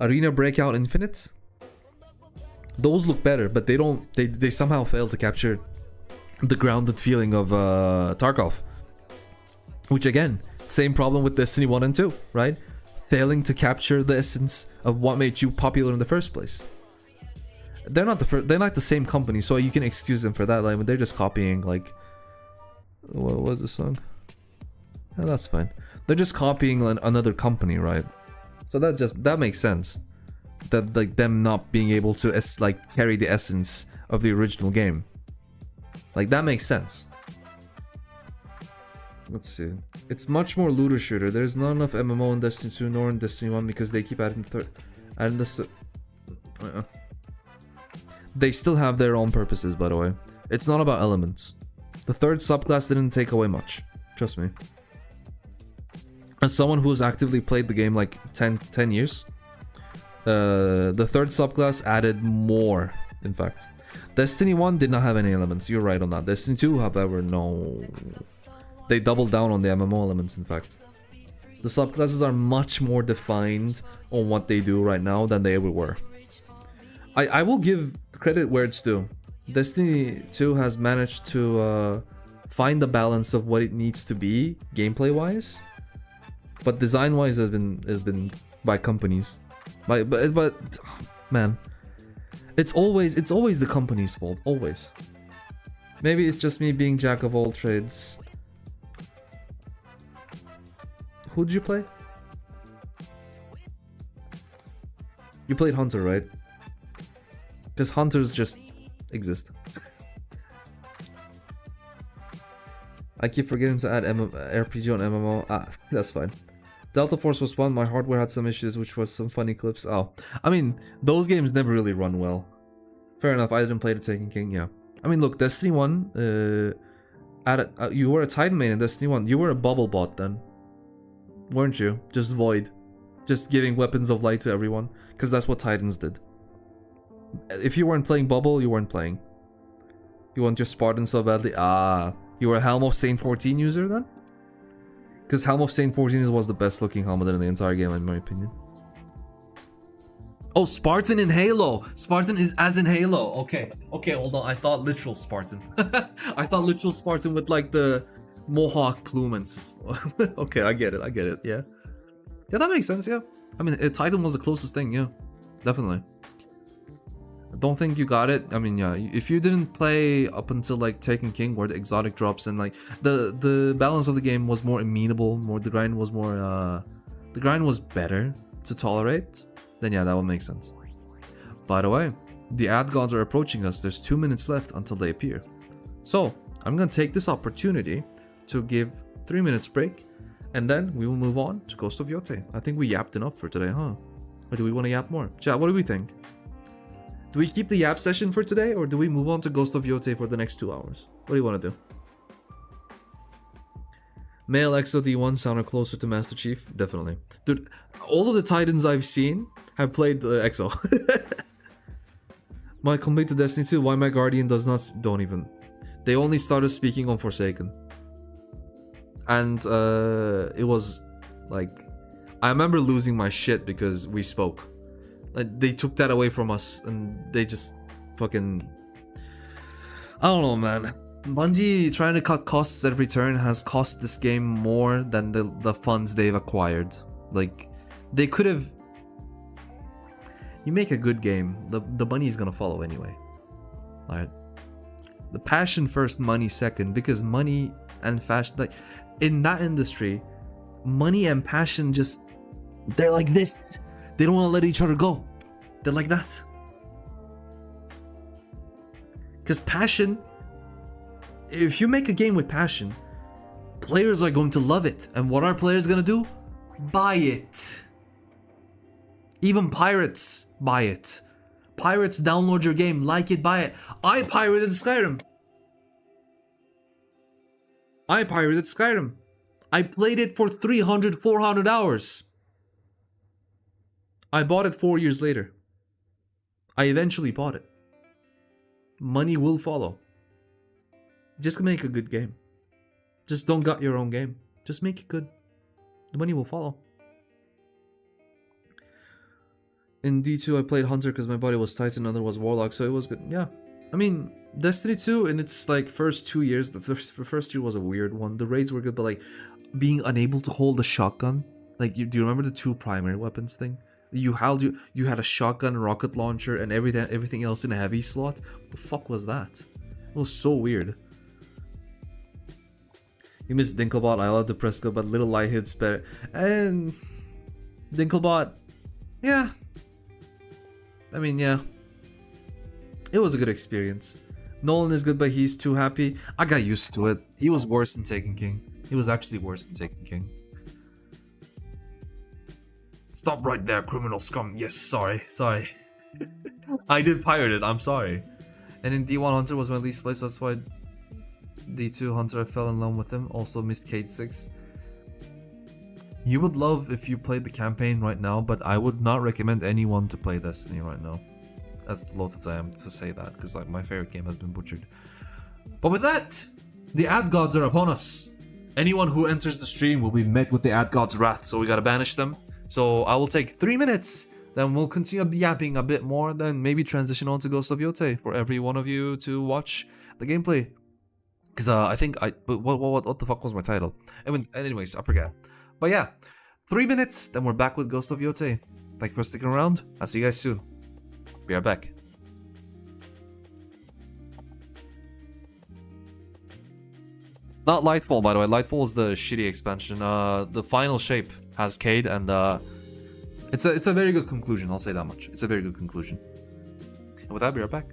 Arena Breakout Infinite. Those look better, but they don't. They somehow fail to capture the grounded feeling of Tarkov. Which again, same problem with Destiny 1 and 2, right? Failing to capture the essence of what made you popular in the first place. They're not they're not the same company, so you can excuse them for that. Like they're just copying. Like, what was the song? Oh, that's fine. They're just copying another company, right? So that makes sense. That like them not being able to like carry the essence of the original game. Like that makes sense. Let's see. It's much more looter shooter. There's not enough MMO in Destiny 2 nor in Destiny 1 because they keep adding this. They still have their own purposes, by the way. It's not about elements. The third subclass didn't take away much. Trust me. As someone who's actively played the game like 10 years, the third subclass added more, in fact. Destiny 1 did not have any elements. You're right on that. Destiny 2, however, no. They doubled down on the MMO elements, in fact. The subclasses are much more defined on what they do right now than they ever were. I will give credit where it's due. Destiny 2 has managed to find the balance of what it needs to be gameplay-wise, but design-wise has been by companies. But man, it's always the company's fault. Always. Maybe it's just me being jack of all trades. Who'd you play? You played Hunter, right? Because Hunters just exist. I keep forgetting to add RPG on MMO. Ah, that's fine. Delta Force was fun. My hardware had some issues, which was some funny clips. Oh, I mean, those games never really run well. Fair enough. I didn't play the Taken King. Yeah. I mean, look, Destiny 1. You were a Titan main in Destiny 1. You were a bubble bot then, weren't you? Just void, just giving weapons of light to everyone, because that's what Titans did. If you weren't playing bubble, you weren't playing. You want your Spartan so badly. Ah, you were a Helm of Saint 14 user then? Because Helm of Saint 14 was the best looking helmet in the entire game, in my opinion. Oh, Spartan in Halo. Spartan is as in Halo. Okay, hold on. I thought literal Spartan. I thought literal Spartan with like the Mohawk plume and okay, I get it. Yeah, that makes sense. Yeah, I mean, Titan was the closest thing. Yeah, definitely. I don't think you got it. I mean, yeah, if you didn't play up until like Taken King, where the exotic drops and like the balance of the game was more amenable, the grind was more the grind was better to tolerate, then yeah, that would make sense. By the way, the ad gods are approaching us. There's 2 minutes left until they appear, so I'm gonna take this opportunity to give 3 minutes break, and then we will move on to Ghost of Yotei. I think we yapped enough for today, huh? Or do we want to yap more? Chat, what do we think? Do we keep the yap session for today, or do we move on to Ghost of Yotei for the next 2 hours? What do you want to do? Male EXO D1 sounded closer to Master Chief? Definitely. Dude, all of the Titans I've seen have played EXO. My completed Destiny 2, why my Guardian does not... Don't even... They only started speaking on Forsaken. And it was like... I remember losing my shit because we spoke. Like, they took that away from us and they just fucking... I don't know, man. Bungie trying to cut costs at every turn has cost this game more than the funds they've acquired. Like, they could have... You make a good game, the money is gonna follow anyway. Alright? The passion first, money second, because money and fashion... Like, in that industry, money and passion just... They're like this. They don't want to let each other go. They're like that. Because passion... If you make a game with passion, players are going to love it. And what are players going to do? Buy it. Even pirates buy it. Pirates download your game, like it, buy it. I pirated Skyrim. I played it for 300, 400 hours. I bought it 4 years later. I eventually bought it. Money will follow. Just make a good game. Just don't gut your own game. Just make it good. The money will follow. In D2, I played Hunter because my body was Titan, another was Warlock, so it was good. Yeah. I mean, Destiny 2 in its like first 2 years, the first year was a weird one. The raids were good, but like being unable to hold a shotgun. Like, do you remember the 2 primary weapons thing? You had a shotgun, rocket launcher, and everything else in a heavy slot. What the fuck was that? It was so weird. You miss Dinklebot. I love the Presco, but Little Light hits better. And Dinklebot, yeah. I mean, yeah. It was a good experience. Nolan is good, but he's too happy. I got used to it. He was worse than Taken King. He was actually worse than Taken King. Stop right there, criminal scum. Yes, sorry. I did pirate it, I'm sorry. And in D1 Hunter was my least place, that's why D2 Hunter I fell in love with him. Also missed Cade 6. You would love if you played the campaign right now, but I would not recommend anyone to play Destiny right now. As loath as I am to say that, because like my favorite game has been butchered. But with that, the ad gods are upon us. Anyone who enters the stream will be met with the ad gods' wrath, so we gotta banish them. So I will take 3 minutes, then we'll continue yapping a bit more, then maybe transition on to Ghost of Yotei for every one of you to watch the gameplay. Because I think what the fuck was my title? Anyways, I forget. But yeah, 3 minutes, then we're back with Ghost of Yotei. Thank you for sticking around. I'll see you guys soon. Be right back. Not Lightfall, by the way. Lightfall is the shitty expansion. The final shape has Cade, and it's a very good conclusion. I'll say that much. It's a very good conclusion. And with that, be right back.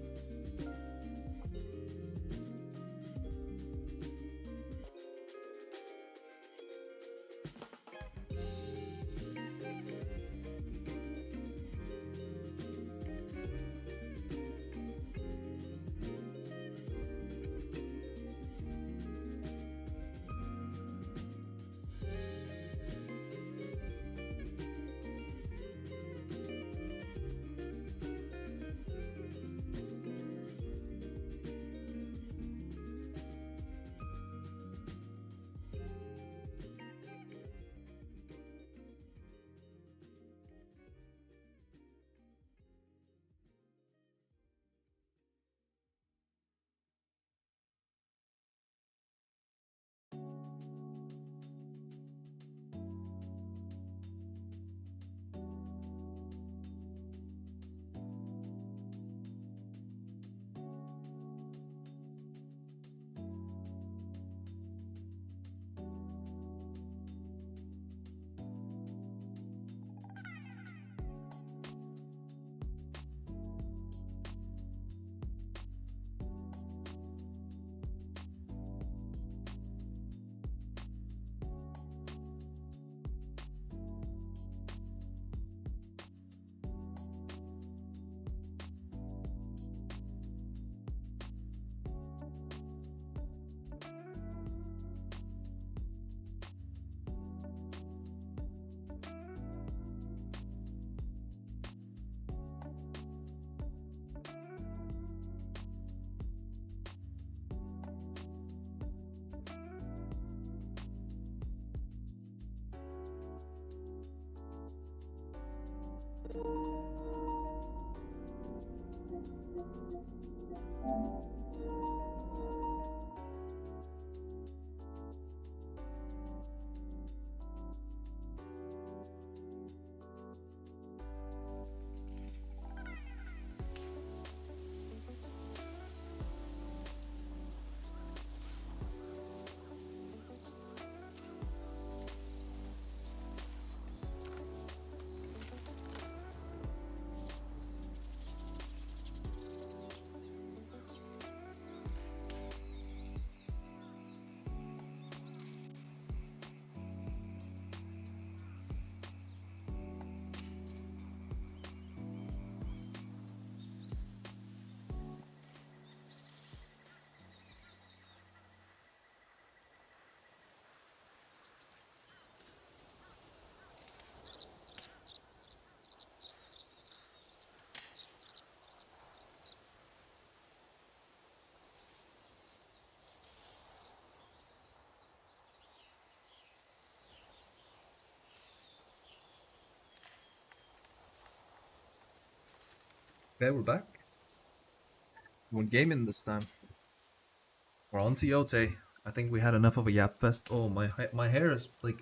Okay, we're back. We're gaming this time. We're on to Yote. I think we had enough of a yap fest. Oh, my hair is like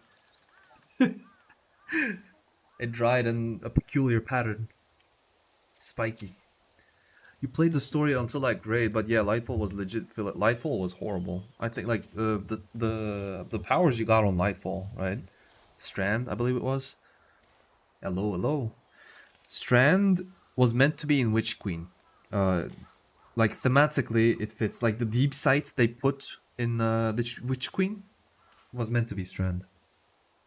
it dried in a peculiar pattern. Spiky. You played the story until like grade, but yeah, Lightfall was legit. Lightfall was horrible. I think like the powers you got on Lightfall, right? Strand, I believe it was. Hello, hello. Strand was meant to be in Witch Queen. Like thematically, it fits. Like the deep sights they put in the Witch Queen was meant to be Strand.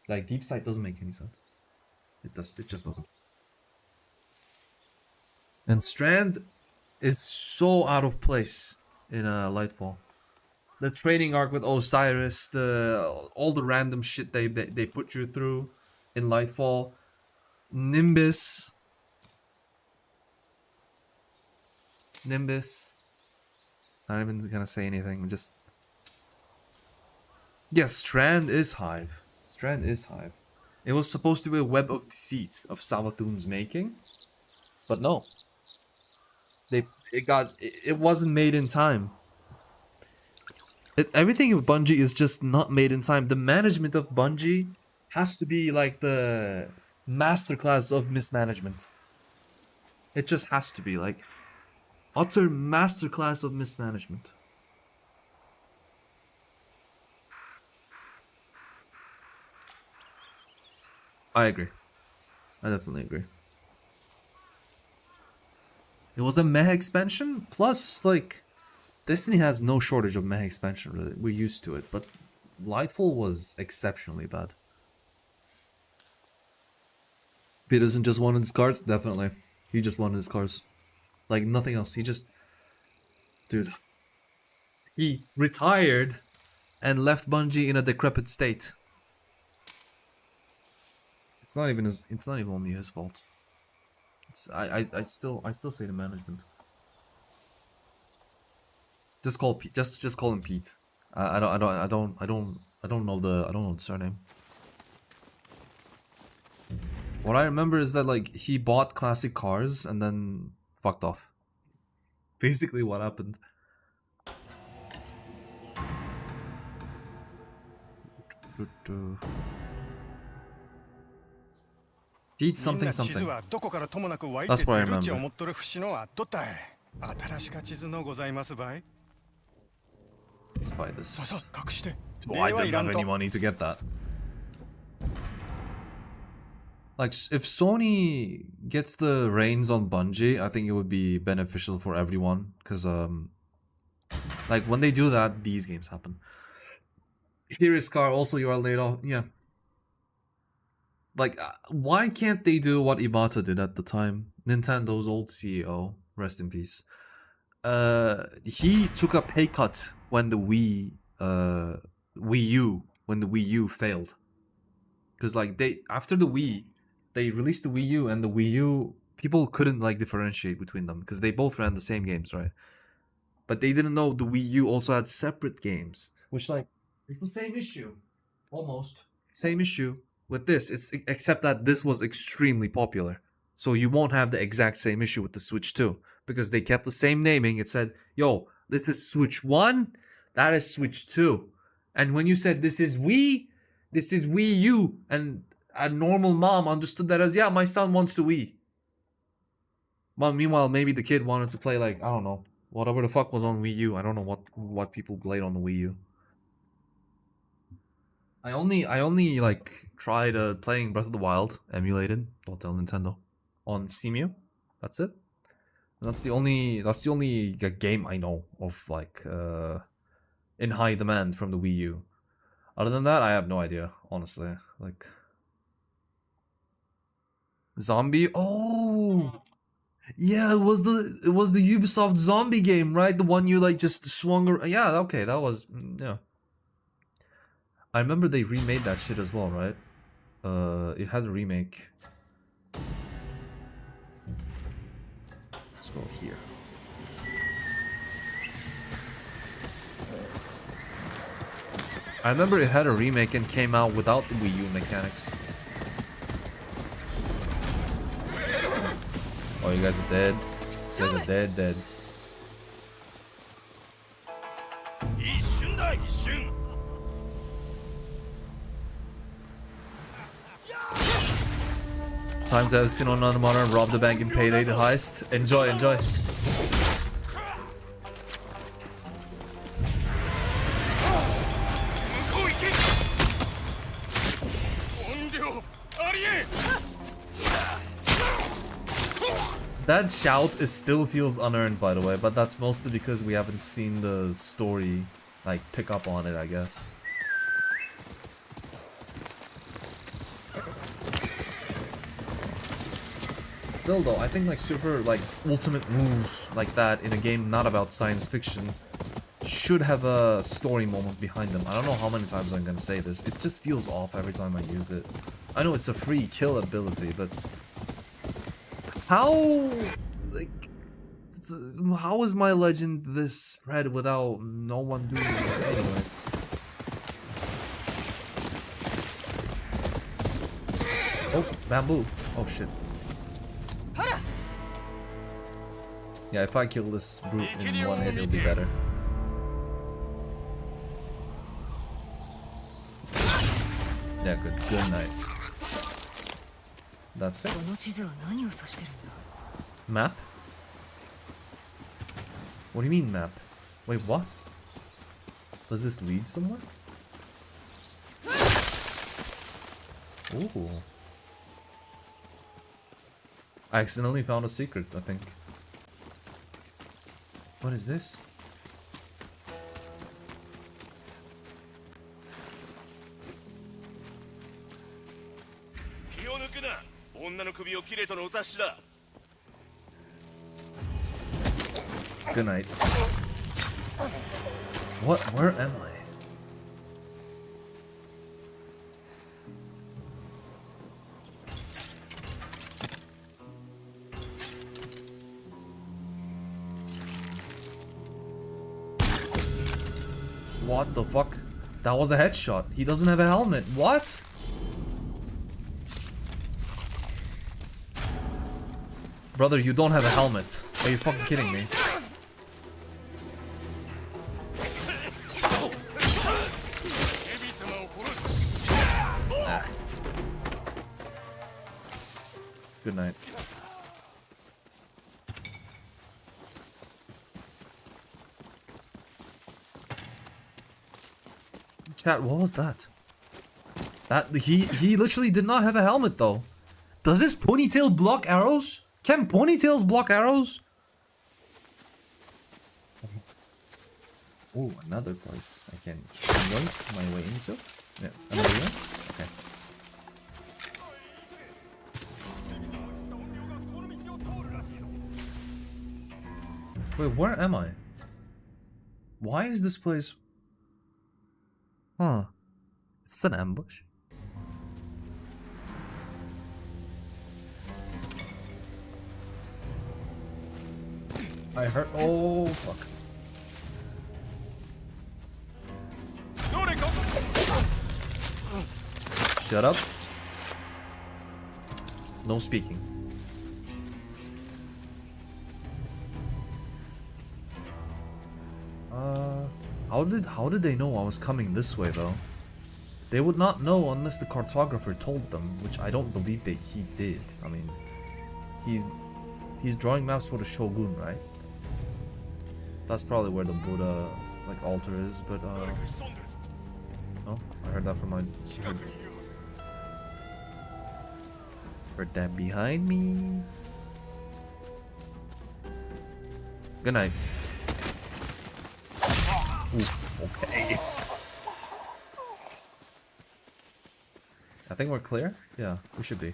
Like deep sight doesn't make any sense. It does. It just doesn't. And Strand is so out of place in Lightfall. The training arc with Osiris, all the random shit they put you through in Lightfall, Nimbus. Not even gonna say anything. Just yeah, Strand is Hive. Strand is Hive. It was supposed to be a web of deceit of Savathun's making, but no. It wasn't made in time. Everything of Bungie is just not made in time. The management of Bungie has to be like the masterclass of mismanagement. It just has to be like utter masterclass of mismanagement. I agree. I definitely agree. It was a meh expansion, plus, like, Destiny has no shortage of meh expansion, really. We're used to it, but Lightfall was exceptionally bad. Peterson just wanted his cards? Definitely. He just wanted his cards. Like, nothing else. He just... Dude. He retired and left Bungie in a decrepit state. It's not even only his fault. I still say the management. Just call Pete. Just call him Pete. I don't know the surname. What I remember is that like he bought classic cars and then fucked off. Basically what happened. Pete something something. That's what I remember. Let's buy this. Oh, I didn't have any money to get that. Like, if Sony gets the reins on Bungie, I think it would be beneficial for everyone. Because, like, when they do that, these games happen. Here is Car, also you are laid off. Yeah. Like, why can't they do what Iwata did at the time? Nintendo's old CEO, rest in peace. He took a pay cut when the Wii U failed. Because, like, after the Wii, they released the Wii U, and the Wii U, people couldn't, like, differentiate between them. Because they both ran the same games, right? But they didn't know the Wii U also had separate games. Which, like, it's the same issue. Almost. Same issue with this. Except that this was extremely popular. So you won't have the exact same issue with the Switch 2. Because they kept the same naming. It said, yo, this is Switch 1, that is Switch 2. And when you said this is Wii U, and a normal mom understood that as, yeah, my son wants to Wii. Well, meanwhile, maybe the kid wanted to play, like, I don't know, whatever the fuck was on Wii U. I don't know what people played on the Wii U. I only like tried playing Breath of the Wild emulated. Don't tell Nintendo on Cemu. That's it. And that's the only game I know of like in high demand from the Wii U. Other than that, I have no idea, honestly. Like Zombie. Oh, yeah, it was the Ubisoft zombie game, right? The one you like just swung around. Yeah, okay, that was yeah. I remember they remade that shit as well, right? It had a remake. Let's go here. I remember it had a remake and came out without the Wii U mechanics. Oh, you guys are dead. These guys are dead. Times I've seen on another monitor, rob the bank in Payday the heist. Enjoy. That shout still feels unearned, by the way, but that's mostly because we haven't seen the story, like, pick up on it, I guess. Still though, I think like super like ultimate moves like that in a game not about science fiction should have a story moment behind them. I don't know how many times I'm gonna say this. It just feels off every time I use it. I know it's a free kill ability, but how like how is my legend this spread without no one doing it anyways? Oh, bamboo. Oh shit. Yeah, if I kill this brute in one hit, it'll be better. Yeah, good night. That's it. Map? What do you mean map? Wait, what? Does this lead somewhere? Ooh. I accidentally found a secret, I think. What is this? Good night. What? Where am I? What the fuck? That was a headshot. He doesn't have a helmet. What? Brother, you don't have a helmet. Are you fucking kidding me? Ah. Good night. Chat, what was that? He literally did not have a helmet though. Does this ponytail block arrows? Can ponytails block arrows? Oh, another place I can yoink my way into. Yeah, another one? Okay. Wait, where am I? Why is this place? Huh. Is this an ambush? I heard. Oh, fuck. Shut up. No speaking. How did they know I was coming this way though? They would not know unless the cartographer told them, which I don't believe that he did. I mean, he's drawing maps for the Shogun, right? That's probably where the Buddha like altar is, but oh, I heard that from my heard that behind me. Good night. Oof, okay. I think we're clear? Yeah, we should be.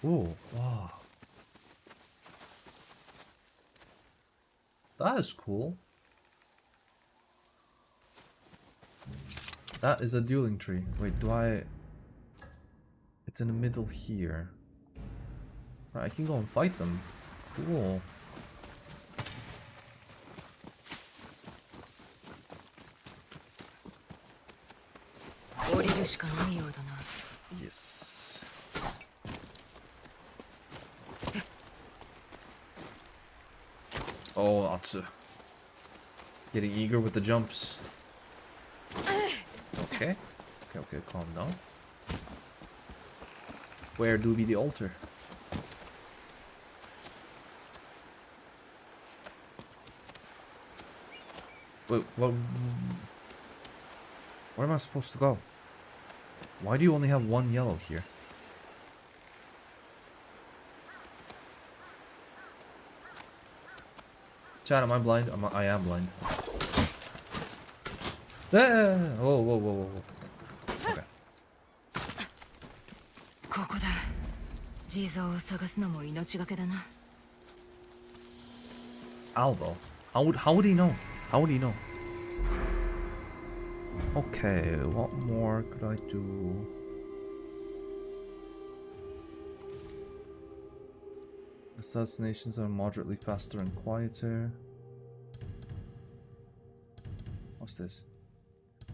Ooh, wow. That is cool. That is a dueling tree. Wait, do I... It's in the middle here. Right, I can go and fight them. Cool. Yes. Oh, Atsu. Getting eager with the jumps. Okay. Okay, calm down. Where do be the altar? Wait, what? Where am I supposed to go? Why do you only have one yellow here? Chat, am I blind? I am blind. Whoa. Okay. ここだ。ジーゾーを探すのも命がけだな。Alvo? How would he know? How would he know? Okay, what more could I do? Assassinations are moderately faster and quieter. What's this?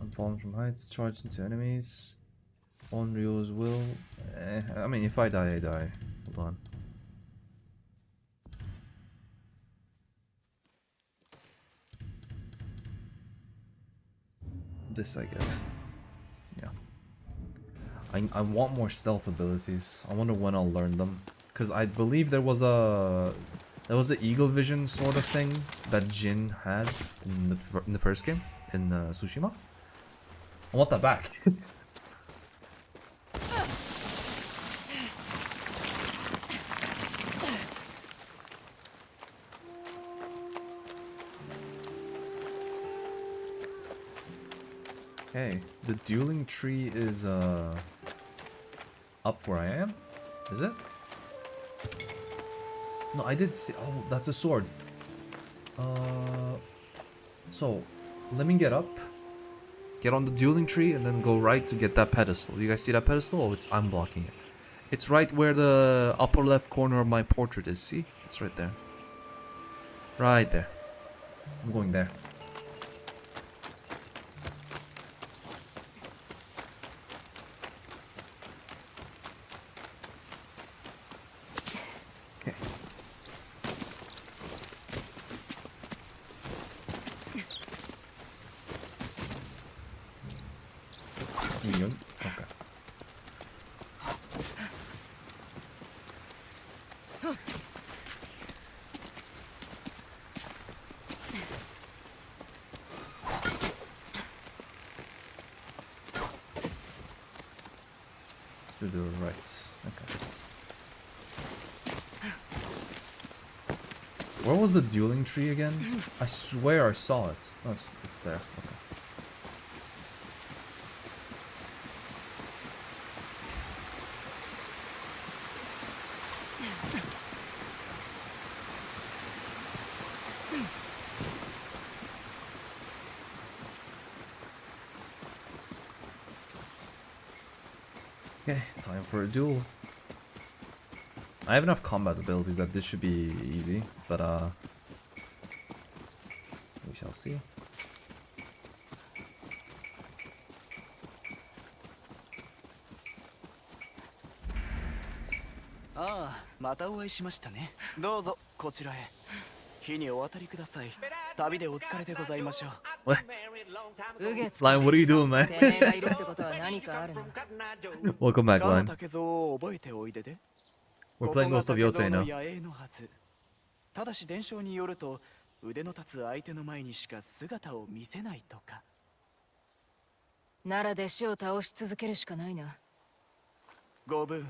Unfallen from heights, charge into enemies. On Rio's will. I mean, if I die, I die. Hold on. This, I guess. Yeah. I want more stealth abilities. I wonder when I'll learn them. Because I believe there was an eagle vision sort of thing that Jin had in the first game in Tsushima. I want that back. Okay, the dueling tree is up where I am. Is it? No, I did see. Oh, that's a sword. So let me get up, get on the dueling tree, and then go right to get that pedestal. You guys see that pedestal? Oh, I'm blocking it. It's right where the upper left corner of my portrait is. See? It's right there. Right there. I'm going there. Okay. To the right. Okay. Where was the dueling tree again? I swear I saw it. Oh, it's there. Okay. Okay, time for a duel. I have enough combat abilities that this should be easy, but we shall see. Ah, またお会いしましたね。どうぞこちらへ。火にお渡りください。旅でお疲れでございましょう。 What? うげつ Lion, what are you doing, man? てめえがいるってことは何かあるな。 Welcome back, ガの Lion. 竹蔵を覚えておいでで。 We're playing Ghost of ここが竹 Yotei 蔵の now. 野営のはず。ただし伝承によると腕の立つ相手の前にしか姿を見せないとか。なら弟子を倒し続けるしかないな。ご分を。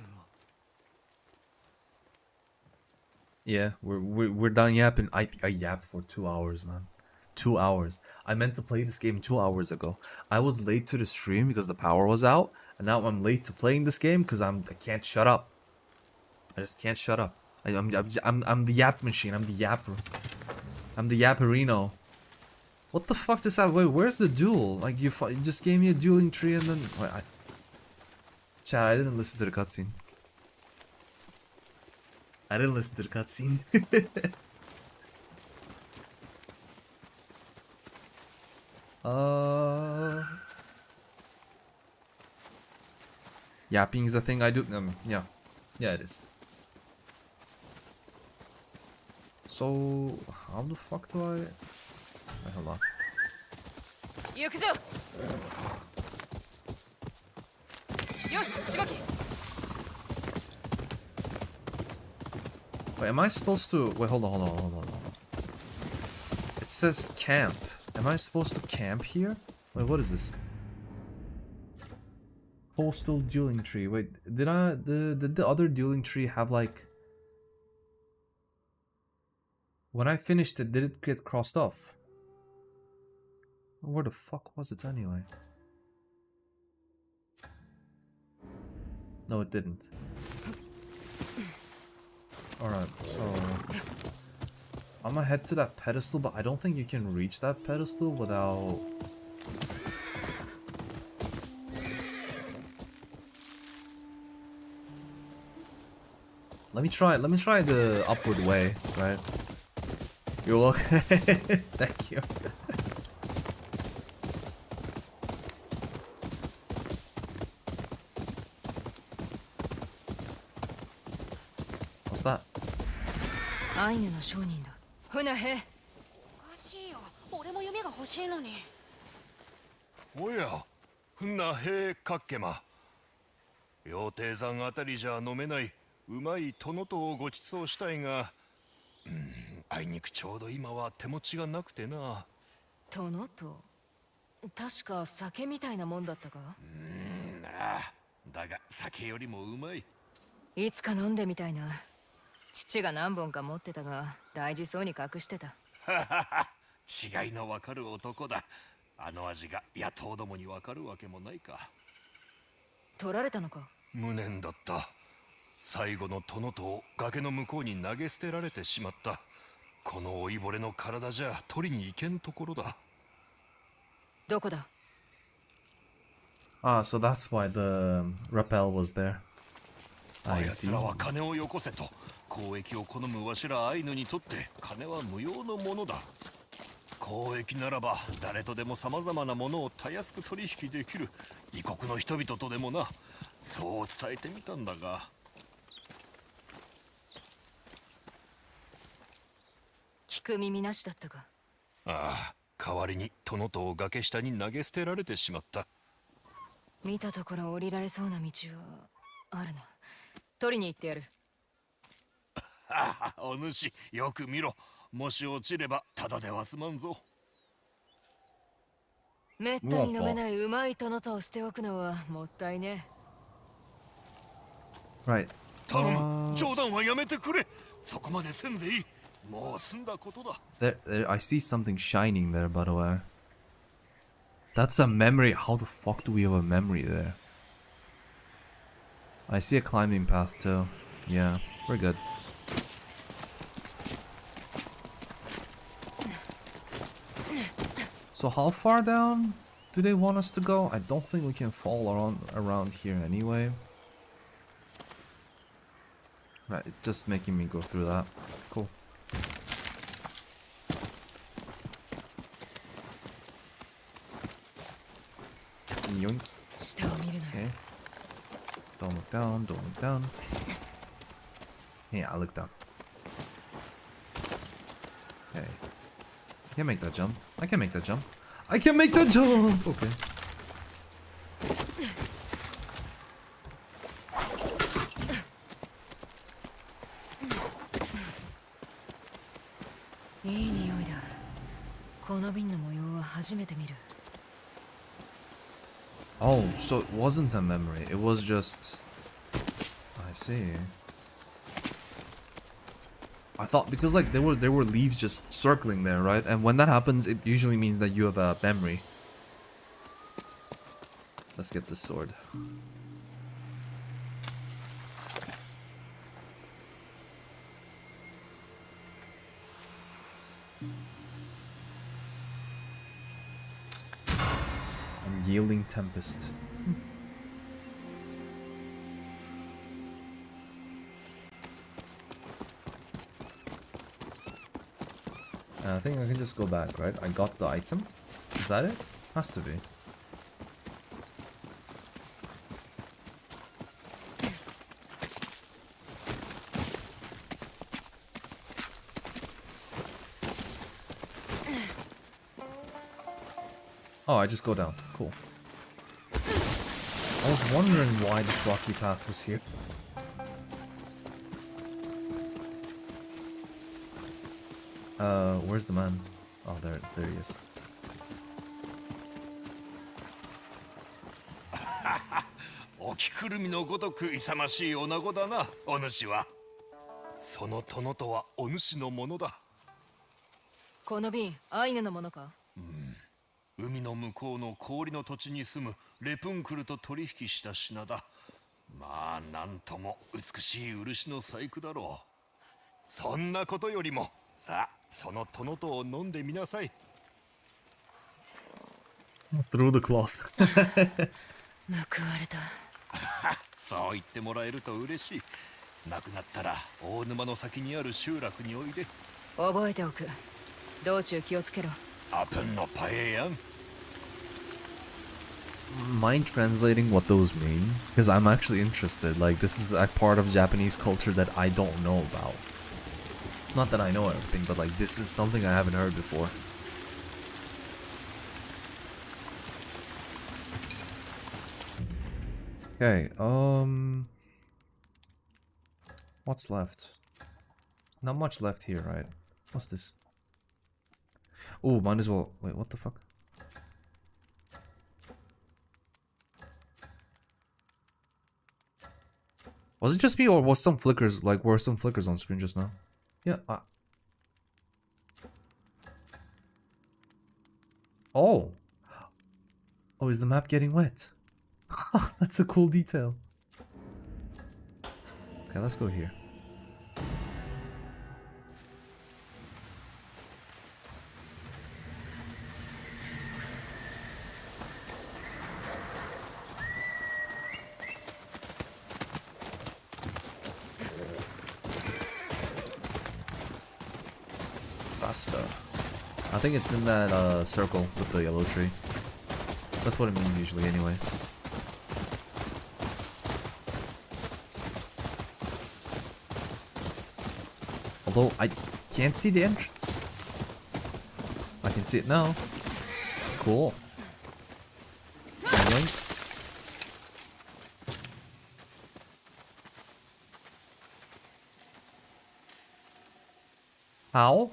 Yeah, we're done yapping. I yapped for 2 hours, man. 2 hours. I meant to play this game 2 hours ago. I was late to the stream because the power was out, and now I'm late to playing this game because I can't shut up. I just can't shut up. I'm the yap machine. I'm the yapper. I'm the yapperino. What the fuck just happened? Wait, where's the duel? Like you just gave me a dueling tree and then wait, Chat, I didn't listen to the cutscene. I didn't listen to the cutscene. Yapping is a thing I do. Yeah, it is. So how the fuck do I? Wait, hold on. 行くぞ。よし、しばき。 Wait, am I supposed to? Wait, hold on. It says camp. Am I supposed to camp here? Wait, what is this? Postal dueling tree. Wait, did the other dueling tree have like? When I finished it, did it get crossed off? Where the fuck was it anyway? No, it didn't. Alright, so I'm gonna head to that pedestal, but I don't think you can reach that pedestal without... Let me try the upward way, right? You're welcome. Thank you. What's that? アイヌの商人だ。船兵。おかしいよ。俺も夢が欲しいのに。おや、船兵かっけま。羊蹄山あたりじゃ飲めないうまい殿とをご馳走したいが、あいにくちょうど今は手持ちがなくてな。殿と。確か酒みたいなもんだったか。だが酒よりもうまい。いつか飲んでみたいな。父が何本か持ってたが大事そうに隠してた。違いのわかる男だ。あの味が野党どもにわかるわけもないか。取られたのか。無念だった。最後の殿とを崖の向こうに投げ捨てられてしまった。この老いぼれの体じゃ取りに行けんところだ。どこだ。 Ah, so that's why the rappel was there. あ I やつ see. らは金をよこせと。交易を好むわしらアイヌにとって金は無用のものだ。交易ならば誰とでも様々なものをたやすく取引できる。異国の人々とでもな。そう伝えてみたんだが。聞く耳なしだったか。ああ、代わりに殿とを崖下に投げ捨てられてしまった。見たところ降りられそうな道はあるな。取りに行ってやる。ああ、お主よく見ろ。もし落ちればただでは済まんぞ。めったに飲めないうまい殿とを捨ておくのはもったいね。 Right. 頼む、冗談はやめてくれ。そこまでせんでいい。もう済んだことだ。There, I see something shining there, by the way. That's a memory. How the fuck do we have a memory there? I see a climbing path too. Yeah, we're good. So how far down do they want us to go? I don't think we can fall around here anyway. Right, it's just making me go through that. Cool. Yoink. 下を見るなよ。 Okay. Don't look down, don't look down. Yeah, I look down. Okay. I can make that jump. I can make that jump. I can make that jump! Okay.いい匂いだ。この瓶の模様は初めて見る。 Oh, so it wasn't a memory. It was just... I see. I thought because like there were leaves just circling there, right? And when that happens, it usually means that you have a memory. Let's get this sword. Unyielding Tempest. I think I can just go back, right? I got the item. Is that it? Has to be. Oh, I just go down. Cool. I was wondering why this rocky path was here. Where's the man? Oh, there he is. おきくるみのごとく勇ましい女子だな、お主は。その殿とはお主のものだ。この瓶アイヌのものか？海の向こうの氷の土地に住むレプンクルと取引した品だ。まあなんとも美しい漆の細工だろう。そんなことよりもさあその殿とを飲んでみなさい。 Through the cloth. 報われた。そう言ってもらえると嬉しい。亡くなったら大沼の先にある集落においで。覚えておく。道中気をつけろ。アプンのパエヤン。 Mind translating what those mean? Because I'm actually interested. Like, this is a part of Japanese culture that I don't know about. Not that I know everything, but like, this is something I haven't heard before. Okay, what's left? Not much left here, right? What's this? Oh, might as well. Wait, what the fuck? Was it just me, or was some flickers, like, were some flickers on screen just now? Yeah. Oh. Oh, is the map getting wet? That's a cool detail. Okay, let's go here. Basta. I think it's in that circle with the yellow tree. That's what it means usually anyway. Although I can't see the entrance. I can see it now. Cool. Yoink. How?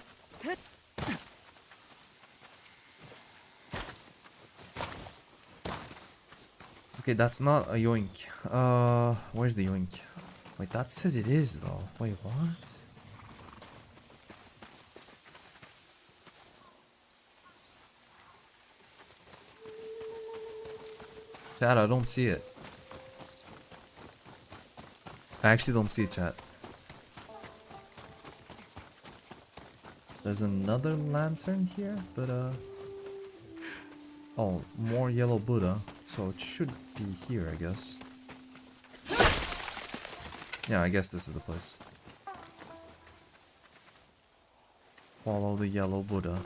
Okay, that's not a yoink. Where's the yoink? Wait, that says it is though. Wait, what? Chat, I don't see it. I actually don't see it, chat. There's another lantern here, but oh, more yellow Buddha. So it should be here, I guess. Yeah, I guess this is the place. Follow the yellow Buddha.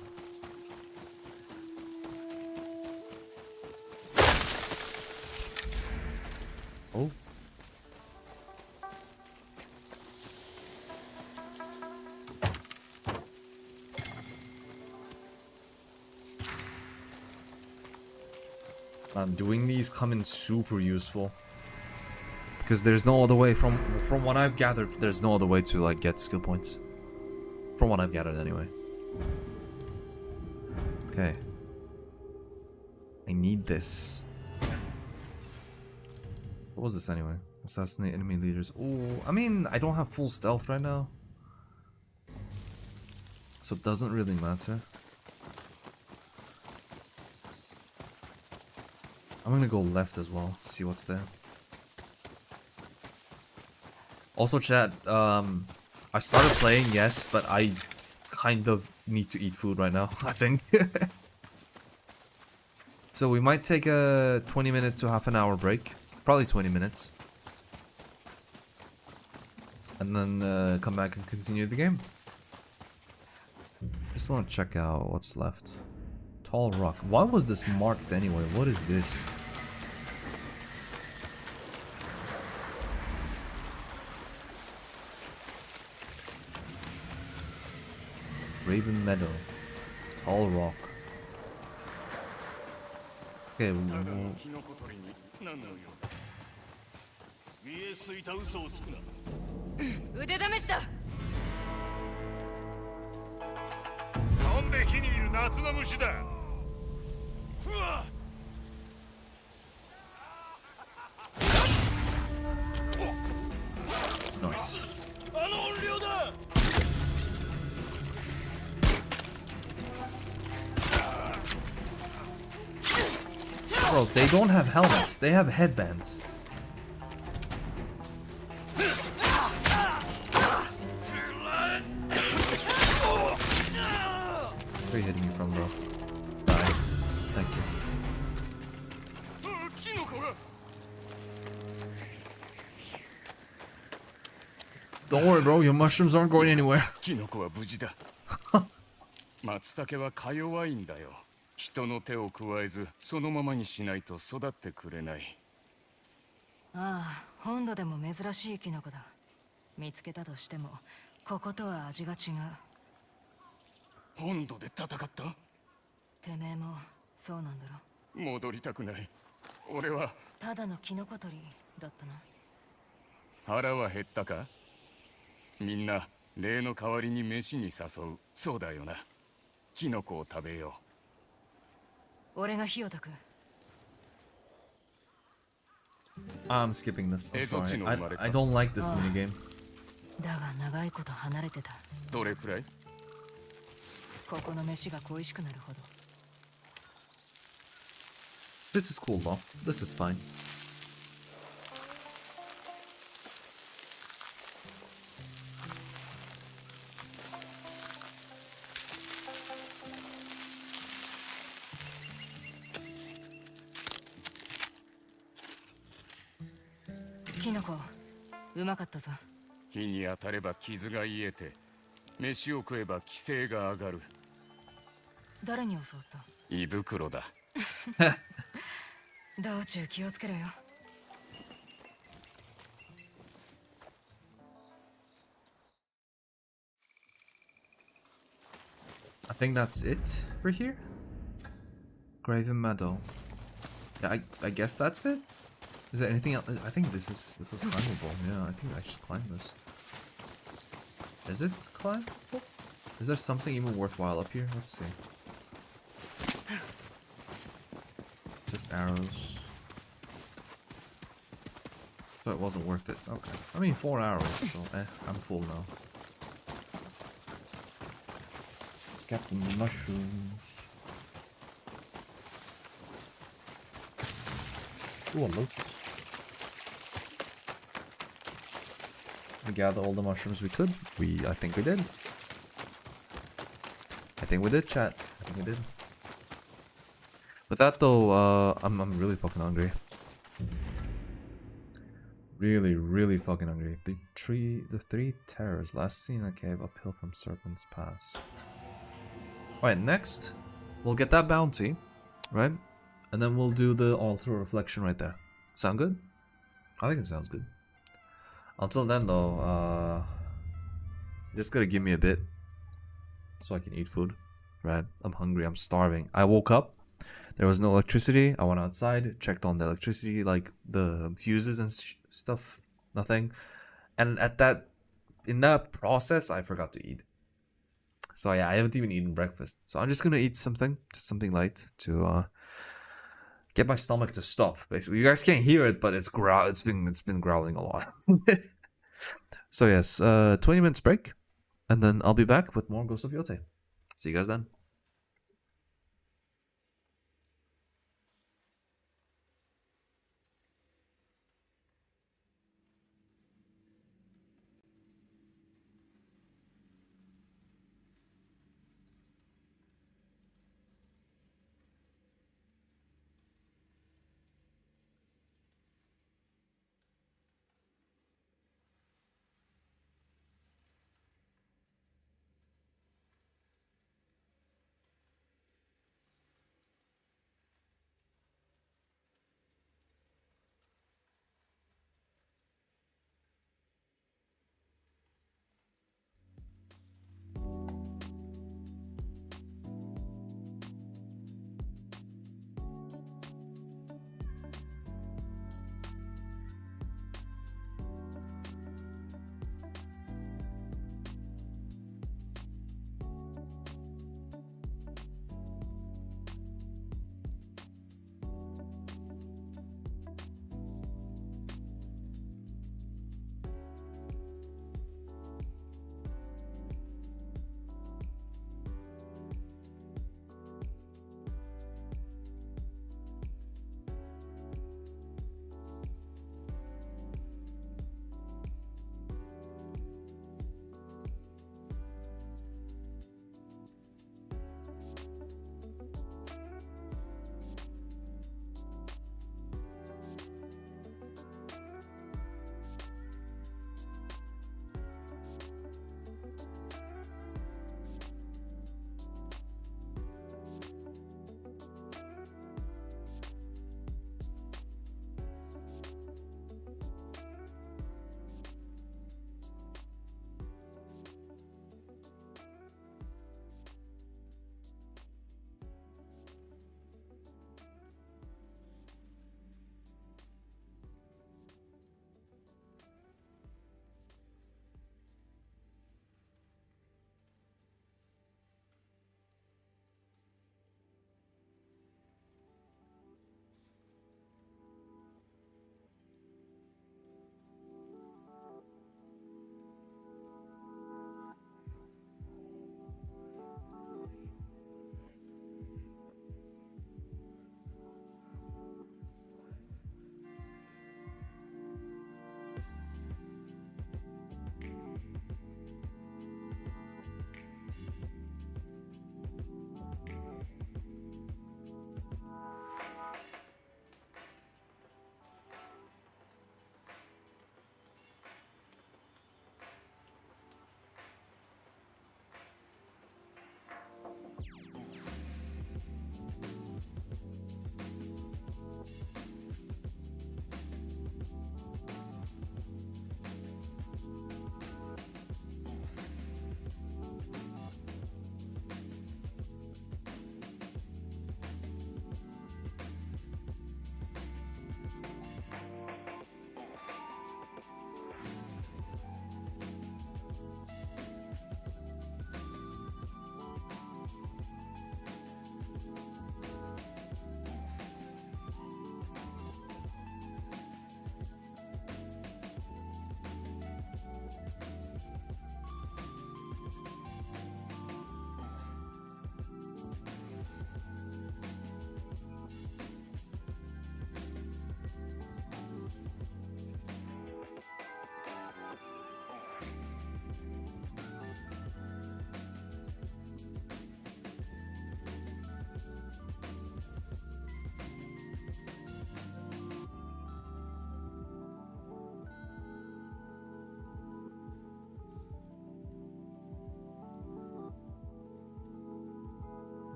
Oh. Doing these come in super useful. Because there's no other way, from what I've gathered, there's no other way to like get skill points. From what I've gathered anyway. Okay. I need this. What was this anyway? Assassinate enemy leaders. Oh, I mean, I don't have full stealth right now. So it doesn't really matter. I'm gonna go left as well, see what's there. Also, chat, I started playing, yes, but I kind of need to eat food right now, I think. So we might take a 20-minute to half an hour break. Probably 20 minutes. And then come back and continue the game. Just want to check out what's left. Tall rock. Why was this marked anyway? What is this? Raven Meadow. Tall rock. Okay, キノコ取りに何の用だ。見えすいた嘘をつくな。腕試しだ。飛んで火にいる夏の虫だ。うわ nice. あの音量だ。 Bro, they don't have helmets, they have headbands. Where are you hitting me from, bro? Die. Thank you. キノコが。 Don't worry, bro, your mushrooms aren't going anywhere. キノコは無事だ。松茸はか弱いんだよ。人の手を加えずそのままにしないと育ってくれない。ああ、本土でも珍しいキノコだ。見つけたとしてもこことは味が違う。本土で戦った？てめえもそうなんだろ。戻りたくない。俺は。ただのキノコ取りだったな。腹は減ったか？みんな例の代わりに飯に誘う。そうだよな。キノコを食べよう。俺が火を焚く。 I'm skipping this. I'm sorry. 映像知能生まれた。 I don't like this minigame. だが長いこと離れてた。どれくらい？ここの飯が恋しくなるほど。 This is cool though. This is fine. Kinoco, キノコうまかったぞ。火に当たれば傷が癒えて、飯を食えば規制が上がる。誰に教わった？胃袋だ。道中気をつけろよ。 I think that's it for here. Graven Meadow. Yeah, I guess that's it. Is there anything else? I think this is climbable. Yeah, I think I should climb this. Is it climbable? Is there something even worthwhile up here? Let's see. Just arrows. So it wasn't worth it. Okay. I mean, 4 arrows, so I'm full now. Let's get the mushrooms. Ooh, a locust. We gather all the mushrooms we could. I think we did. I think we did, chat. I think we did. With that though, I'm really fucking hungry. Really fucking hungry. The three terrors last seen in a cave uphill from Serpent's Pass. Alright, next we'll get that bounty, right? And then we'll do the altar reflection right there. Sound good? I think it sounds good. Until then though, just gotta give me a bit so I can eat food, right? I'm hungry, I'm starving. I woke up, there was no electricity. I went outside, checked on the electricity, like the fuses and stuff, nothing. And in that process, I forgot to eat. So yeah, I haven't even eaten breakfast. So I'm just gonna eat something, just something light to get my stomach to stop. Basically, you guys can't hear it, but it's been growling a lot. So yes, 20 minutes break, and then I'll be back with more Ghost of Yotei. See you guys then.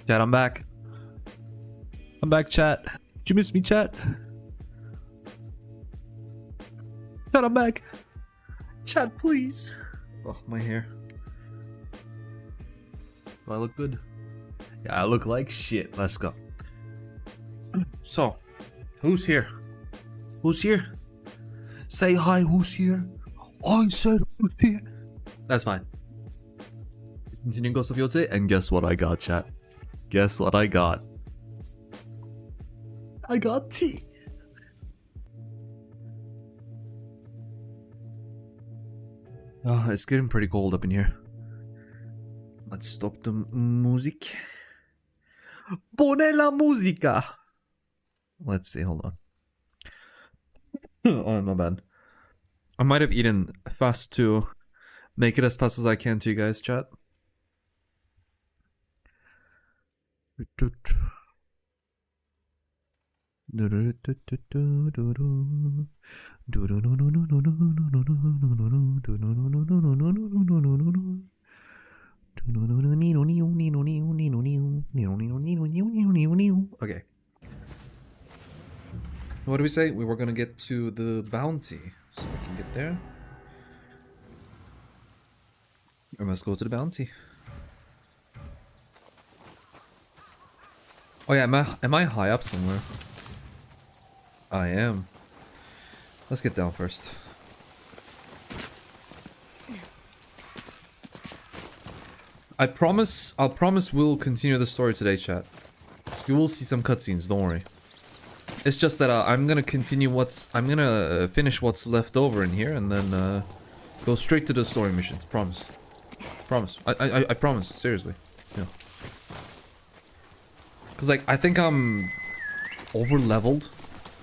Chat, I'm back. I'm back, chat. Did you miss me, chat? Chat, I'm back. Chat, please. Oh, my hair. Do I look good? Yeah, I look like shit. Let's go. So, who's here? Who's here? Say hi, who's here? I said who's here. That's fine. Continuing Ghost of Yotei, and guess what I got, chat? Guess what I got? I got tea. Oh, it's getting pretty cold up in here. Let's stop the music. Pone la musica. Let's see, hold on. Oh, my bad. I might have eaten fast to make it as fast as I can to you guys, chat. Okay. What do we say? We were gonna get to the bounty, so we can get there. And let's go to the bounty. Oh yeah, am I high up somewhere? I am. Let's get down first. I'll promise we'll continue the story today, chat. You will see some cutscenes, don't worry. It's just that I'm gonna finish what's left over in here and then go straight to the story missions. Promise. Promise. I promise, seriously. Yeah. Cause like I think I'm over leveled,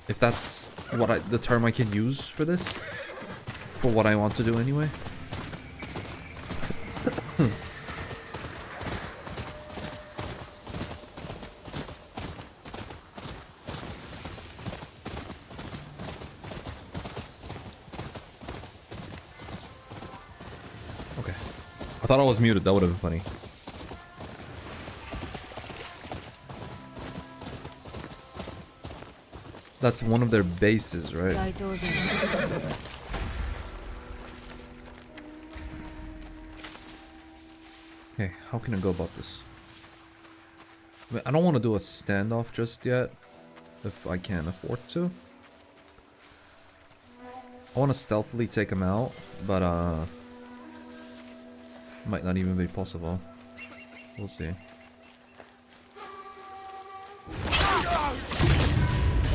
if that's what the term I can use for this, for what I want to do anyway. Okay, I thought I was muted. That would have been funny. That's one of their bases, right? Okay, how can I go about this? I mean, I don't want to do a standoff just yet, if I can afford to. I want to stealthily take him out, but might not even be possible. We'll see.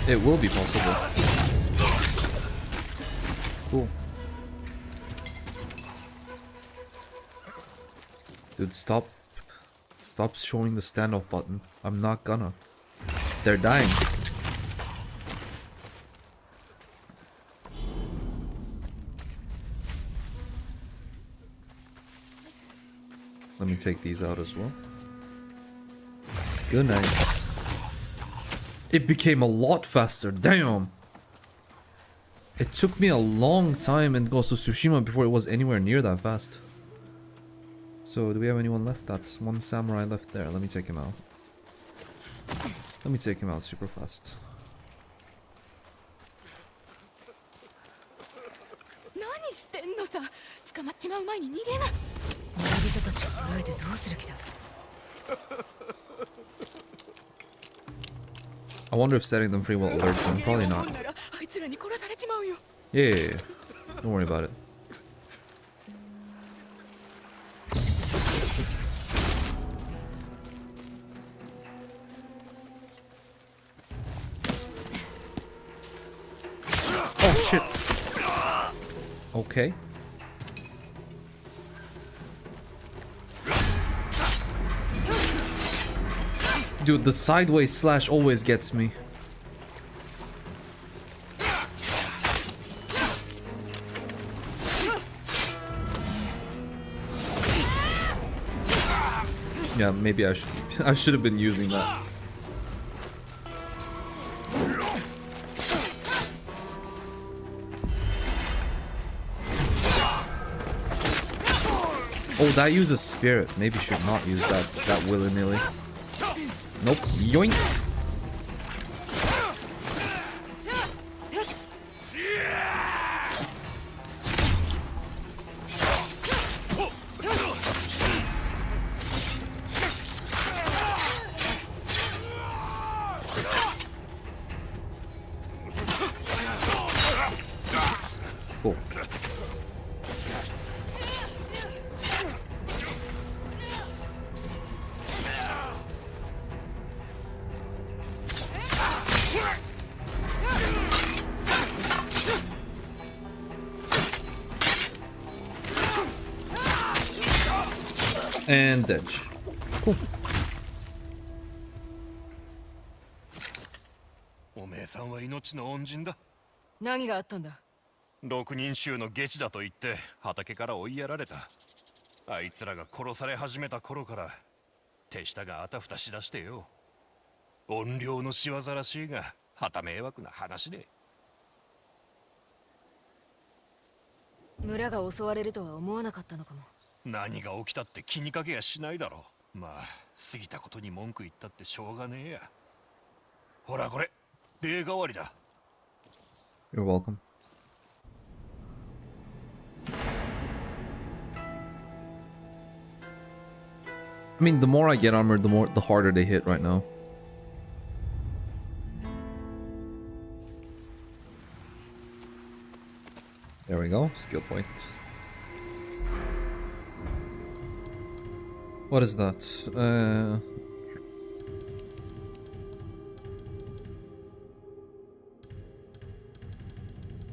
It will be possible. Cool. Dude, stop showing the standoff button. I'm not gonna. They're dying. Let me take these out as well. Good night. It became a lot faster, damn! It took me a long time in Ghost of Tsushima before it was anywhere near that fast. So, do we have anyone left? That's one samurai left there. Let me take him out. Let me take him out super fast. 何してんのさ。捕まっちまう前に逃げな。村人たちを捕らえてどうする気だ。 I wonder if setting them free will alert them. Probably not. あいつらに殺されちまうよ。 Yeah. Don't worry about it. Oh shit. Okay. Dude, the sideways slash always gets me. Yeah, maybe I should have been using that. Oh, that uses spirit. Maybe should not use that willy-nilly. Nope. Yoink. Cool. And edge. Cool. おめえさんは命の恩人だ。何があったんだ。六人衆の下地だと言って畑から追いやられた。あいつらが殺され始めた頃から手下があたふたしだしてよ。怨霊の仕業らしいが、はた迷惑な話で。村が襲われるとは思わなかったのかも。何が起きたって気にかけやしないだろう。まあ過ぎたことに文句言ったってしょうがねえや。ほらこれ礼代わりだ。 You're welcome. I mean, the more I get armor, the harder they hit right now. There we go, skill point. What is that?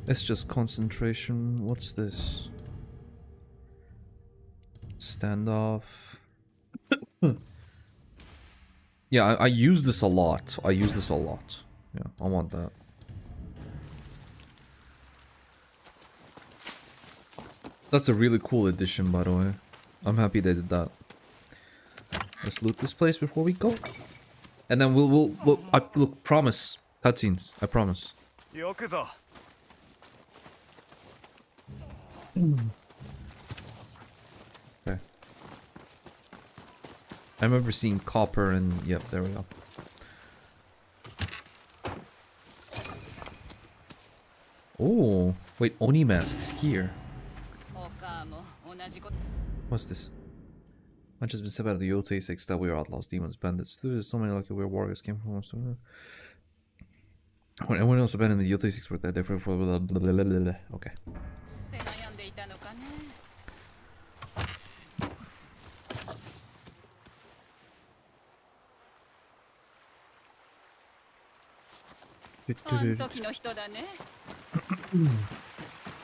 It's just concentration. What's this? Standoff. Yeah, I use this a lot. I use this a lot. Yeah, I want that. That's a really cool addition, by the way. I'm happy they did that. Let's loot this place before we go. And then we'll look, promise. Cutscenes, I promise. よくぞ。 Okay. I remember seeing copper and yep, there we go. Oh, wait, Oni masks here. What's this? Much has been said about the old 86 that we are outlaws, demons, bandits. There's so many lucky weird warriors came from us. When everyone else abandoned the old 86 were there, therefore blah, blah, blah, blah, blah, blah. Okay.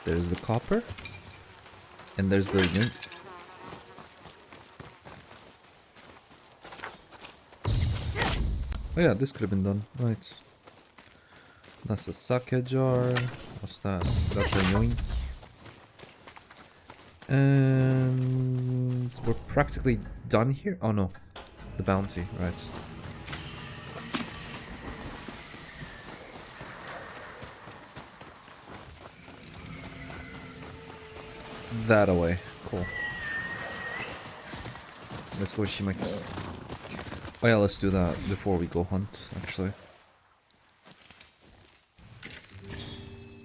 There's the copper. And there's the unit. Oh yeah, this could have been done. Right. That's the sake jar. What's that? That's a yoink. And we're practically done here. Oh no. The bounty, right. That away. Cool. Let's go Shimaki. Oh yeah, let's do that before we go hunt, actually.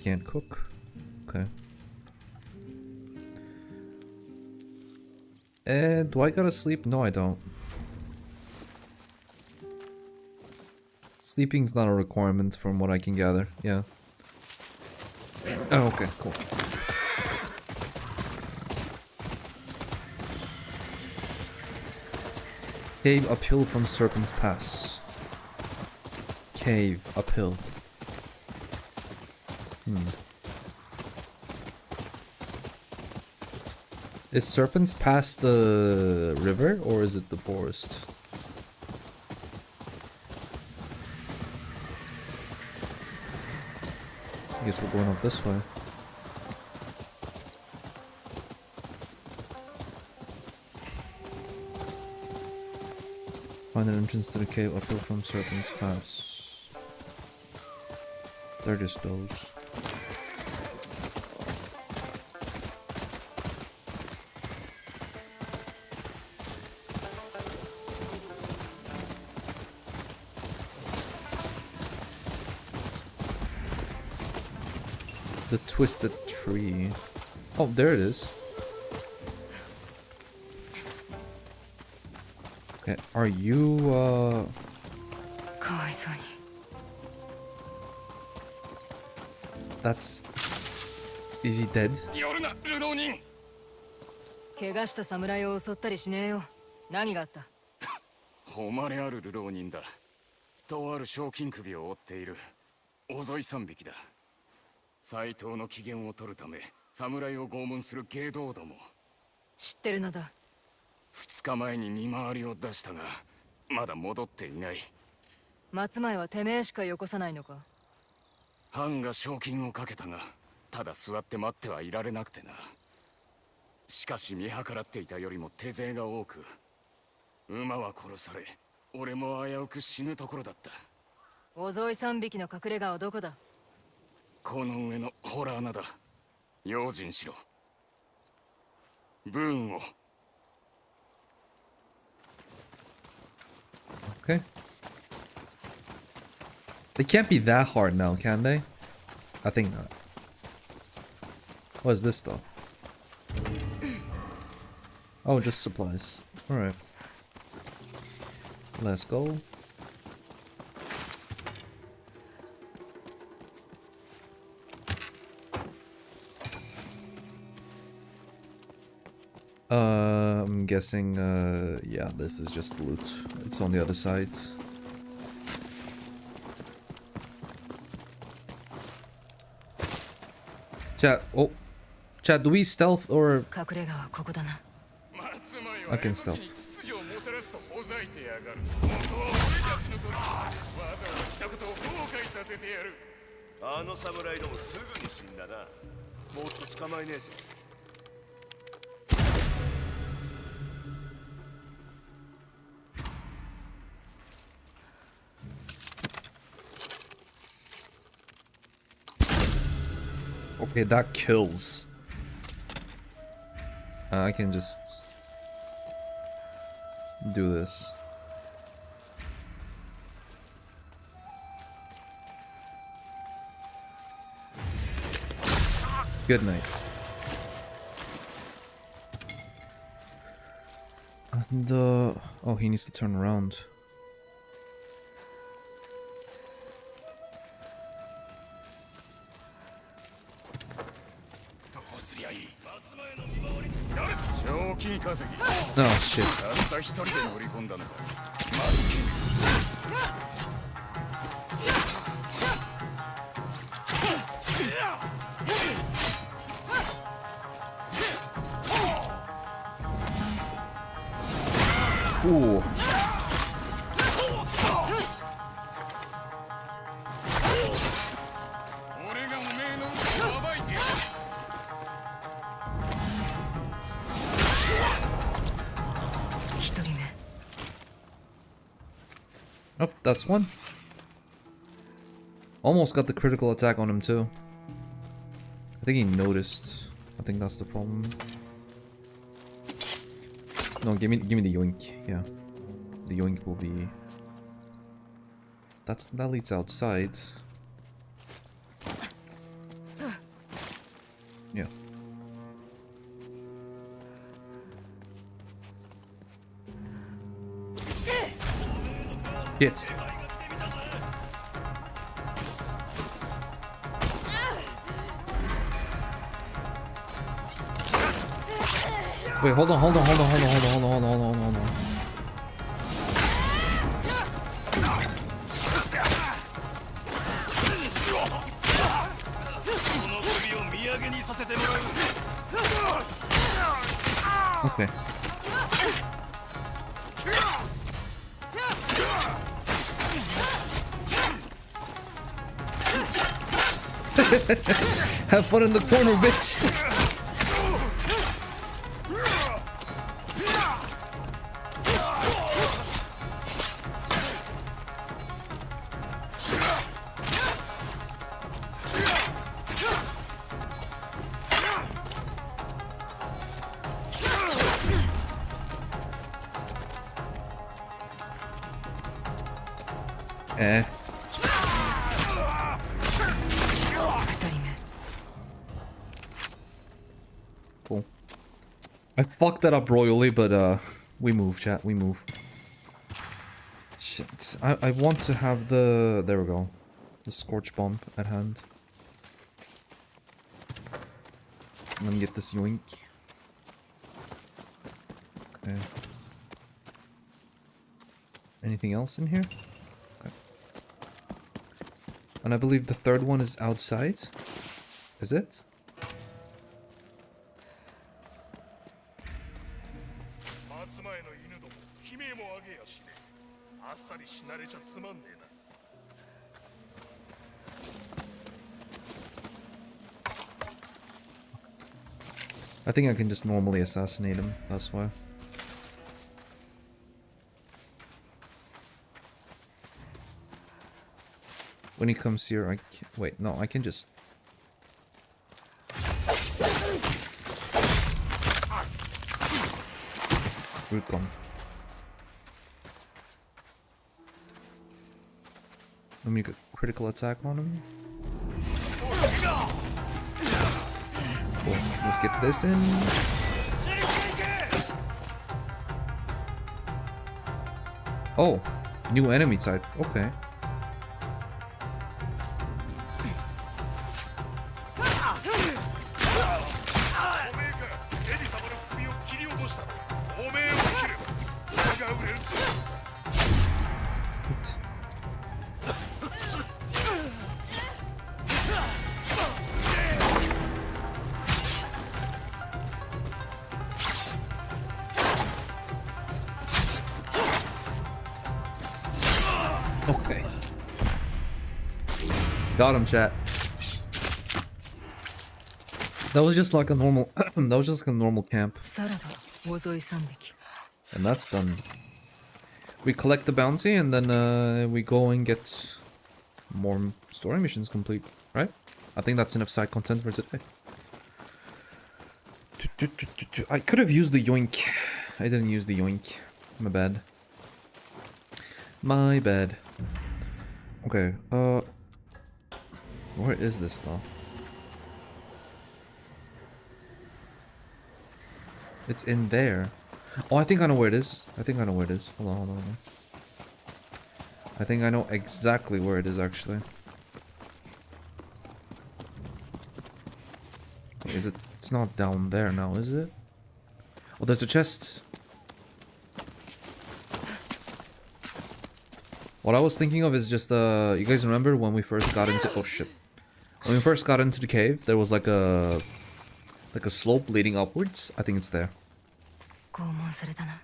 Can't cook. Okay. And do I gotta sleep? No, I don't. Sleeping's not a requirement from what I can gather. Yeah. Oh, okay, cool. Cave uphill from Serpent's Pass. Cave uphill. Is Serpent's Pass the river or is it the forest? I guess we're going up this way. Find an entrance to the cave uphill from Serpent's Pass. They're just those. The twisted tree. Oh, there it is. Okay, are you, かわいそうに that's... Is he dead? 夜なルローニン。怪我した侍を襲ったりしねえよ。何があった？誉れある流浪人だ。とある賞金首を追っているおぞい3匹だ。斎藤の機嫌を取るため侍を拷問する芸道ども。知ってるのだ。2日前に見回りを出したがまだ戻っていない。松前はてめえしかよこさないのか？藩が賞金をかけたがただ座って待ってはいられなくてな。しかし見計らっていたよりも手勢が多く馬は殺され俺も危うく死ぬところだった。おぞい3匹の隠れ家はどこだ？この上のホラー穴だ。用心しろ。ブーンを。Okay. They can't be that hard now, can they? I think not. What is this though? Oh, just supplies. Alright. Let's go. I'm guessing, yeah, this is just loot. It's on the other side. Chat, oh. Chat, do we stealth or... 隠れ家はここだな。 I can stealth. あの侍どもすぐに死んだな。もっと捕まえねえと。 Okay, that kills. I can just do this. Good night. And oh, he needs to turn around. Oh shit. Ooh. Oh, that's one. Almost got the critical attack on him too. I think he noticed. I think that's the problem. No, give me the yoink. Yeah, the yoink will be. That leads outside. Yeah. Hit. Wait, hold on. Okay. Have fun in the corner, bitch. Cool. I fucked that up royally, but we move, chat. We move. Shit. I want to have the... There we go. The Scorch Bomb at hand. Let me get this yoink. Okay. Anything else in here? Okay. And I believe the third one is outside. Is it? 松前の犬ども悲鳴も上げやしねえ。あっさり死なれちゃつまんねえな。 I think I can just normally assassinate him, that's why. When he comes here, I can... Wait, no, I can just... Root gun. Let me get critical attack on him. Cool. Let's get this in. Oh, new enemy type. Okay. Okay. Got him, chat. That was just like a normal that was just like a normal camp. さらば大添3匹 And that's done. We collect the bounty and then we go and get more story missions complete, right? I think that's enough side content for today. I could have used the yoink. I didn't use the yoink. My bad. My bad. Okay, where is this though? It's in there. Oh, I think I know where it is. I think I know where it is. Hold on, hold on, hold on. I think I know exactly where it is actually. Is it? It's not down there now, is it? Oh, there's a chest. What I was thinking of is just, you guys remember when we first got into... Oh, shit. When we first got into the cave, there was like a slope leading upwards. I think it's there. 拷問されたな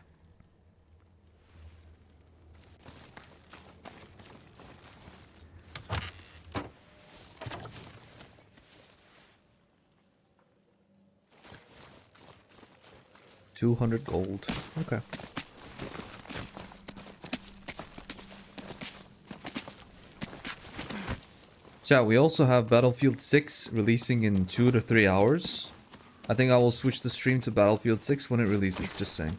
200 gold. Okay. Chat, we also have Battlefield 6 releasing in 2 to 3 hours. I think I will switch the stream to Battlefield 6 when it releases, just saying.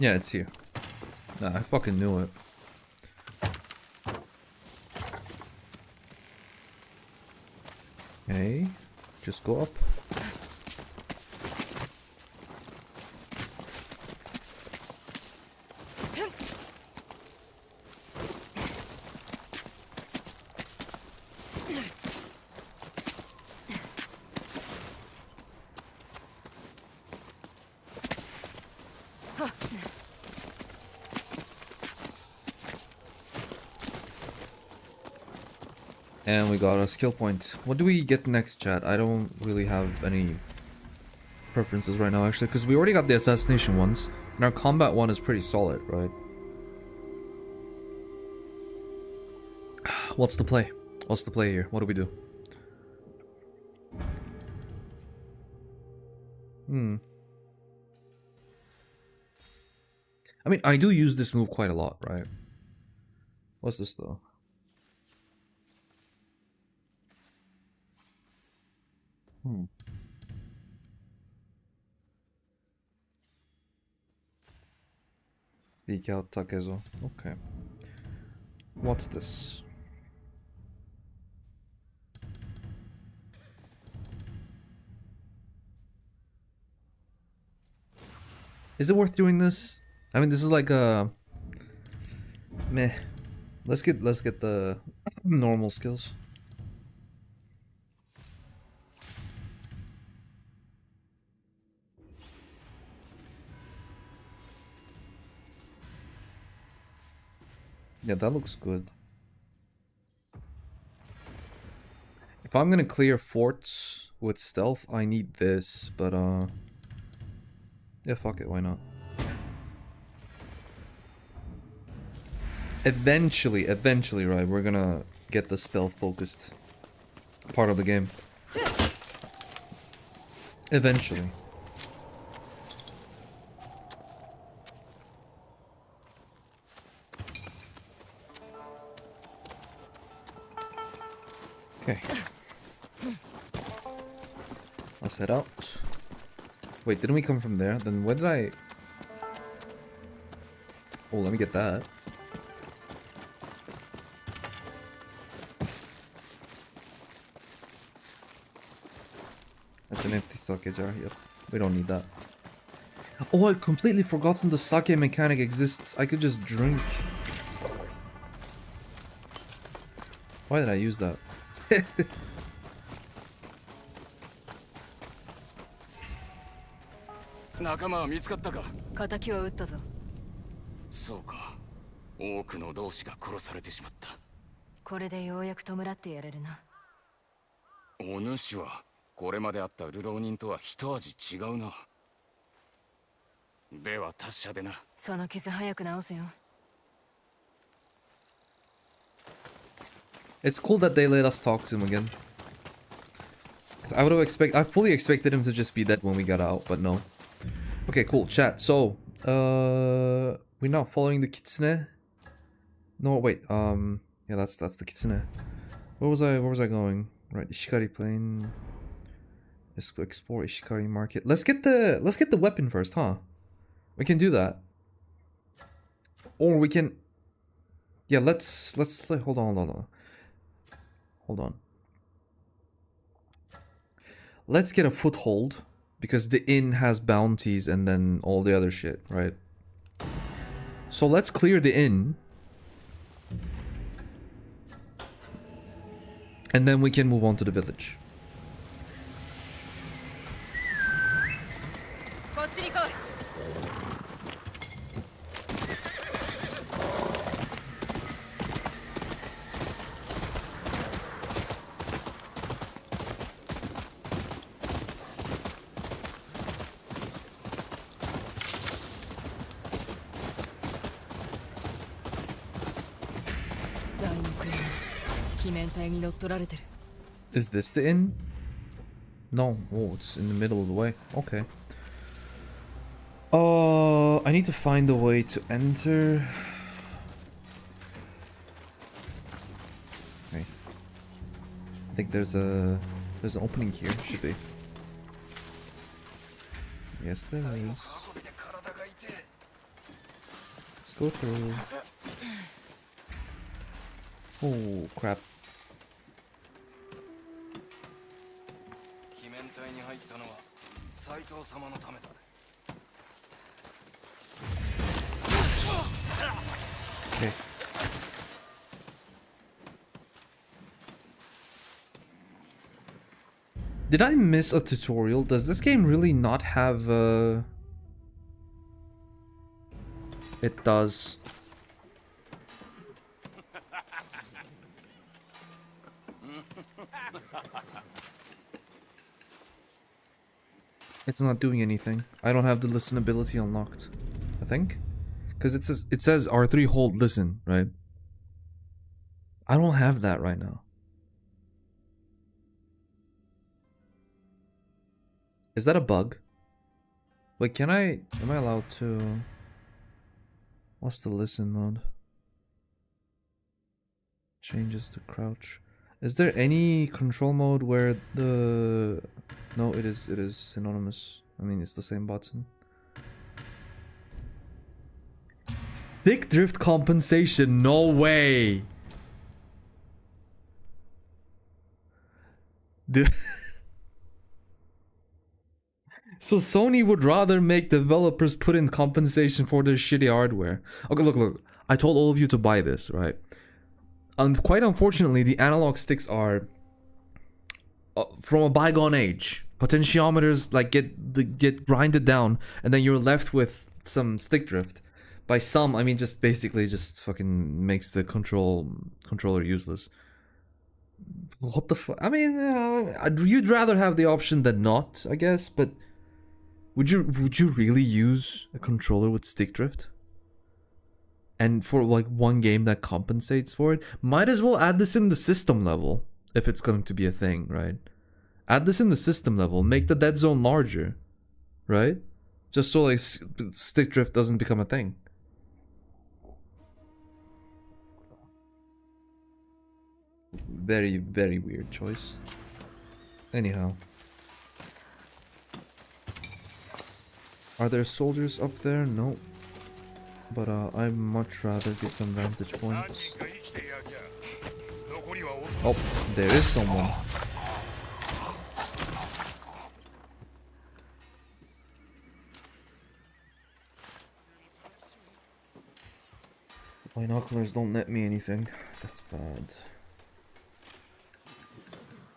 Yeah, it's here. Nah, I fucking knew it. Okay, just go up. And we got a skill point. What do we get next, chat? I don't really have any preferences right now, actually, because we already got the assassination ones, and our combat one is pretty solid, right? What's the play? What's the play here? What do we do? I mean, I do use this move quite a lot, right? What's this, though? Seek out Takezo. Okay. What's this? Is it worth doing this? I mean, this is like a meh. Let's get the normal skills. Yeah, that looks good. If I'm gonna clear forts with stealth, I need this, but yeah, fuck it, why not? Eventually, right, we're gonna get the stealth focused part of the game. Eventually. Okay. Let's head out. Wait, didn't we come from there? Then where did I... Oh, let me get that. That's an empty sake jar. Yep. We don't need that. Oh, I've completely forgotten the sake mechanic exists. I could just drink. Why did I use that? 仲間は見つかったか。敵は撃ったぞ。そうか。多くの同志が殺されてしまった。これでようやく弔ってやれるな。お主はこれまであった流浪人とは一味違うな。では達者でな。その傷早く治せよ。It's cool that they let us talk to him again. I fully expected him to just be dead when we got out, but no. Okay, cool. Chat. So, we're not following the kitsune. No, wait. Yeah, that's the kitsune. Where was I going? Right, Ishikari Plain. Let's explore Ishikari Market. Let's get the weapon first, huh? We can do that. Or we can. Yeah, let's hold on. Hold on. Let's get a foothold, because the inn has bounties and then all the other shit, right? So let's clear the inn. And then we can move on to the village. こっちに来い。材木屋の鬼面隊に乗っ取られてる。 Is this the inn? No. Oh, it's in the middle of the way. Okay. I need to find a way to enter. Okay. I think there's an opening here. Should be. Yes, there is. Let's go through. Oh crap. 鬼面隊に入ったのは斉藤様のためだ。 Okay. Did I miss a tutorial? Does this game really not have It does. It's not doing anything. I don't have the listenability unlocked, I think. Because it says R3 hold listen, right? I don't have that right now. Is that a bug? Wait, am I allowed to... What's the listen mode? Changes to crouch. Is there any control mode where the... No, it is synonymous. I mean, it's the same button. Stick drift compensation, no way. Dude. So Sony would rather make developers put in compensation for their shitty hardware. Okay, look. I told all of you to buy this, right? Quite unfortunately, the analog sticks are from a bygone age. Potentiometers like get grinded down, and then you're left with some stick drift. By some, I mean just basically just fucking makes the controller useless. What the fuck? I mean, you'd rather have the option than not, I guess. But would you really use a controller with stick drift? And for like one game that compensates for it, might as well add this in the system level if it's going to be a thing, right? Add this in the system level, make the dead zone larger, right? Just so like stick drift doesn't become a thing. Very, very weird choice. Anyhow. Are there soldiers up there? No. But I'd much rather get some vantage points. Oh, there is someone. Binoculars don't net me anything. That's bad.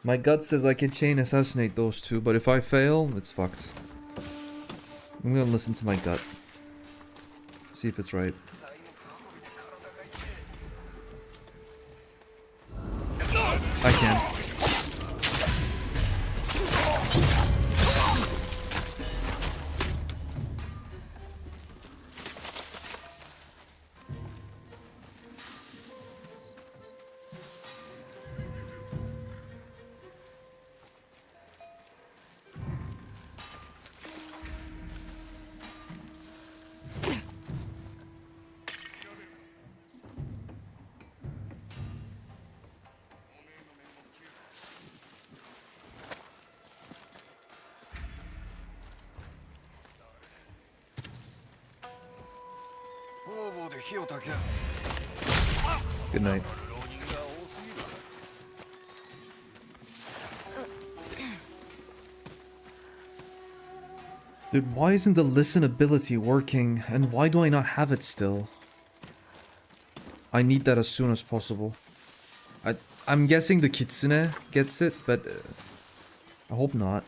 My gut says I can chain assassinate those two, but if I fail, it's fucked. I'm gonna listen to my gut. See if it's right. I can. Good night. Dude, why isn't the listen ability working? And why do I not have it still? I need that as soon as possible. I'm guessing the Kitsune gets it, but I hope not.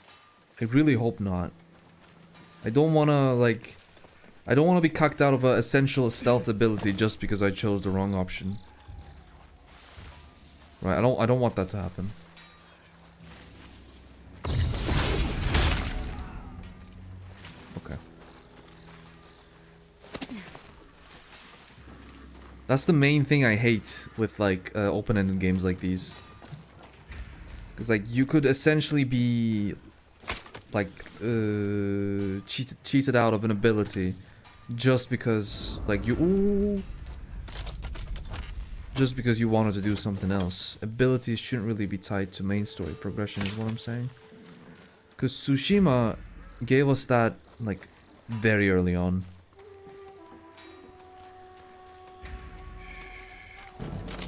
I really hope not. I don't wanna, like... I don't want to be cucked out of an essential stealth ability just because I chose the wrong option. Right, I don't want that to happen. Okay. That's the main thing I hate with like open-ended games like these. Cuz like you could essentially be like cheated out of an ability just because like you just because you wanted to do something else. Abilities shouldn't really be tied to main story progression is what I'm saying. Cuz Tsushima gave us that like very early on.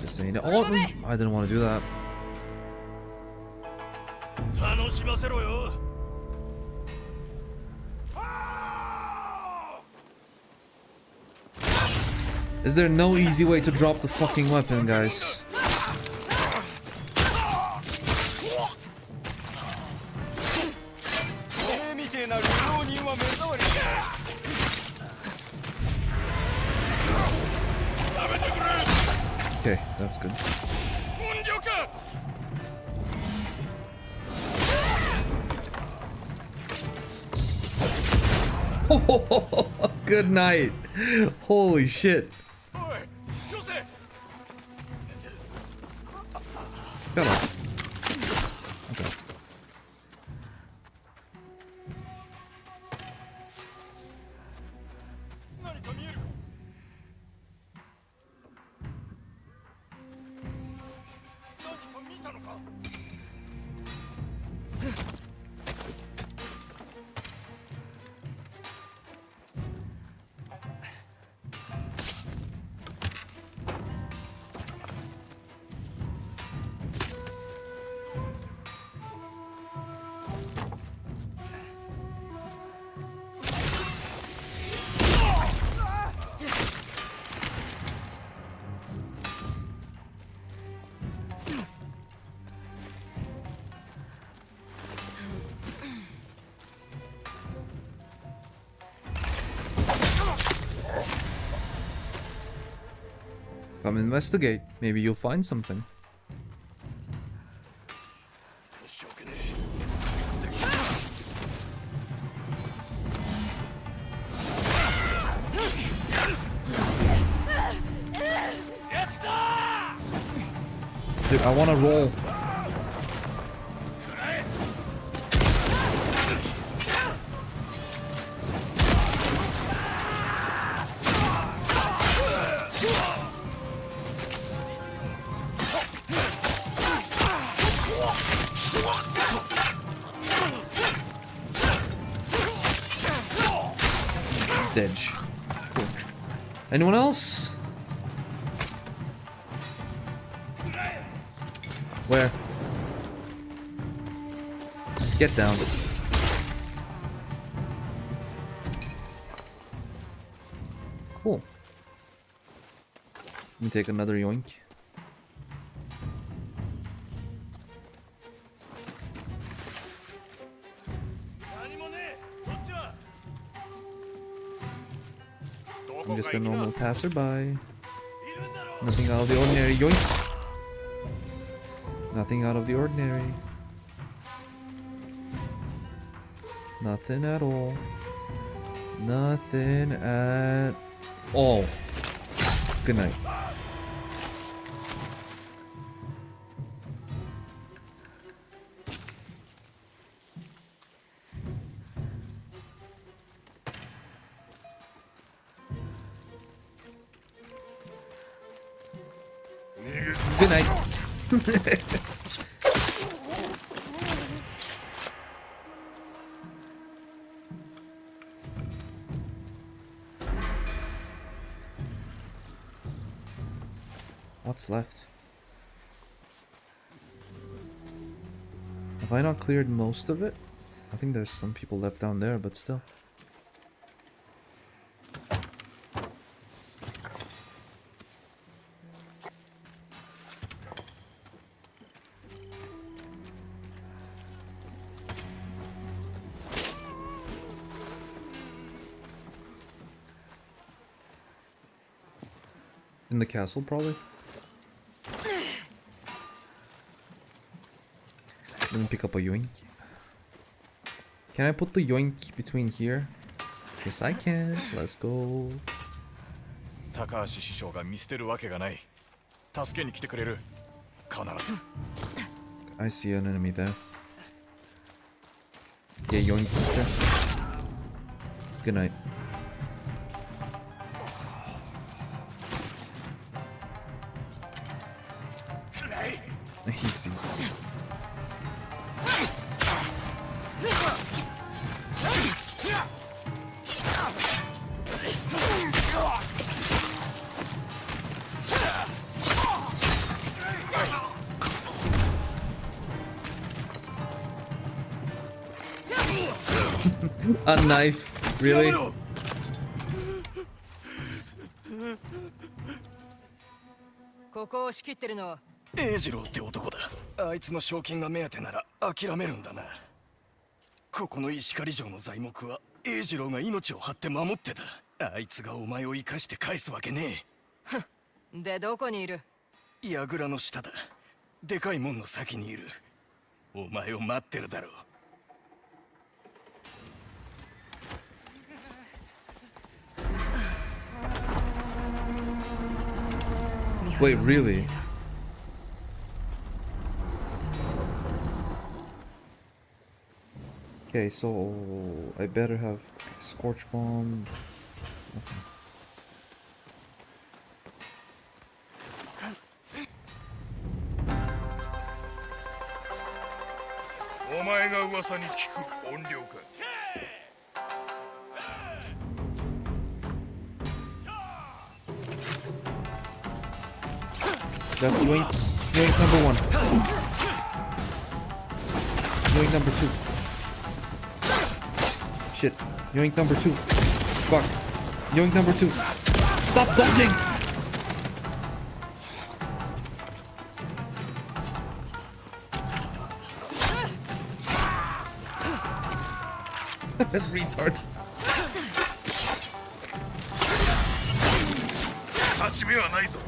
Just saying. Oh, I didn't want to do that. Is there no easy way to drop the fucking weapon, guys? Okay, that's good. Good night. Holy shit. Come on. Okay. Come investigate. Maybe you'll find something. Dude, I wanna roll. Edge. Cool. Anyone else? Where? Get down. Cool. Let me take another yoink. I'm just a normal passerby. Nothing out of the ordinary. Yoink. Nothing out of the ordinary. Nothing at all. Nothing at all. Good night. Good night. What's left? Have I not cleared most of it? I think there's some people left down there, but still. In the castle, probably. Let me pick up a yoink. Can I put the yoink between here? Yes, I can. Let's go. 高橋師匠が見捨てるわけがない。助けに来てくれる。必ず。I see an enemy there. Yeah, yoink is there. Good night. He sees us. A knife, really? ここを仕切ってるのは栄次郎って男だ。あいつの賞金が目当てなら諦めるんだな。ここの石狩城の材木は栄次郎が命を張って守ってた。あいつがお前を生かして返すわけねえ。でどこにいる？櫓の下だ。でかい門の先にいる。お前を待ってるだろう。Wait, really? Okay, so I better have Scorch Bomb. Okay. That's yoink. Yoink number 1. Yoink number 2. Shit. Yoink number 2. Fuck. Yoink number 2. Stop dodging! Retard. 勝ち目はないぞ。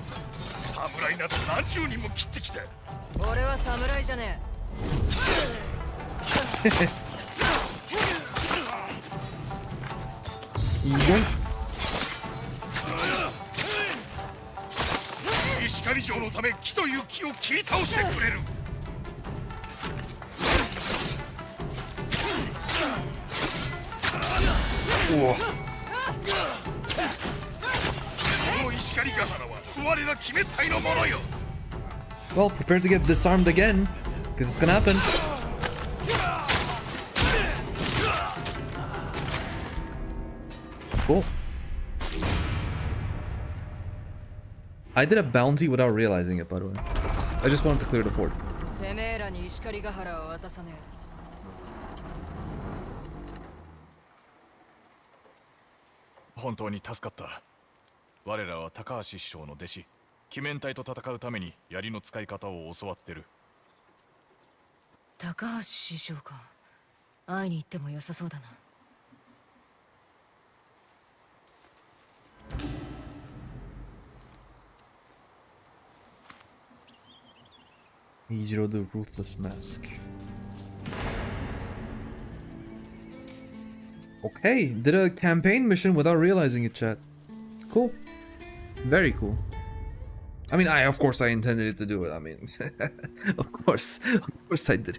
侍など何十人も切ってきた。俺は侍じゃね石狩城のため木という木を切り倒してくれる。この石狩ヶ原は我ら鬼滅隊のものよ。 Well, prepare to get disarmed again, because it's gonna happen. Cool. I did a bounty without realizing it, by the way. I just wanted to clear the fort. え。てめえらに石狩ヶ原を渡さね本当に助かった。我らは高橋師匠の弟子、鬼面隊と戦うために槍の使い方を教わってる。え。高橋師匠か。会いに行っても良さそうだな。Ijiro the Ruthless Mask. Okay, did a campaign mission without realizing it, chat. Cool. Very cool. I mean, of course I intended it to do it. I mean, of course I did.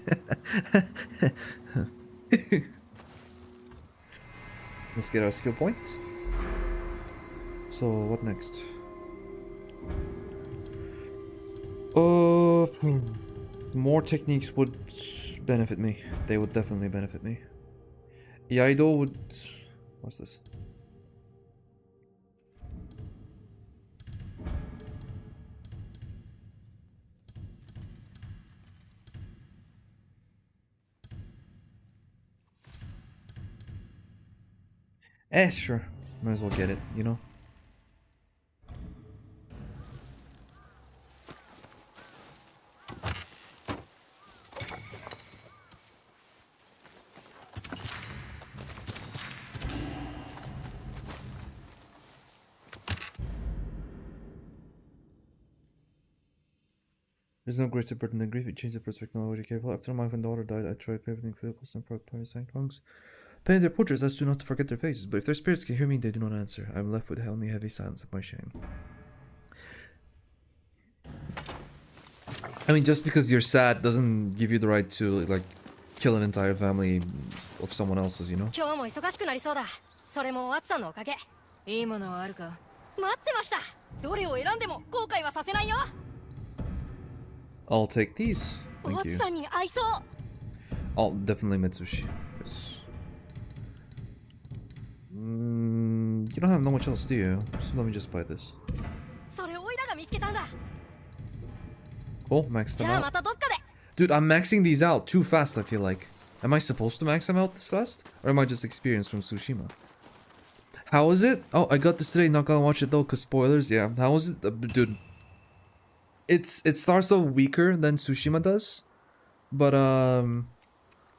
Let's get our skill points. So, what next? More techniques would benefit me. They would definitely benefit me. Yaido would... What's this? Sure. Might as well get it, you know? There's no greater burden than grief. It changed the perspective of what you capable. After my daughter died, I tried painting vehicles and prioritizing songs. Painting their portraits as to not to forget their faces, but if their spirits can hear me, they do not answer. I'm left with heavy silence of my shame. I mean, just because you're sad doesn't give you the right to, like, kill an entire family of someone else's, you know? 今日も忙しくなりそうだ。それもワッツさんのおかげ。いいものはあるか。待ってました。どれを選んでも後悔はさせないよ。I'll take these. ワッ Thank ツ you. さんに合いそう。Oh, definitely Mitsushi. Yes. You don't have no much else, do you? So let me just buy this. それオイラが見つけたんだ。 Cool, max じ them ゃあ out. またどっかで。Dude, I'm maxing these out too fast, I feel like. Am I supposed to max them out this fast? Or am I just experienced from Tsushima? How is it? Oh, I got this today, not gonna watch it though, cause spoilers, yeah. How is it? Dude. It starts off weaker than Tsushima does. But,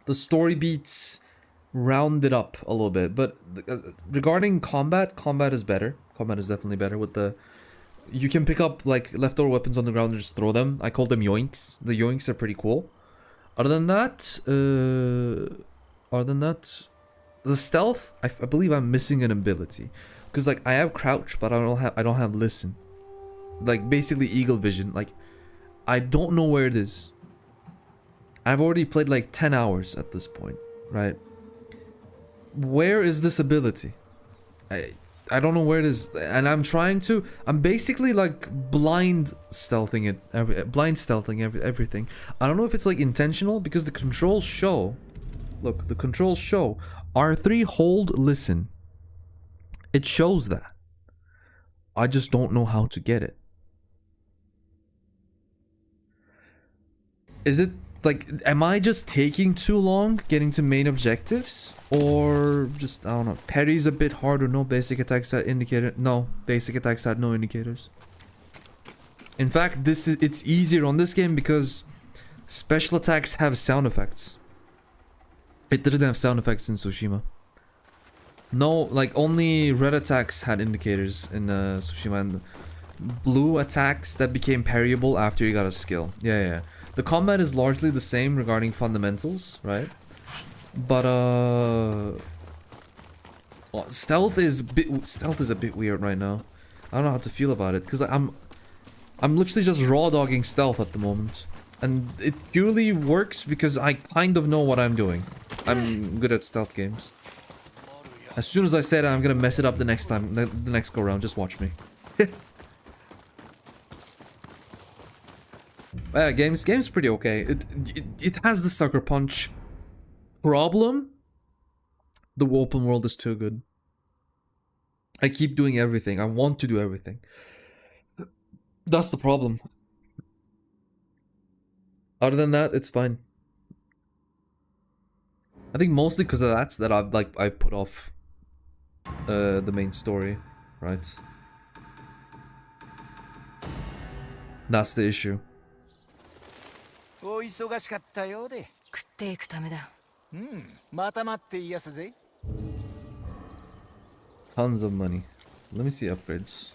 the story beats round it up a little bit. But regarding combat is better. Combat is definitely better with the... You can pick up, like, leftover weapons on the ground and just throw them. I call them yoinks. The yoinks are pretty cool. Other than that, the stealth, I believe I'm missing an ability. Because, like, I have crouch, but I don't have listen. Like, basically eagle vision. Like, I don't know where it is. I've already played, like, 10 hours at this point, right? Where is this ability? I don't know where it is, and I'm basically like blind stealthing everything. I don't know if it's like intentional, because the controls show, look, the controls show R3 hold listen. It shows that. I just don't know how to get it. Is it like, am I just taking too long getting to main objectives? Or just, I don't know, parry's a bit harder, no basic attacks had indicator. No, basic attacks had no indicators. In fact, it's easier on this game because special attacks have sound effects. It didn't have sound effects in Tsushima. No, like only red attacks had indicators in Tsushima, and blue attacks that became parryable after you got a skill. Yeah. The combat is largely the same regarding fundamentals, right? But well, stealth is a bit weird right now. I don't know how to feel about it because I'm literally just raw dogging stealth at the moment, and it purely works because I kind of know what I'm doing. I'm good at stealth games. As soon as I said it, I'm gonna mess it up the next time, the next go round. Just watch me. Yeah, game's pretty okay. It has the sucker punch problem. The open world is too good. I keep doing everything. I want to do everything. That's the problem. Other than that, it's fine. I think mostly because of that I put off the main story, right? That's the issue. お忙しかったようで。食っていくためだ。また待っていやすぜ。 Tons of money. Let me see upgrades.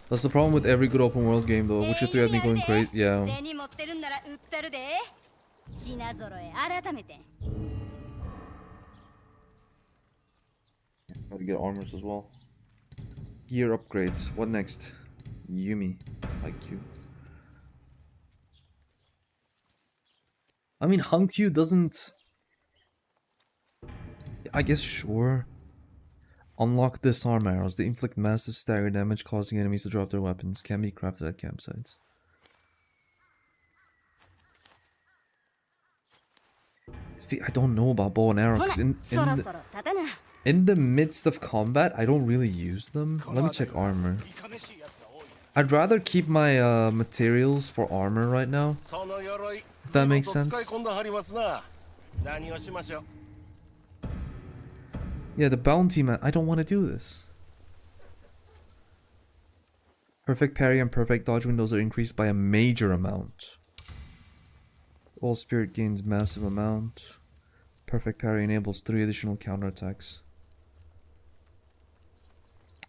That's the problem with every good open world game though. Witcher 3 I think going crazy. Yeah. 銭持ってるんなら売ったるで。品揃え改めて。 Gotta get armors as well. Gear upgrades. What next? Yumi. IQ. I mean, Hankyu doesn't... I guess sure. Unlock disarm arrows. They inflict massive stagger damage, causing enemies to drop their weapons. Can be crafted at campsites. See, I don't know about bow and arrow because in the midst of combat, I don't really use them. Let me check armor. I'd rather keep my materials for armor right now. If that makes sense. Yeah, the bounty man. I don't want to do this. Perfect parry and perfect dodge windows are increased by a major amount. All spirit gains massive amount. Perfect parry enables 3 additional counterattacks.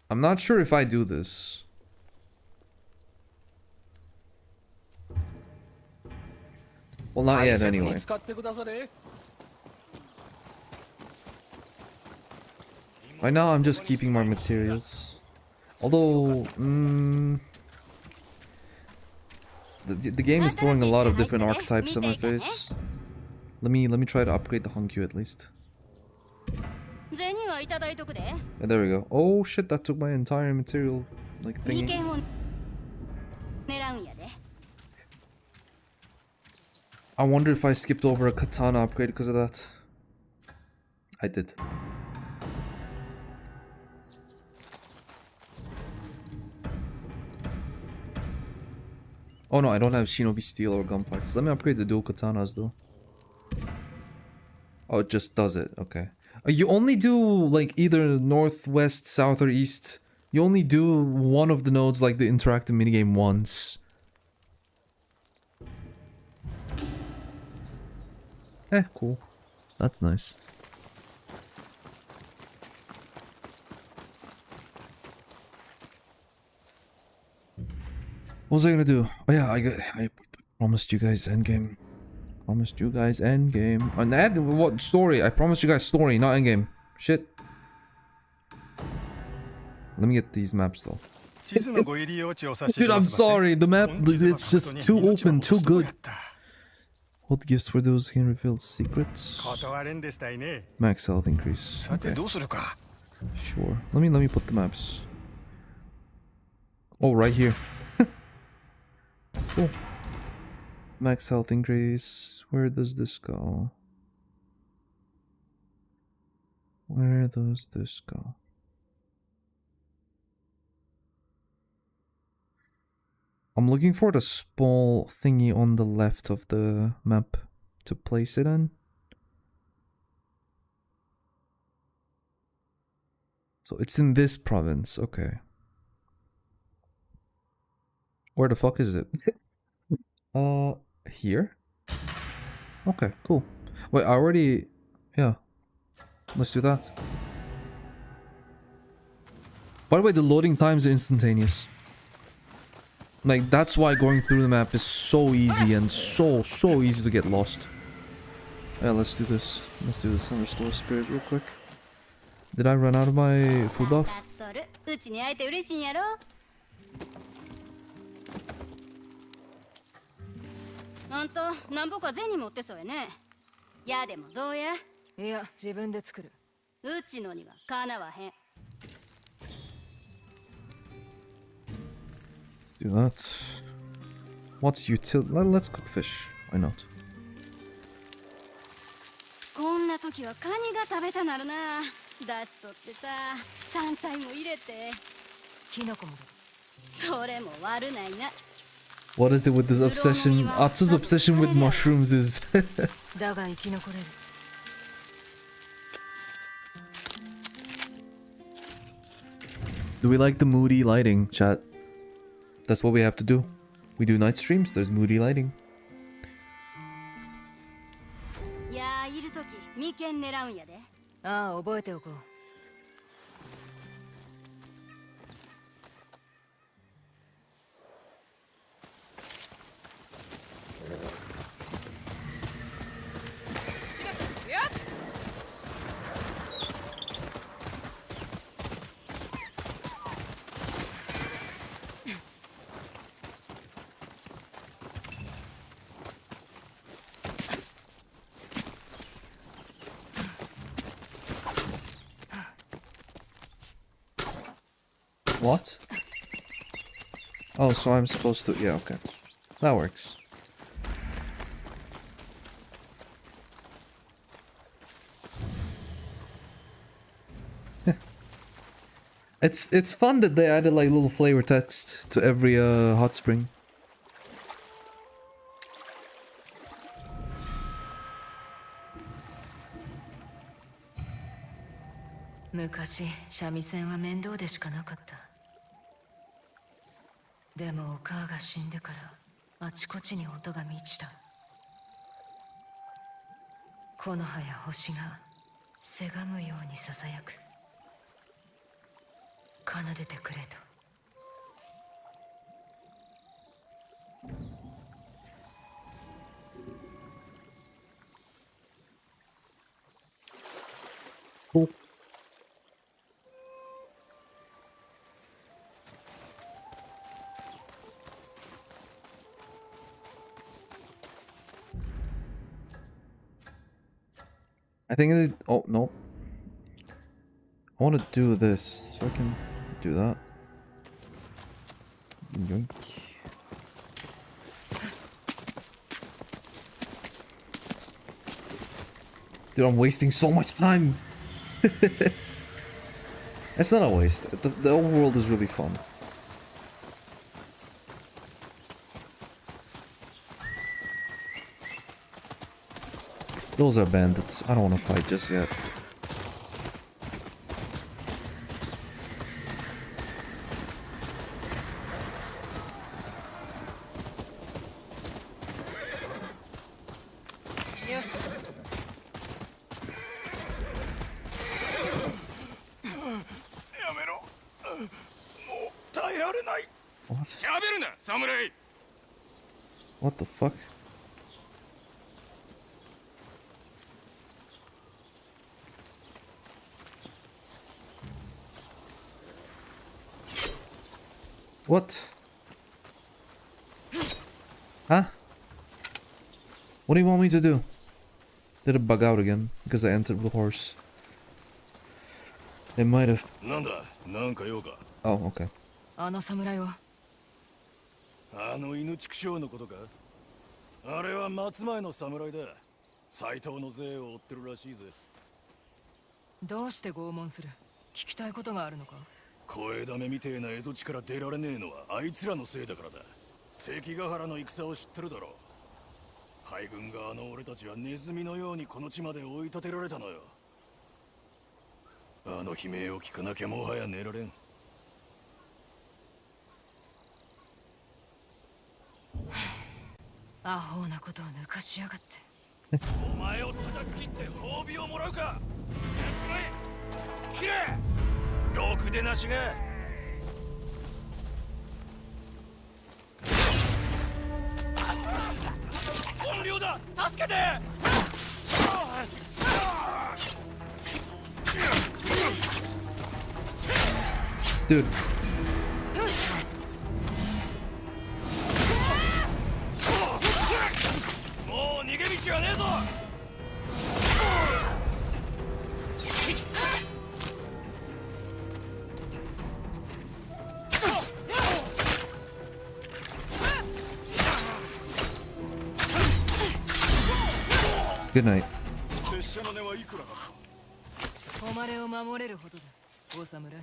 I'm not sure if I do this. Well, not yet anyway. Right now I'm just keeping my materials. Although, the game is throwing a lot of different archetypes in my face. Let me try to upgrade the Hankyu at least. Yeah, there we go. Oh shit, that took my entire material like thingy. I wonder if I skipped over a katana upgrade because of that. I did. Oh no, I don't have Shinobi Steel or gun parts. Let me upgrade the dual katanas though. Oh, it just does it. Okay. You only do like either north, west, south, or east. You only do one of the nodes, like the interactive minigame, once. Cool. That's nice. What was I gonna do? Oh yeah, I promised you guys endgame. Promised you guys endgame. And that what story? I promised you guys story, not endgame. Shit. Let me get these maps though. Dude, I'm sorry. The map, it's just too open, too good. What gifts for those who can reveal secrets? Max health increase. Okay. Sure. Let me put the maps. Oh, right here. Cool. Max health increase. Where does this go? Where does this go? I'm looking for the small thingy on the left of the map to place it in. So it's in this province, okay. Where the fuck is it? Here? Okay, cool. Wait, I already... Yeah. Let's do that. By the way, the loading times are instantaneous. Like, that's why going through the map is so easy and so easy to get lost. Yeah, let's do this. Let's do this and restore spirit real quick. Did I run out of my food buff? うちに会えて嬉しいんやろ。あんたなんぼか銭持ってそうやね。やでもどうや。いや自分で作る。うちのにはかなわへん。 Do that. What's Let's cook fish. Why not? こんな時はカニが食べたなるな。出しとってさ、山菜も入れて。キノコもだ。それも悪ないな。 What is it with this obsession? Atsu's obsession with mushrooms is... だが生き残れる。 Do we like the moody lighting, chat? That's what we have to do. We do night streams, there's moody lighting. いやーいる時眉間狙うんやで。ああ覚えておこう。 What? Oh, so I'm supposed to... Yeah, okay. That works. It's fun that they added like little flavor text to every hot spring.昔三味線は面倒でしかなかった。でもお母が死んでからあちこちに音が満ちた。木の葉や星がせがむようにささやく。奏でてくれと。Cool. I think it... Oh, no. I want to do this, so I can do that. Yoink. Dude, I'm wasting so much time! It's not a waste. The whole world is really fun. Those are bandits. I don't want to fight just yet. Yes. What? What the fuck? What? Huh? What do you want me to do? Did it bug out again? Because I entered with horse. It might have... Oh, okay. あの侍はあの犬畜生のことか。あれは松前の侍だ。斎藤の税を追ってるらしいぜ。どうして拷問する？聞きたいことがあるのか？声だめみてえな蝦夷地から出られねえのはあいつらのせいだからだ。関ヶ原の戦を知ってるだろう。海軍側の俺たちはネズミのようにこの地まで追い立てられたのよ。あの悲鳴を聞かなきゃもはや寝られん。アホなことを抜かしやがって。お前を叩き切って褒美をもらうか。やっちまえ。切れ。ろくでなしが。けて Dude. もう逃げ道はねえぞ Good night. 拙者の値はいくらだ 誉れを守れるほどだお侍。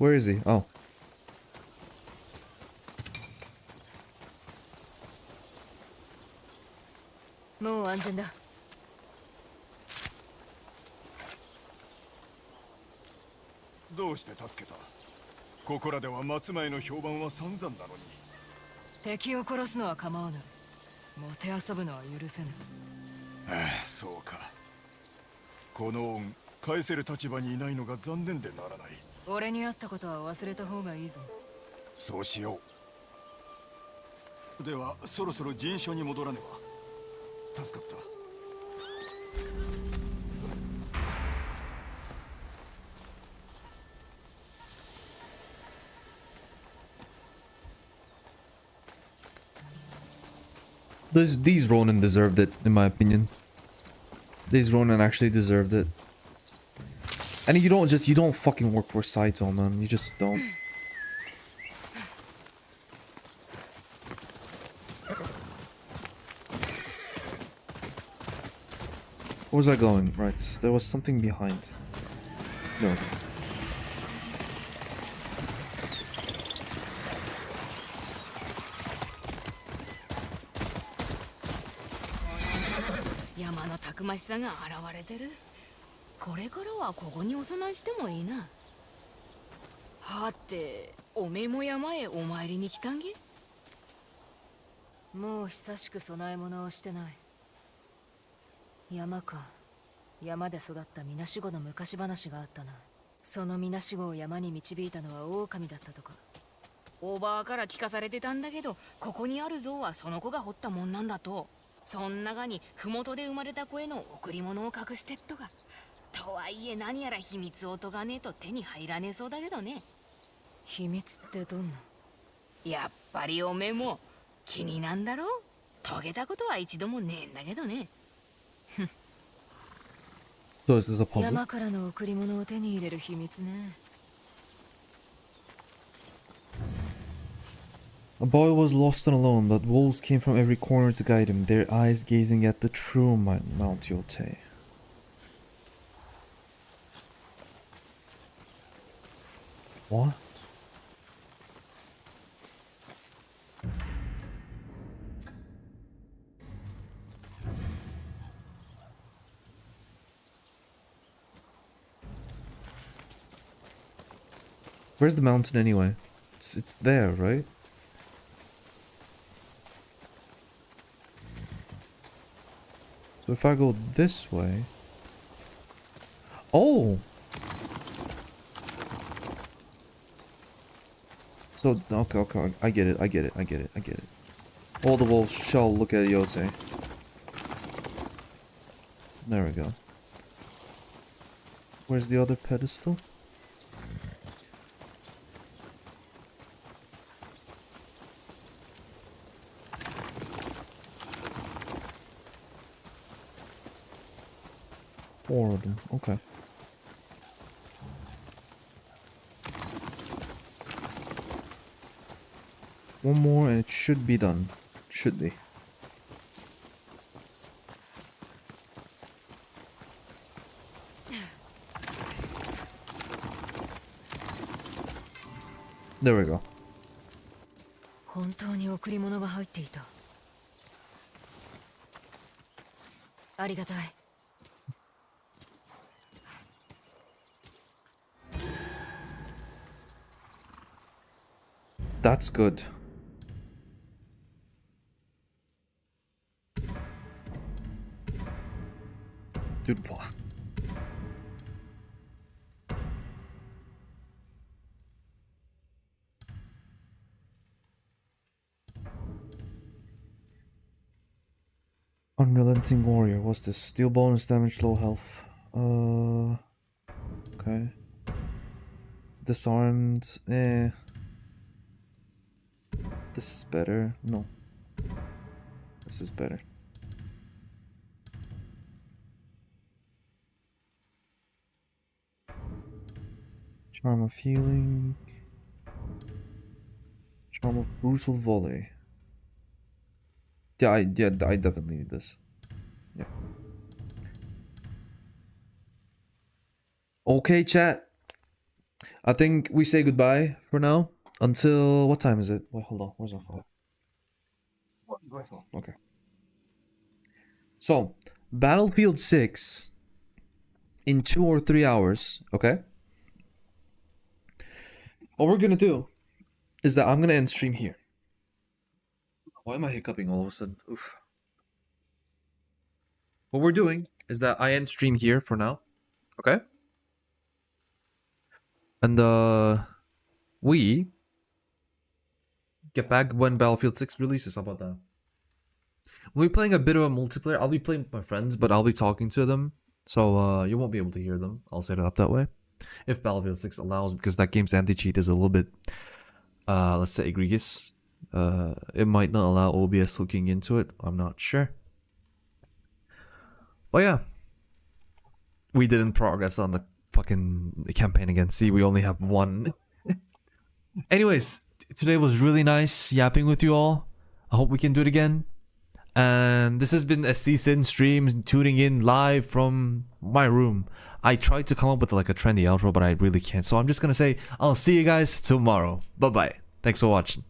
Where is he? Oh. もう安全だ。どうして助けたここらでは松前の評判は散々なのに敵を殺すのは構わない。もてあそぶのは許せぬ。ああそうかこの恩返せる立場にいないのが残念でならない俺に会ったことは忘れた方がいいぞ。そうしようではそろそろ陣所に戻らねば助かった These Ronin deserved it, in my opinion. These Ronin actually deserved it. And you don't fucking work for Saito, man. You just don't. Where was I going? Right, there was something behind. No. 山のたくましさが現れてる。これからはここにお供えしてもいいな。はて、おめえも山へお参りに来たんげ？もう久しく供え物をしてない。山か。山で育ったみなしごの昔話があったな。そのみなしごを山に導いたのは狼だったとか。おばあから聞かされてたんだけど、ここにある像はその子が掘ったもんなんだと。そん中に麓で生まれた子への贈り物を隠してっとか。とはいえ何やら秘密を解かねえと手に入らねえそうだけどね。秘密ってどんな？やっぱりおめえも気になんだろ？遂げたことは一度もねえんだけどね。So is this a puzzle? 山からの贈り物を手に入れる秘密ね。A boy was lost and alone, but wolves came from every corner to guide him, their eyes gazing at the true Mount Yotei. What? Where's the mountain anyway? It's there, right? So if I go this way... Oh! So, okay, I get it. All the wolves shall look at Yotei. There we go. Where's the other pedestal? Four of them, okay. One more and it should be done. Should be. There we go. 本当に贈り物が入っていた。ありがたい。That's good. Dude, what? Unrelenting Warrior. What's this? Steel bonus damage, low health. Okay. Disarmed. Eh. This is better. No. This is better. Charm of Healing. Charm of Brutal Volley. Yeah, I definitely need this. Yeah. Okay, chat. I think we say goodbye for now. Until what time is it? Wait, hold on. Where's my phone? Okay. So, Battlefield 6 in 2 or 3 hours, okay? What we're gonna do is that I'm gonna end stream here. Why am I hiccuping all of a sudden? Oof. What we're doing is that I end stream here for now, okay? And we get back when Battlefield 6 releases. How about that? We'll be playing a bit of a multiplayer. I'll be playing with my friends, but I'll be talking to them. So you won't be able to hear them. I'll set it up that way. If Battlefield 6 allows, because that game's anti-cheat is a little bit, let's say, egregious. It might not allow OBS hooking into it. I'm not sure. But yeah. We didn't progress on the fucking campaign again. See, we only have one. Anyways, today was really nice yapping with you all. I hope we can do it again. And this has been a CSIN stream, tuning in live from my room. I tried to come up with like a trendy outro, but I really can't. So I'm just gonna say, I'll see you guys tomorrow. Bye-bye. Thanks for watching.